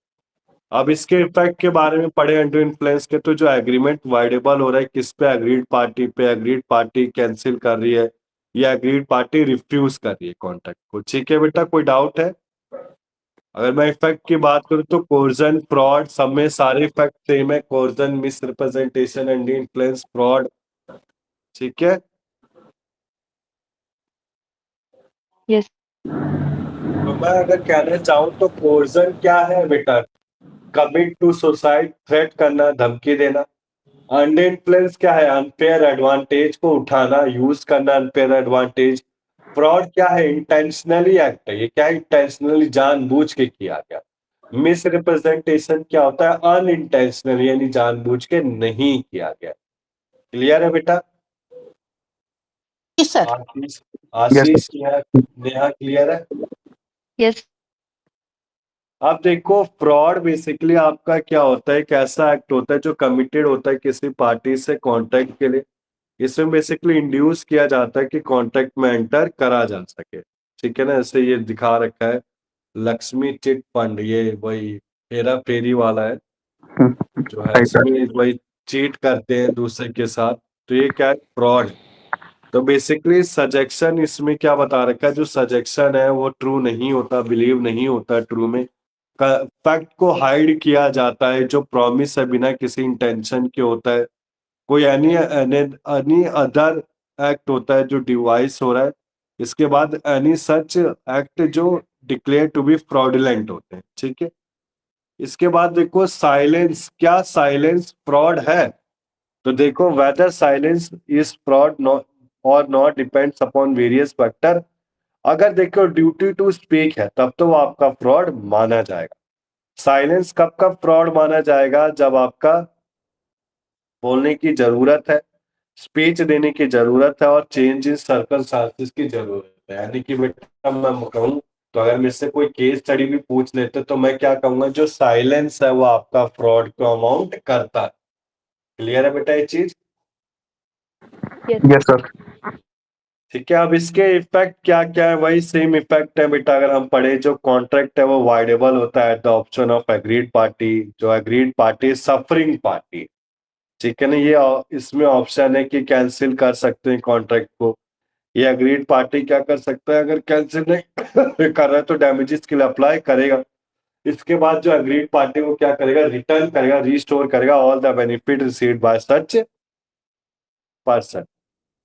अब इसके इफेक्ट के बारे में पढ़े अंडर इन्फ्लुएंस के, तो जो एग्रीमेंट वाइडेबल हो रहा है किस पे, अग्रीड पार्टी पे, अग्रीड पार्टी कैंसिल कर रही है या अग्रीड पार्टी रिफ्यूज कर रही है कॉन्ट्रैक्ट को। ठीक है बेटा, कोई डाउट है? अगर मैं इफेक्ट की बात करूं तो कोर्जन, फ्रॉड, सब में सारे इफेक्ट सेम है, coercion, miss representation, under influence, fraud. ठीक है,
यस
तो मैं अगर कहना चाहूँ तो कोर्जन क्या है बेटा, कमिट टू सुसाइड, थ्रेट करना, धमकी देना। अंडर इन्फ्लुएंस क्या है, अनफेयर एडवांटेज को उठाना, यूज करना अनफेयर एडवांटेज। फ्रॉड क्या है, इंटेंशनली एक्ट है, ये क्या है, इंटेंशनली जानबूझ के किया गया। मिस रिप्रेजेंटेशन क्या होता है, अनइंटेंशनली यानी जानबूझ के नहीं किया गया। क्लियर है बेटा?
जी सर।
आशीष,
Yes, sir.
Neha, Neha clear है?
यस
अब देखो फ्रॉड बेसिकली आपका क्या होता है, एक ऐसा एक्ट होता है जो कमिटेड होता है किसी पार्टी से कॉन्ट्रैक्ट के लिए। इसमें बेसिकली इंड्यूस किया जाता है कि कॉन्ट्रैक्ट में एंटर करा जा सके। ठीक है ना, ऐसे ये दिखा रखा है लक्ष्मी चिट फंड, ये वही हेरा फेरी वाला है जो है,
Right, sir.
इसमें वही चीट करते हैं दूसरे के साथ, तो ये क्या है, फ्रॉड। तो बेसिकली सजेक्शन इसमें क्या बता रखा है, जो सजेक्शन है वो ट्रू नहीं होता, बिलीव नहीं होता ट्रू में, फैक्ट को हाइड किया जाता है, जो प्रॉमिस है बिना किसी इंटेंशन के होता है, कोई एनी अदर एक्ट होता है जो डिवाइस हो रहा है। इसके बाद एनी सच एक्ट जो डिक्लेयर टू बी फ्रॉडुलेंट होते हैं। ठीक है, इसके बाद देखो साइलेंस, क्या साइलेंस फ्रॉड है? तो देखो वेदर साइलेंस इज फ्रॉड और not depends upon various factor. अगर देखो ड्यूटी टू स्पीक है तब तो वो आपका फ्रॉड माना जाएगा। साइलेंस कब कब फ्रॉड माना जाएगा, जब आपका बोलने की जरूरत है, स्पीच देने की जरूरत है और चेंज इन सर्कमस्टांसेस की जरूरत है। यानी कि बेटा मैं कहूँ तो अगर मेरे से कोई केस स्टडी भी पूछ लेते तो मैं क्या कहूंगा, जो साइलेंस है वो आपका फ्रॉड को अमाउंट करता है। क्लियर है बेटा ये चीज?
Yes, sir.
ठीक है, अब इसके इफेक्ट क्या क्या है, वही सेम इफेक्ट है बेटा। अगर हम पढ़े, जो कॉन्ट्रैक्ट है वो वाइडेबल होता है at the option of agreed party, जो एग्रीड पार्टी सफरिंग पार्टी। ठीक है ना, ये इसमें ऑप्शन है कि कैंसिल कर सकते हैं कॉन्ट्रैक्ट को। ये एग्रीड पार्टी क्या कर सकता है, अगर कैंसिल नहीं कर रहा है तो डैमेजेस के लिए अप्लाई करेगा। इसके बाद जो एग्रीड पार्टी वो क्या करेगा, रिटर्न करेगा, रिस्टोर करेगा all the benefit received by such person.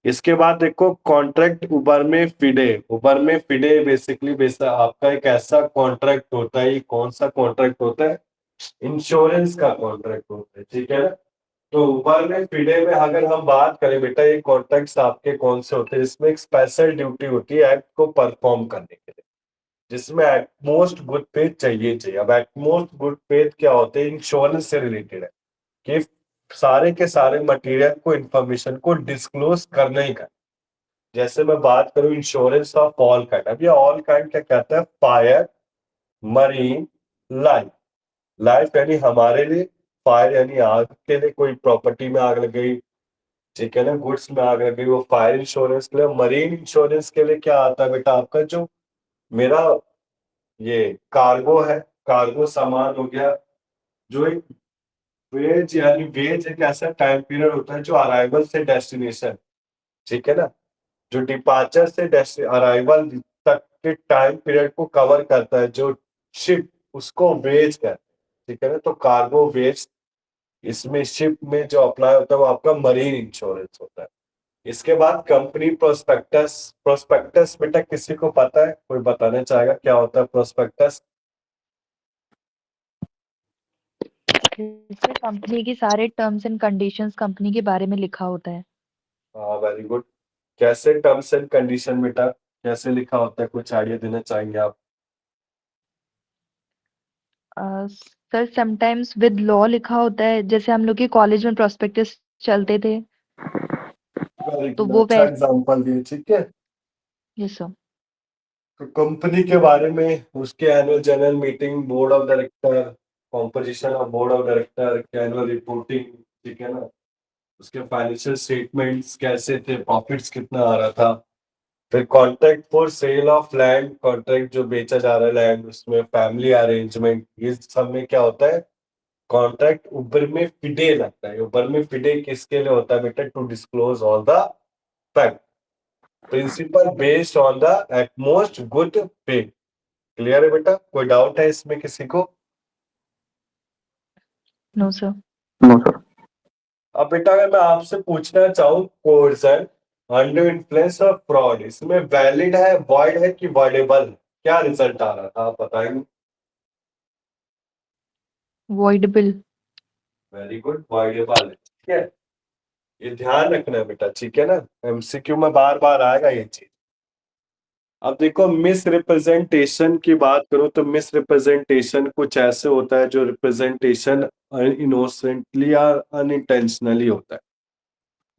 इसके बाद देखो कॉन्ट्रैक्ट उबर में फिडे बेसिकली आपका एक ऐसा कॉन्ट्रैक्ट होता है, ये कौन सा कॉन्ट्रैक्ट होता है, इंश्योरेंस का कॉन्ट्रैक्ट होता है। ठीक है ना, तो उबर में फिडे में अगर हम बात करें बेटा, ये कॉन्ट्रैक्ट्स आपके कौन से होते हैं, इसमें एक स्पेशल ड्यूटी होती है एक्ट को परफॉर्म करने के लिए, जिसमें एटमोस्ट गुड फेथ चाहिए। अब एटमोस्ट गुड फेथ क्या होते हैं, इंश्योरेंस से रिलेटेड है कि सारे के सारे मटेरियल को, इंफॉर्मेशन को डिस्क्लोज करना ही करना। जैसे मैं बात करूं इंश्योरेंस ऑफ ऑल काइंड, अब ये ऑल काइंड क्या कहता है, फायर, मरीन, लाइफ। लाइफ यानी हमारे लिए, फायर यानी आग के लिए, कोई प्रॉपर्टी में आग लग गई, ठीक है ना, गुड्स में आग लग गई, वो फायर इंश्योरेंस के लिए। मरीन इंश्योरेंस के लिए क्या आता है बेटा, आपका जो मेरा ये कार्गो है, कार्गो सामान हो गया, जो एक वेज एक ऐसा टाइम पीरियड होता है जो अराइवल से डेस्टिनेशन, ठीक है ना, जो डिपार्चर से अराइवल तक के टाइम पीरियड को कवर करता है, जो शिप उसको वेज कहते हैं, ठीक है ना। तो कार्गो वेज इसमें शिप में जो अप्लाई होता है वो आपका मरीन इंश्योरेंस होता है। इसके बाद कंपनी प्रोस्पेक्टस। प्रोस्पेक्टस बेटा किसी को पता है, कोई बताना चाहेगा क्या होता है प्रोस्पेक्टस?
इसमें कंपनी की सारे टर्म्स एंड कंडीशंस कंपनी के बारे में लिखा होता है।
हाँ, वेरी गुड। कैसे टर्म्स एंड कंडीशन बेटा कैसे लिखा होता है, कुछ आइडिया देना चाहेंगे आप?
सर समटाइम्स विद लॉ लिखा होता है, जैसे हम लोग के कॉलेज में प्रोस्पेक्टस चलते थे,
वेरी
तो
गुड,
वो
अच्छा एग्जांपल दिए, ठीक है।
Yes sir.
तो कंपनी के बारे में उसके annual general meeting, board of director, composition of board of director, annual reporting, ठीक है ना। उसके फाइनेंशियल स्टेटमेंट्स कैसे थे, प्रॉफिट्स कितना आ रहा था। फिर contract for sale of land, contract जो बेचा जा रहा है लैंड, उसमें फैमिली अरेंजमेंट, ये सब में क्या होता है, कॉन्ट्रैक्ट ऊपर में फिडे लगता है। ऊपर में फिडे किसके लिए होता है बेटा? To disclose all the fact, principle based on the utmost good faith. Clear है बेटा? कोई डाउट है इसमें किसी को?
No sir.
No sir.
अब बेटा अगर मैं आपसे पूछना चाहूँ coercion under influence of fraud, इसमें वैलिड है, वॉइड है कि वॉइडेबल, क्या रिजल्ट आ रहा था आप बताएंगे?
वॉइडेबल।
वेरी गुड, वॉइडेबल है, ठीक है। ये ध्यान रखना है बेटा, ठीक है ना, एमसीक्यू में बार बार आएगा ये चीज। अब देखो मिस रिप्रेजेंटेशन की बात करूं तो मिस रिप्रेजेंटेशन कुछ ऐसे होता है जो रिप्रेजेंटेशन इनोसेंटली या अनइंटेंशनली होता है।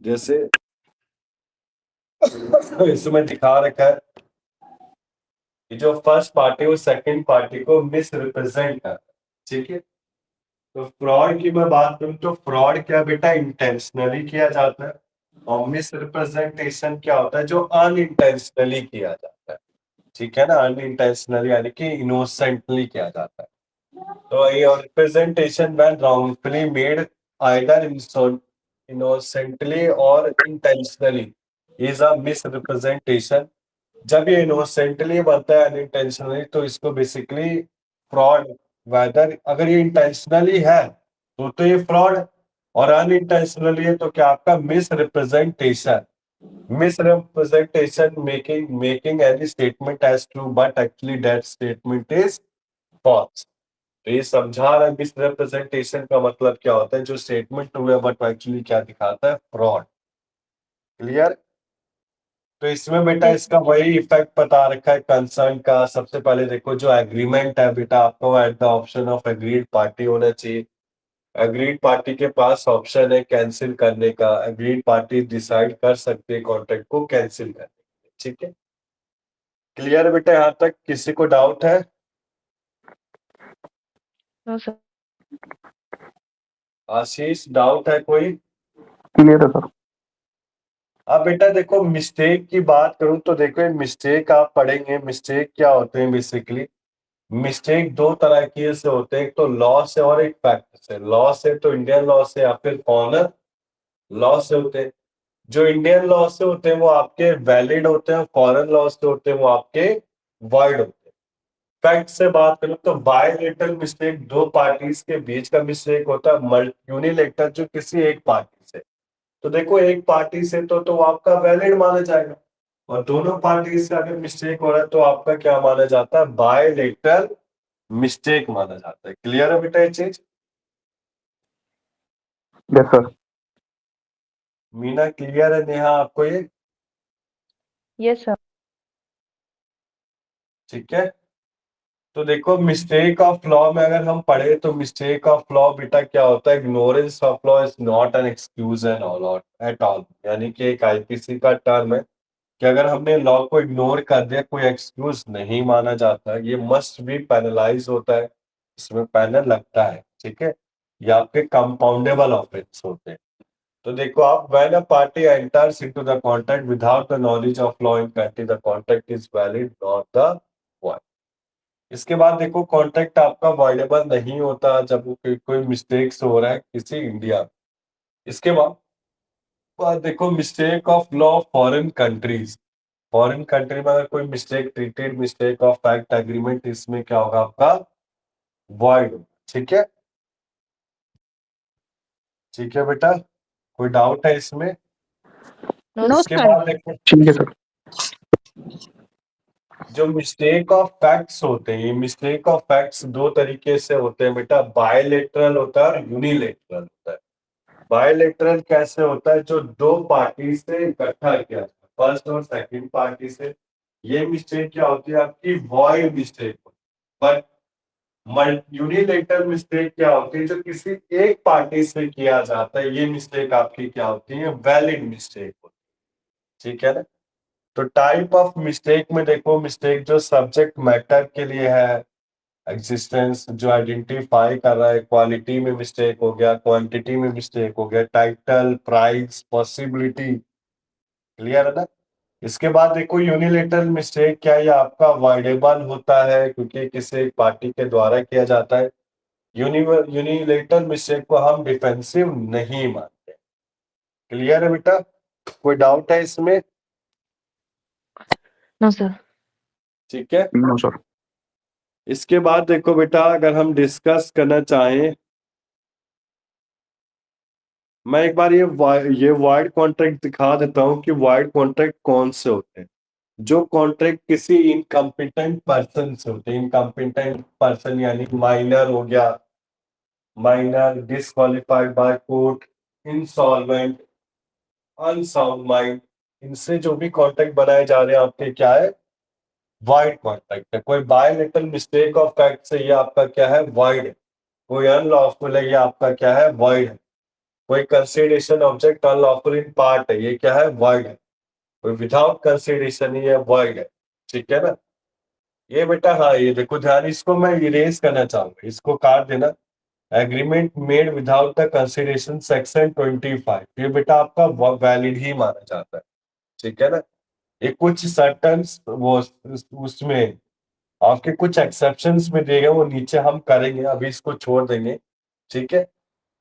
जैसे इसमें दिखा रखा है कि जो फर्स्ट पार्टी वो सेकंड पार्टी को मिस रिप्रेजेंट कर रहा है, ठीक है। तो फ्रॉड की मैं बात करूं तो फ्रॉड क्या बेटा इंटेंशनली किया जाता है, और मिस रिप्रेजेंटेशन क्या होता है जो अनइंटेंशनली किया जाता है, ठीक है ना। अनइंटेंशनली यानी कि इनोसेंटली किया जाता है। तो ये representation when wrongfully made either innocently और intentionally is a misrepresentation. जब ये इनोसेंटली बनता है अनइंटेंशनली तो इसको बेसिकली फ्रॉड, वेदर अगर ये इंटेंशनली है तो ये फ्रॉड, और अनइंटेंशनली है तो क्या आपका miss representation. Misrepresentation making any statement as true but actually that statement is false। तो ये समझा रहा है मिसरिप्रेजेंटेशन का मतलब क्या होता है, जो स्टेटमेंट हुआ बट एक्चुअली क्या दिखाता है, फ्रॉड। क्लियर? तो इसमें बेटा
Yes,
इसका वही इफेक्ट बता रखा है कंसर्न का। सबसे पहले देखो जो एग्रीमेंट है बेटा आपको at the option of agreed party होना चाहिए। एग्रीड पार्टी के पास ऑप्शन है कैंसिल करने का, एग्रीड पार्टी डिसाइड कर सकते हैं कॉन्ट्रैक्ट को कैंसिल करने के लिए, ठीक है। क्लियर है बेटा? यहाँ तक किसी को डाउट है?
no sir।
आशीष डाउट है कोई?
क्लियर है सर।
अब बेटा देखो मिस्टेक की बात करूं तो देखो मिस्टेक आप पढ़ेंगे, मिस्टेक क्या होते हैं बेसिकली। मिस्टेक दो तरह की से होते हैं, एक तो लॉ से और एक फैक्ट से। लॉ से तो इंडियन लॉ से या फिर फॉरेनर लॉ से होते हैं। जो इंडियन लॉ से होते हैं वो आपके वैलिड होते हैं, फॉरेन लॉ से होते हैं वो आपके वाइड होते हैं। फैक्ट से बात करूं तो बायलेटरल मिस्टेक दो पार्टीज के बीच का मिस्टेक होता है, यूनिलेटरल जो किसी एक पार्टी से। तो देखो एक पार्टी से तो वो आपका वैलिड माना जाएगा, और दोनों पार्टी से अगर मिस्टेक हो रहा है तो आपका क्या माना जाता है, बायलेटरल मिस्टेक माना जाता है। क्लियर है बेटा ये चीज?
Yes sir.
मीना क्लियर है? नेहा आपको ये?
yes sir।
ठीक है। तो देखो मिस्टेक ऑफ लॉ में अगर हम पढ़े तो मिस्टेक ऑफ लॉ बेटा क्या होता है, ignorance of law is not an excuse and all at all. यानी कि एक आईपीसी का टर्म है कि अगर हमने लॉ को इग्नोर कर दिया कोई एक्सक्यूज नहीं माना जाता, ये मस्ट बी पेनलाइज होता है, इसमें पैनल लगता है, ठीक है। ये आपके कंपाउंडेबल ऑफेंस होते हैं। तो देखो आप when a party enters into the contract without the knowledge of law in country the contract is valid not the void। इसके बाद देखो कॉन्ट्रैक्ट आपका वॉइडेबल नहीं होता जब कोई मिस्टेक्स हो रहा है किसी इंडिया में। इसके बाद देखो mistake of law foreign countries. Foreign country में अगर कोई mistake treated mistake of fact agreement, इसमें क्या होगा आपका वॉइड। ठीक है, ठीक है बेटा, कोई डाउट है इसमें?
नो
नो
इसके
सर।
बाद देखो,
ठीक है सर।
जो मिस्टेक ऑफ फैक्ट्स होते हैं, ये मिस्टेक ऑफ फैक्ट्स दो तरीके से होते हैं बेटा, बायलेटरल होता है और यूनिलेटरल होता है। बायलेटरल कैसे होता है? जो दो पार्टी से इकट्ठा किया, फर्स्ट और सेकंड पार्टी से। ये मिस्टेक क्या होती है आपकी? Void mistake. But unilateral mistake क्या होती है? जो किसी एक पार्टी से किया जाता है, ये मिस्टेक आपकी क्या होती है? वैलिड मिस्टेक होती है। ठीक है ना? तो टाइप ऑफ मिस्टेक में देखो, मिस्टेक जो सब्जेक्ट मैटर के लिए है, एग्जिस्टेंस जो आइडेंटिफाई कर रहा है, क्वालिटी में मिस्टेक हो गया, क्वांटिटी में मिस्टेक हो गया, टाइटल, प्राइस, पॉसिबिलिटी। क्लियर है ना? इसके बाद देखो यूनिलेटरल मिस्टेक क्या है? ये आपका वाइडेबल होता है क्योंकि किसी एक पार्टी के द्वारा किया जाता है। यूनिलेटरल मिस्टेक को हम डिफेंसिव नहीं मानते। क्लियर है बेटा? कोई डाउट है इसमें?
No sir.
ठीक है,
नो सर।
इसके बाद देखो बेटा, अगर हम डिस्कस करना चाहें, मैं एक बार ये वाइड कॉन्ट्रैक्ट दिखा देता हूं कि वाइड कॉन्ट्रैक्ट कौन से होते हैं। जो कॉन्ट्रैक्ट किसी इनकम्पिटेंट पर्सन से होते हैं, इनकम्पिटेंट पर्सन यानी माइनर हो गया, minor, disqualified by court, insolvent, unsound mind, इनसे जो भी कॉन्ट्रैक्ट बनाए जा रहे हैं आपके क्या है? वाइड कॉन्ट्रैक्ट है। कोई बायलेटरल मिस्टेक ऑफ फैक्ट से ये आपका क्या है? वाइड है। कोई अनलॉफुल है, ये आपका क्या है? वाइड है। कोई consideration object unlawful in part है, ये क्या है? वाइड है। कोई विदाउट कंसिडरेशन, ये वाइड है। ठीक है ना? ये बेटा, हाँ ये देखो ध्यान, इसको मैं इरेज करना चाहूंगा, इसको काट देना। Agreement made without the consideration section 25, ये बेटा आपका वैलिड ही माना जाता है। ठीक है ना? ये कुछ सर्टन वो उसमें आपके कुछ एक्सेप्शंस में दिए गए, वो नीचे हम करेंगे, अभी इसको छोड़ देंगे। ठीक है?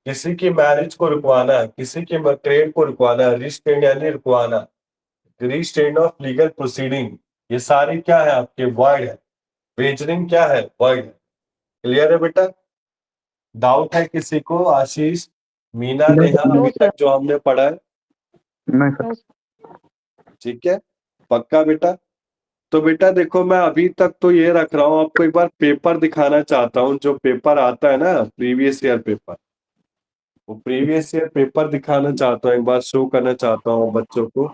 किसी की मैरिज को रुकवाना, किसी की ट्रेड को रुकवाना, रिस्ट्रेन यानी रुकवाना, रिस्ट्रेन ऑफ लीगल प्रोसीडिंग, ये सारी क्या है आपके? वॉइड है। वेजरिंग क्या है? वॉइड है। क्लियर है बेटा? डाउट है किसी को? आशीष, मीना,
नहीं
नेहा,
नो
अभी
सर।
तक जो हमने पढ़ा है?
नहीं सर।
नो।
ठीक है, पक्का बेटा? तो बेटा देखो, मैं अभी तक तो ये रख रहा हूँ, आपको एक बार पेपर दिखाना चाहता हूँ, जो पेपर आता है ना प्रीवियस ईयर पेपर, वो प्रीवियस ईयर पेपर दिखाना चाहता हूँ, एक बार शो करना चाहता हूँ बच्चों को।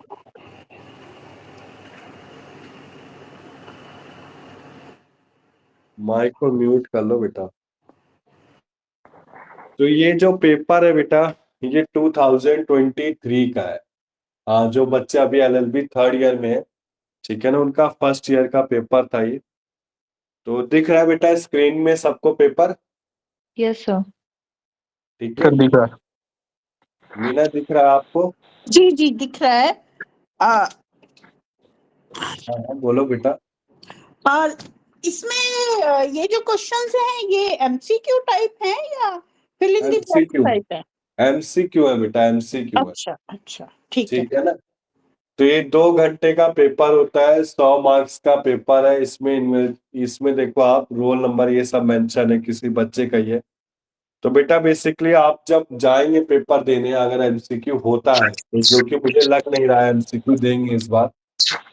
माइक को म्यूट कर लो बेटा। तो ये जो पेपर है बेटा, ये 2023 का है। हाँ, जो बच्चे अभी एलएलबी थर्ड ईयर में है, ठीक है ना, उनका फर्स्ट ईयर का पेपर था ये। तो दिख रहा है बेटा स्क्रीन में सबको पेपर?
Yes sir.
ठीक है,
सर दिख रहा है।
मीना दिख रहा है आपको?
जी जी दिख रहा है। आ,
हाँ, बोलो बेटा।
और इसमें ये जो क्वेश्चंस हैं ये एमसीक्यू टाइप हैं या fill in the blanks
MCQ,
type है?
एमसीक्यू है बेटा, एमसीक्यू है।
अच्छा अच्छा ठीक है।
ठीक है ना? तो ये 2 घंटे का पेपर होता है, 100 मार्क्स का पेपर है। इसमें देखो आप रोल नंबर ये सब मेंशन है, किसी बच्चे का ये। तो बेटा बेसिकली आप जब जाएंगे पेपर देने, अगर एमसीक्यू होता है, तो जो कि मुझे लग नहीं रहा है एमसीक्यू देंगे इस बार।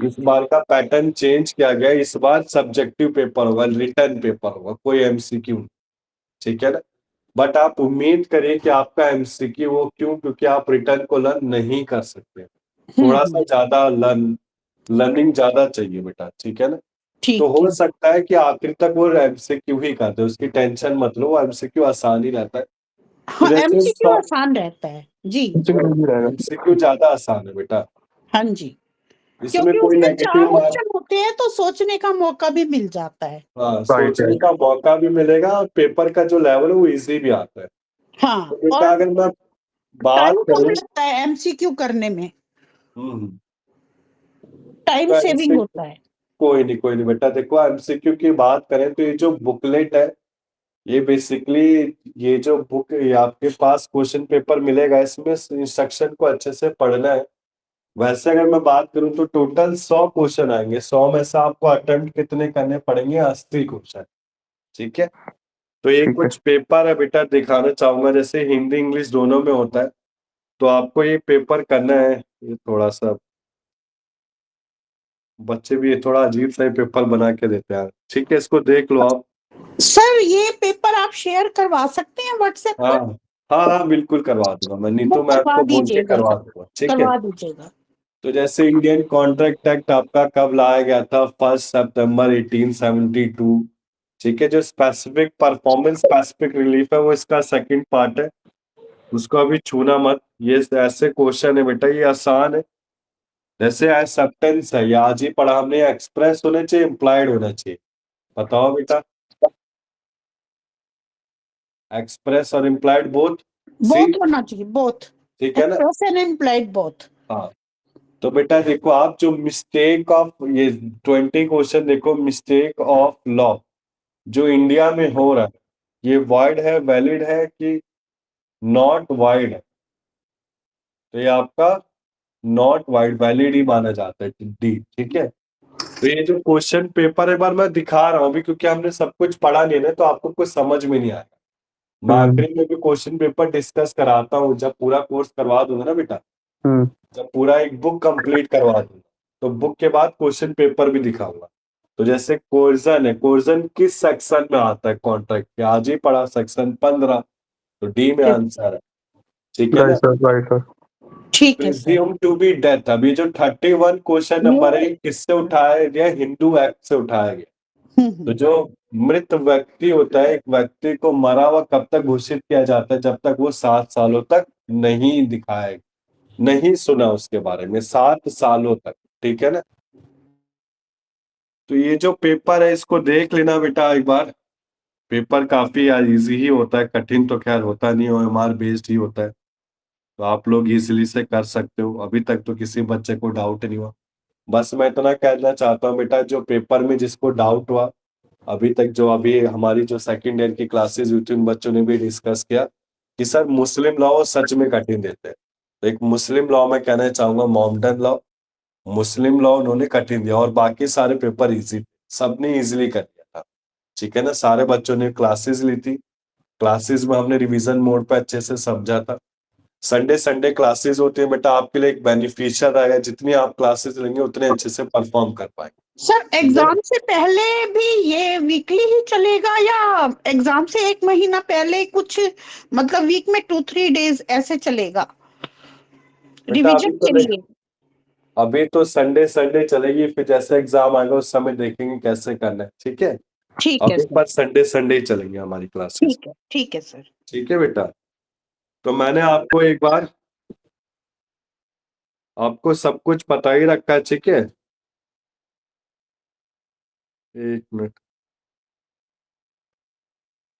इस बार का पैटर्न चेंज किया गया, इस बार सब्जेक्टिव पेपर होगा, रिटर्न पेपर होगा, कोई एमसीक्यू। ठीक है ना? बट आप उम्मीद करिए कि आपका एमसीक्यू हो, क्यों? क्योंकि आप रिटर्न को लर्न नहीं कर सकते, थोड़ा सा ज्यादा लर्निंग ज्यादा चाहिए बेटा। ठीक है ना? तो
ठीक
हो
ठीक।
सकता है कि आखिर तक वो एमसीक्यू ही कर दे, उसकी टेंशन मत लो, वो एमसीक्यू आसान ही रहता है। तो
हाँ
जैसे
एमसीक्यू आसान रहता है जी।
रहेगा।
एमसीक्यू ज्यादा आसान है बेटा,
हाँ जी,
इसमें
क्योंकि
कोई
उसमें चार
नेगेटिव मार्क,
ऑप्शन होते हैं तो सोचने का मौका भी मिल जाता है।
हाँ,
राइट
सोचने
राइट।
का मौका भी मिलेगा, और पेपर का जो लेवल है वो इजी भी आता है।
हाँ
तो बेटा
और
अगर मैं बात
टाइम कम
करूं,
लगता है एमसीक्यू करने में,
हम्म,
टाइम
तो
सेविंग
एमसीक्यू,
होता है।
कोई नहीं बेटा, देखो एमसीक्यू की बात करें तो ये जो बुकलेट है, ये बेसिकली, ये जो बुक, ये आपके पास क्वेश्चन पेपर मिलेगा, इसमें इंस्ट्रक्शन को अच्छे से पढ़ना है। वैसे अगर मैं बात करूं तो टोटल 100 क्वेश्चन आएंगे, 100 में से आपको अटेम्प्ट कितने करने पड़ेंगे? 80 क्वेश्चन। ठीक है, तो ये
ठीक है।
कुछ पेपर है बेटा, दिखाना चाहूंगा। जैसे हिंदी इंग्लिश दोनों में होता है, तो आपको ये पेपर करना है। ये थोड़ा सा बच्चे भी ये थोड़ा अजीब सा पेपर बना के देते हैं। ठीक है, इसको देख लो आप।
सर ये पेपर आप शेयर करवा सकते हैं व्हाट्सएप
हाँ
पर?
हाँ हाँ, बिल्कुल करवा दूंगा मैं,
वो
नीतू मैम
करवा
को बोल के
दीजिएगा
करवा
सर,
दूंगा। ठीक है,
करवा दीजिएगा।
तो जैसे इंडियन कॉन्ट्रैक्ट एक्ट आपका कब लाया गया था? 1 सितंबर 1872। ठीक है, जो स्पेसिफिक परफॉर्मेंस स्पेसिफिक रिलीफ है वो इसका सेकंड पार्ट है, उसको अभी छूना मत। ये ऐसे क्वेश्चन है बेटा, ये आसान है। जैसे एक्सेप्टेंस है, ये आज ही पढ़ा हमने। एक्सप्रेस होना चाहिए, इम्प्लाइड होना चाहिए? बताओ बेटा। एक्सप्रेस और इम्प्लाइड बोथ?
बोथ होना चाहिए, बोथ।
ठीक है ना?
Express and implied both.
हाँ, तो बेटा देखो, आप जो मिस्टेक ऑफ, ये 20 क्वेश्चन देखो, मिस्टेक ऑफ लॉ जो इंडिया में हो रहा है, ये वाइड है, वैलिड है कि नॉट वाइड है? तो ये आपका नॉट वाइड, वैलिड ही माना जाता है, डी। ठीक है, तो ये जो क्वेश्चन पेपर एक बार मैं दिखा रहा हूँ अभी, क्योंकि हमने सब कुछ पढ़ा नहीं है ना, तो आपको कुछ समझ में नहीं आएगा। मैं आखिरी में भी क्वेश्चन पेपर डिस्कस कराता हूँ, जब पूरा कोर्स करवा दूंगा ना बेटा, जब पूरा एक बुक कंप्लीट करवा दूंगा, तो बुक के बाद क्वेश्चन पेपर भी दिखाऊंगा। तो जैसे कोर्जन है, कोर्जन किस सेक्शन में आता है कॉन्ट्रैक्ट के? आज ही पढ़ा, सेक्शन 15, तो डी में आंसर है। ठीक है ना?
Right sir, right sir.
ठीक है sir.
Presume to be death, अभी जो 31 क्वेश्चन नंबर है, किससे उठाया गया? हिंदू एक्ट से उठाया गया। तो जो मृत व्यक्ति होता है, एक व्यक्ति को मरा हुआ कब तक घोषित किया जाता है? जब तक वो 7 सालों तक नहीं दिखाया, नहीं सुना उसके बारे में, 7 सालों तक। ठीक है ना? तो ये जो पेपर है इसको देख लेना बेटा एक बार। पेपर काफी इजी ही होता है, कठिन तो खैर होता नहीं, ओएमआर बेस्ड ही होता है, तो आप लोग इजीली से कर सकते हो। अभी तक तो किसी बच्चे को डाउट नहीं हुआ। बस मैं इतना कहना चाहता हूँ बेटा, जो पेपर में जिसको डाउट हुआ अभी तक, जो अभी हमारी जो सेकंड ईयर की क्लासेस हुई थी, उन बच्चों ने भी डिस्कस किया कि सर मुस्लिम लॉ सच में कठिन देते हैं। तो एक मुस्लिम लॉ मैं कहना चाहूंगा, मॉमडन लॉ, मुस्लिम लॉ उन्होंने कठिन दिया, और बाकी सारे पेपर इजी, सबने इजीली कर दिया था। ठीक है ना? सारे बच्चों ने क्लासेस ली थी, क्लासेस में हमने रिवीजन मोड पे अच्छे से समझा था। संडे संडे क्लासेस होती है बेटा, आपके लिए एक बेनिफिशियल रहेगा, जितनी आप क्लासेस लेंगे उतने अच्छे से परफॉर्म कर पाएंगे।
सर एग्जाम से पहले भी ये वीकली ही चलेगा, या एग्जाम से एक महीना पहले कुछ, मतलब वीक में 2-3 डेज ऐसे चलेगा
बेटा
रिवीजन के लिए?
अभी तो संडे संडे चलेगी, फिर जैसे एग्जाम आएगा उस समय देखेंगे कैसे करना है। ठीक है,
ठीक है
अभी
सर।
पर संडे संडे ही चलेंगे हमारी क्लासेस।
ठीक है सर।
ठीक है बेटा, तो मैंने आपको एक बार, आपको सब कुछ पता ही रखा है। ठीक है, एक मिनट,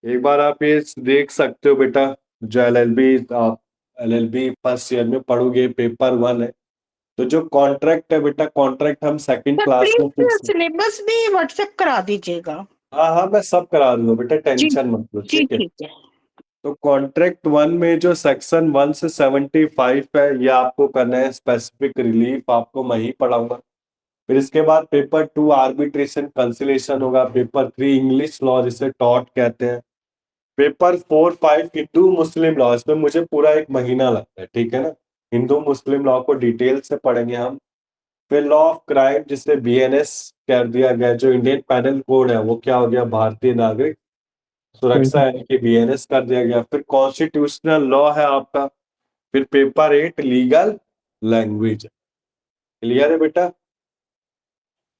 एक बार आप ये देख सकते हो बेटा, जो एलएलबी, आप एलएलबी फर्स्ट ईयर में पढ़ोगे, पेपर 1 है। तो जो कॉन्ट्रैक्ट है बेटा, कॉन्ट्रैक्ट हम सेकंड
सर
क्लास में
प्लीज
फिक्स,
सिलेबस भी व्हाट्सएप करा दीजिएगा।
हाँ हाँ मैं सब करा दूंगा बेटा,
जी
टेंशन मत लो।
जी
ठीक है,
ठीक है।
तो कॉन्ट्रैक्ट 1 में जो सेक्शन 1 से 75 है, ये आपको करना है स्पेसिफिक रिलीफ, आपको मैं ही पढ़ाऊंगा। फिर इसके बाद पेपर 2 आर्बिट्रेशन कंसिलेशन होगा, पेपर 3 इंग्लिश लॉ जिसे टॉट कहते हैं, पेपर 4 5 हिंदू मुस्लिम लॉ, इसमें मुझे पूरा एक महीना लगता है। ठीक है ना? हिंदू मुस्लिम लॉ को डिटेल से पढ़ेंगे हम। फिर लॉ ऑफ क्राइम जिसे बीएनएस कर दिया गया, जो इंडियन पैनल कोड है वो क्या हो गया? भारतीय नागरिक सुरक्षा, यानी कि बीएनएस कर दिया गया। फिर कॉन्स्टिट्यूशनल लॉ है आपका। फिर पेपर 8 लीगल लैंग्वेज। क्लियर है बेटा?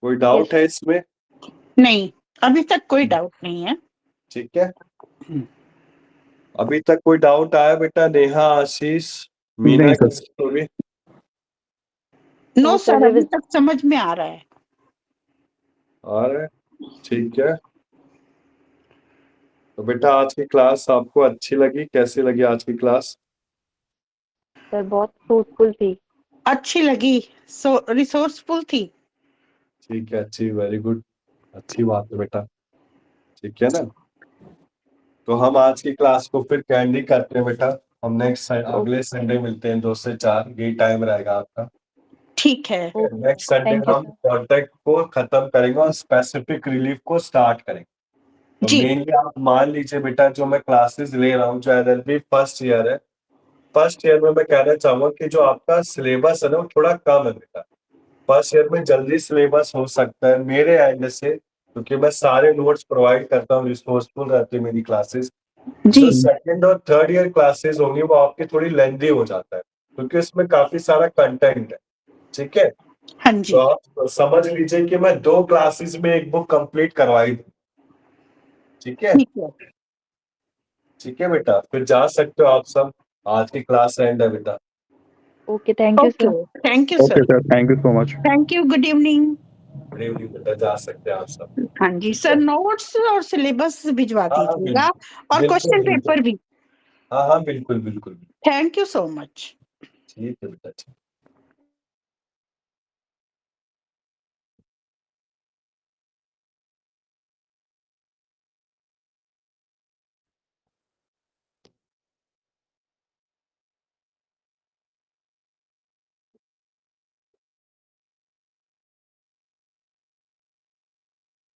कोई डाउट है इसमें?
नहीं, अभी तक कोई डाउट नहीं है।
ठीक है, अभी तक कोई डाउट आया बेटा? नेहा, आशीष, मीना,
नहीं सर।
किसी को भी?
नो सर, अभी तक समझ में आ रहा है।
और ठीक है, तो बेटा आज की क्लास आपको अच्छी लगी? कैसी लगी आज की क्लास?
सर बहुत फ्रूटफुल थी।
अच्छी लगी, रिसोर्सफुल थी।
ठीक है, अच्छी, वेरी गुड, अच्छी बात है बेटा। ठीक है ना? तो हम आज की क्लास को फिर कैंडी करते हैं बेटा। हम नेक्स्ट अगले संडे मिलते हैं, 2 से 4, यही टाइम रहेगा आपका।
ठीक है।
नेक्स्ट संडे
Thank you,
हम
sir.
कॉन्ट्रैक्ट को खत्म करेंगे और स्पेसिफिक रिलीफ को स्टार्ट करेंगे। तो
जी।
मेनली आप मान लीजिए बेटा, जो मैं क्लासेस ले रहा हूँ, जो एलएलबी फर्स्ट ईयर है, फर्स्ट ईयर में मैं कहना चाहूंगा कि जो आपका सिलेबस है ना, वो थोड़ा कम है बेटा। फर्स्ट ईयर में जल्दी सिलेबस हो सकता है मेरे एंड से, क्योंकि मैं सारे नोट्स प्रोवाइड करता हूँ, रिसोर्सफुल रहती है मेरी क्लासेस।
जी।
जो सेकंड और थर्ड ईयर क्लासेस होंगी वो आपकी थोड़ी लेंथी हो जाता है, क्योंकि इसमें काफी सारा कंटेंट है। ठीक है,
हाँ जी।
तो आप समझ लीजिए कि मैं 2 क्लासेस में एक बुक कंप्लीट करवाई दूं। ठीक है,
ठीक है।
ठीक है बेटा, फिर जा सकते हो आप सब। आज की क्लास एंड है बेटा।
Okay, thank you,
okay,
sir.
Thank you
okay
sir.
Sir, thank you so much.
Thank you, good evening.
Good evening बेटा, जा सकते हैं आप सब।
हाँ जी
ठीक
सर,
है,
नोट्स और सिलेबस भिजवा
हाँ हाँ
दीजिएगा और
बिल्कुल
क्वेश्चन
बिल्कुल,
पेपर भी।
हाँ हाँ बिल्कुल बिल्कुल,
थैंक यू सो मच।
ठीक है बेटा, ठीक।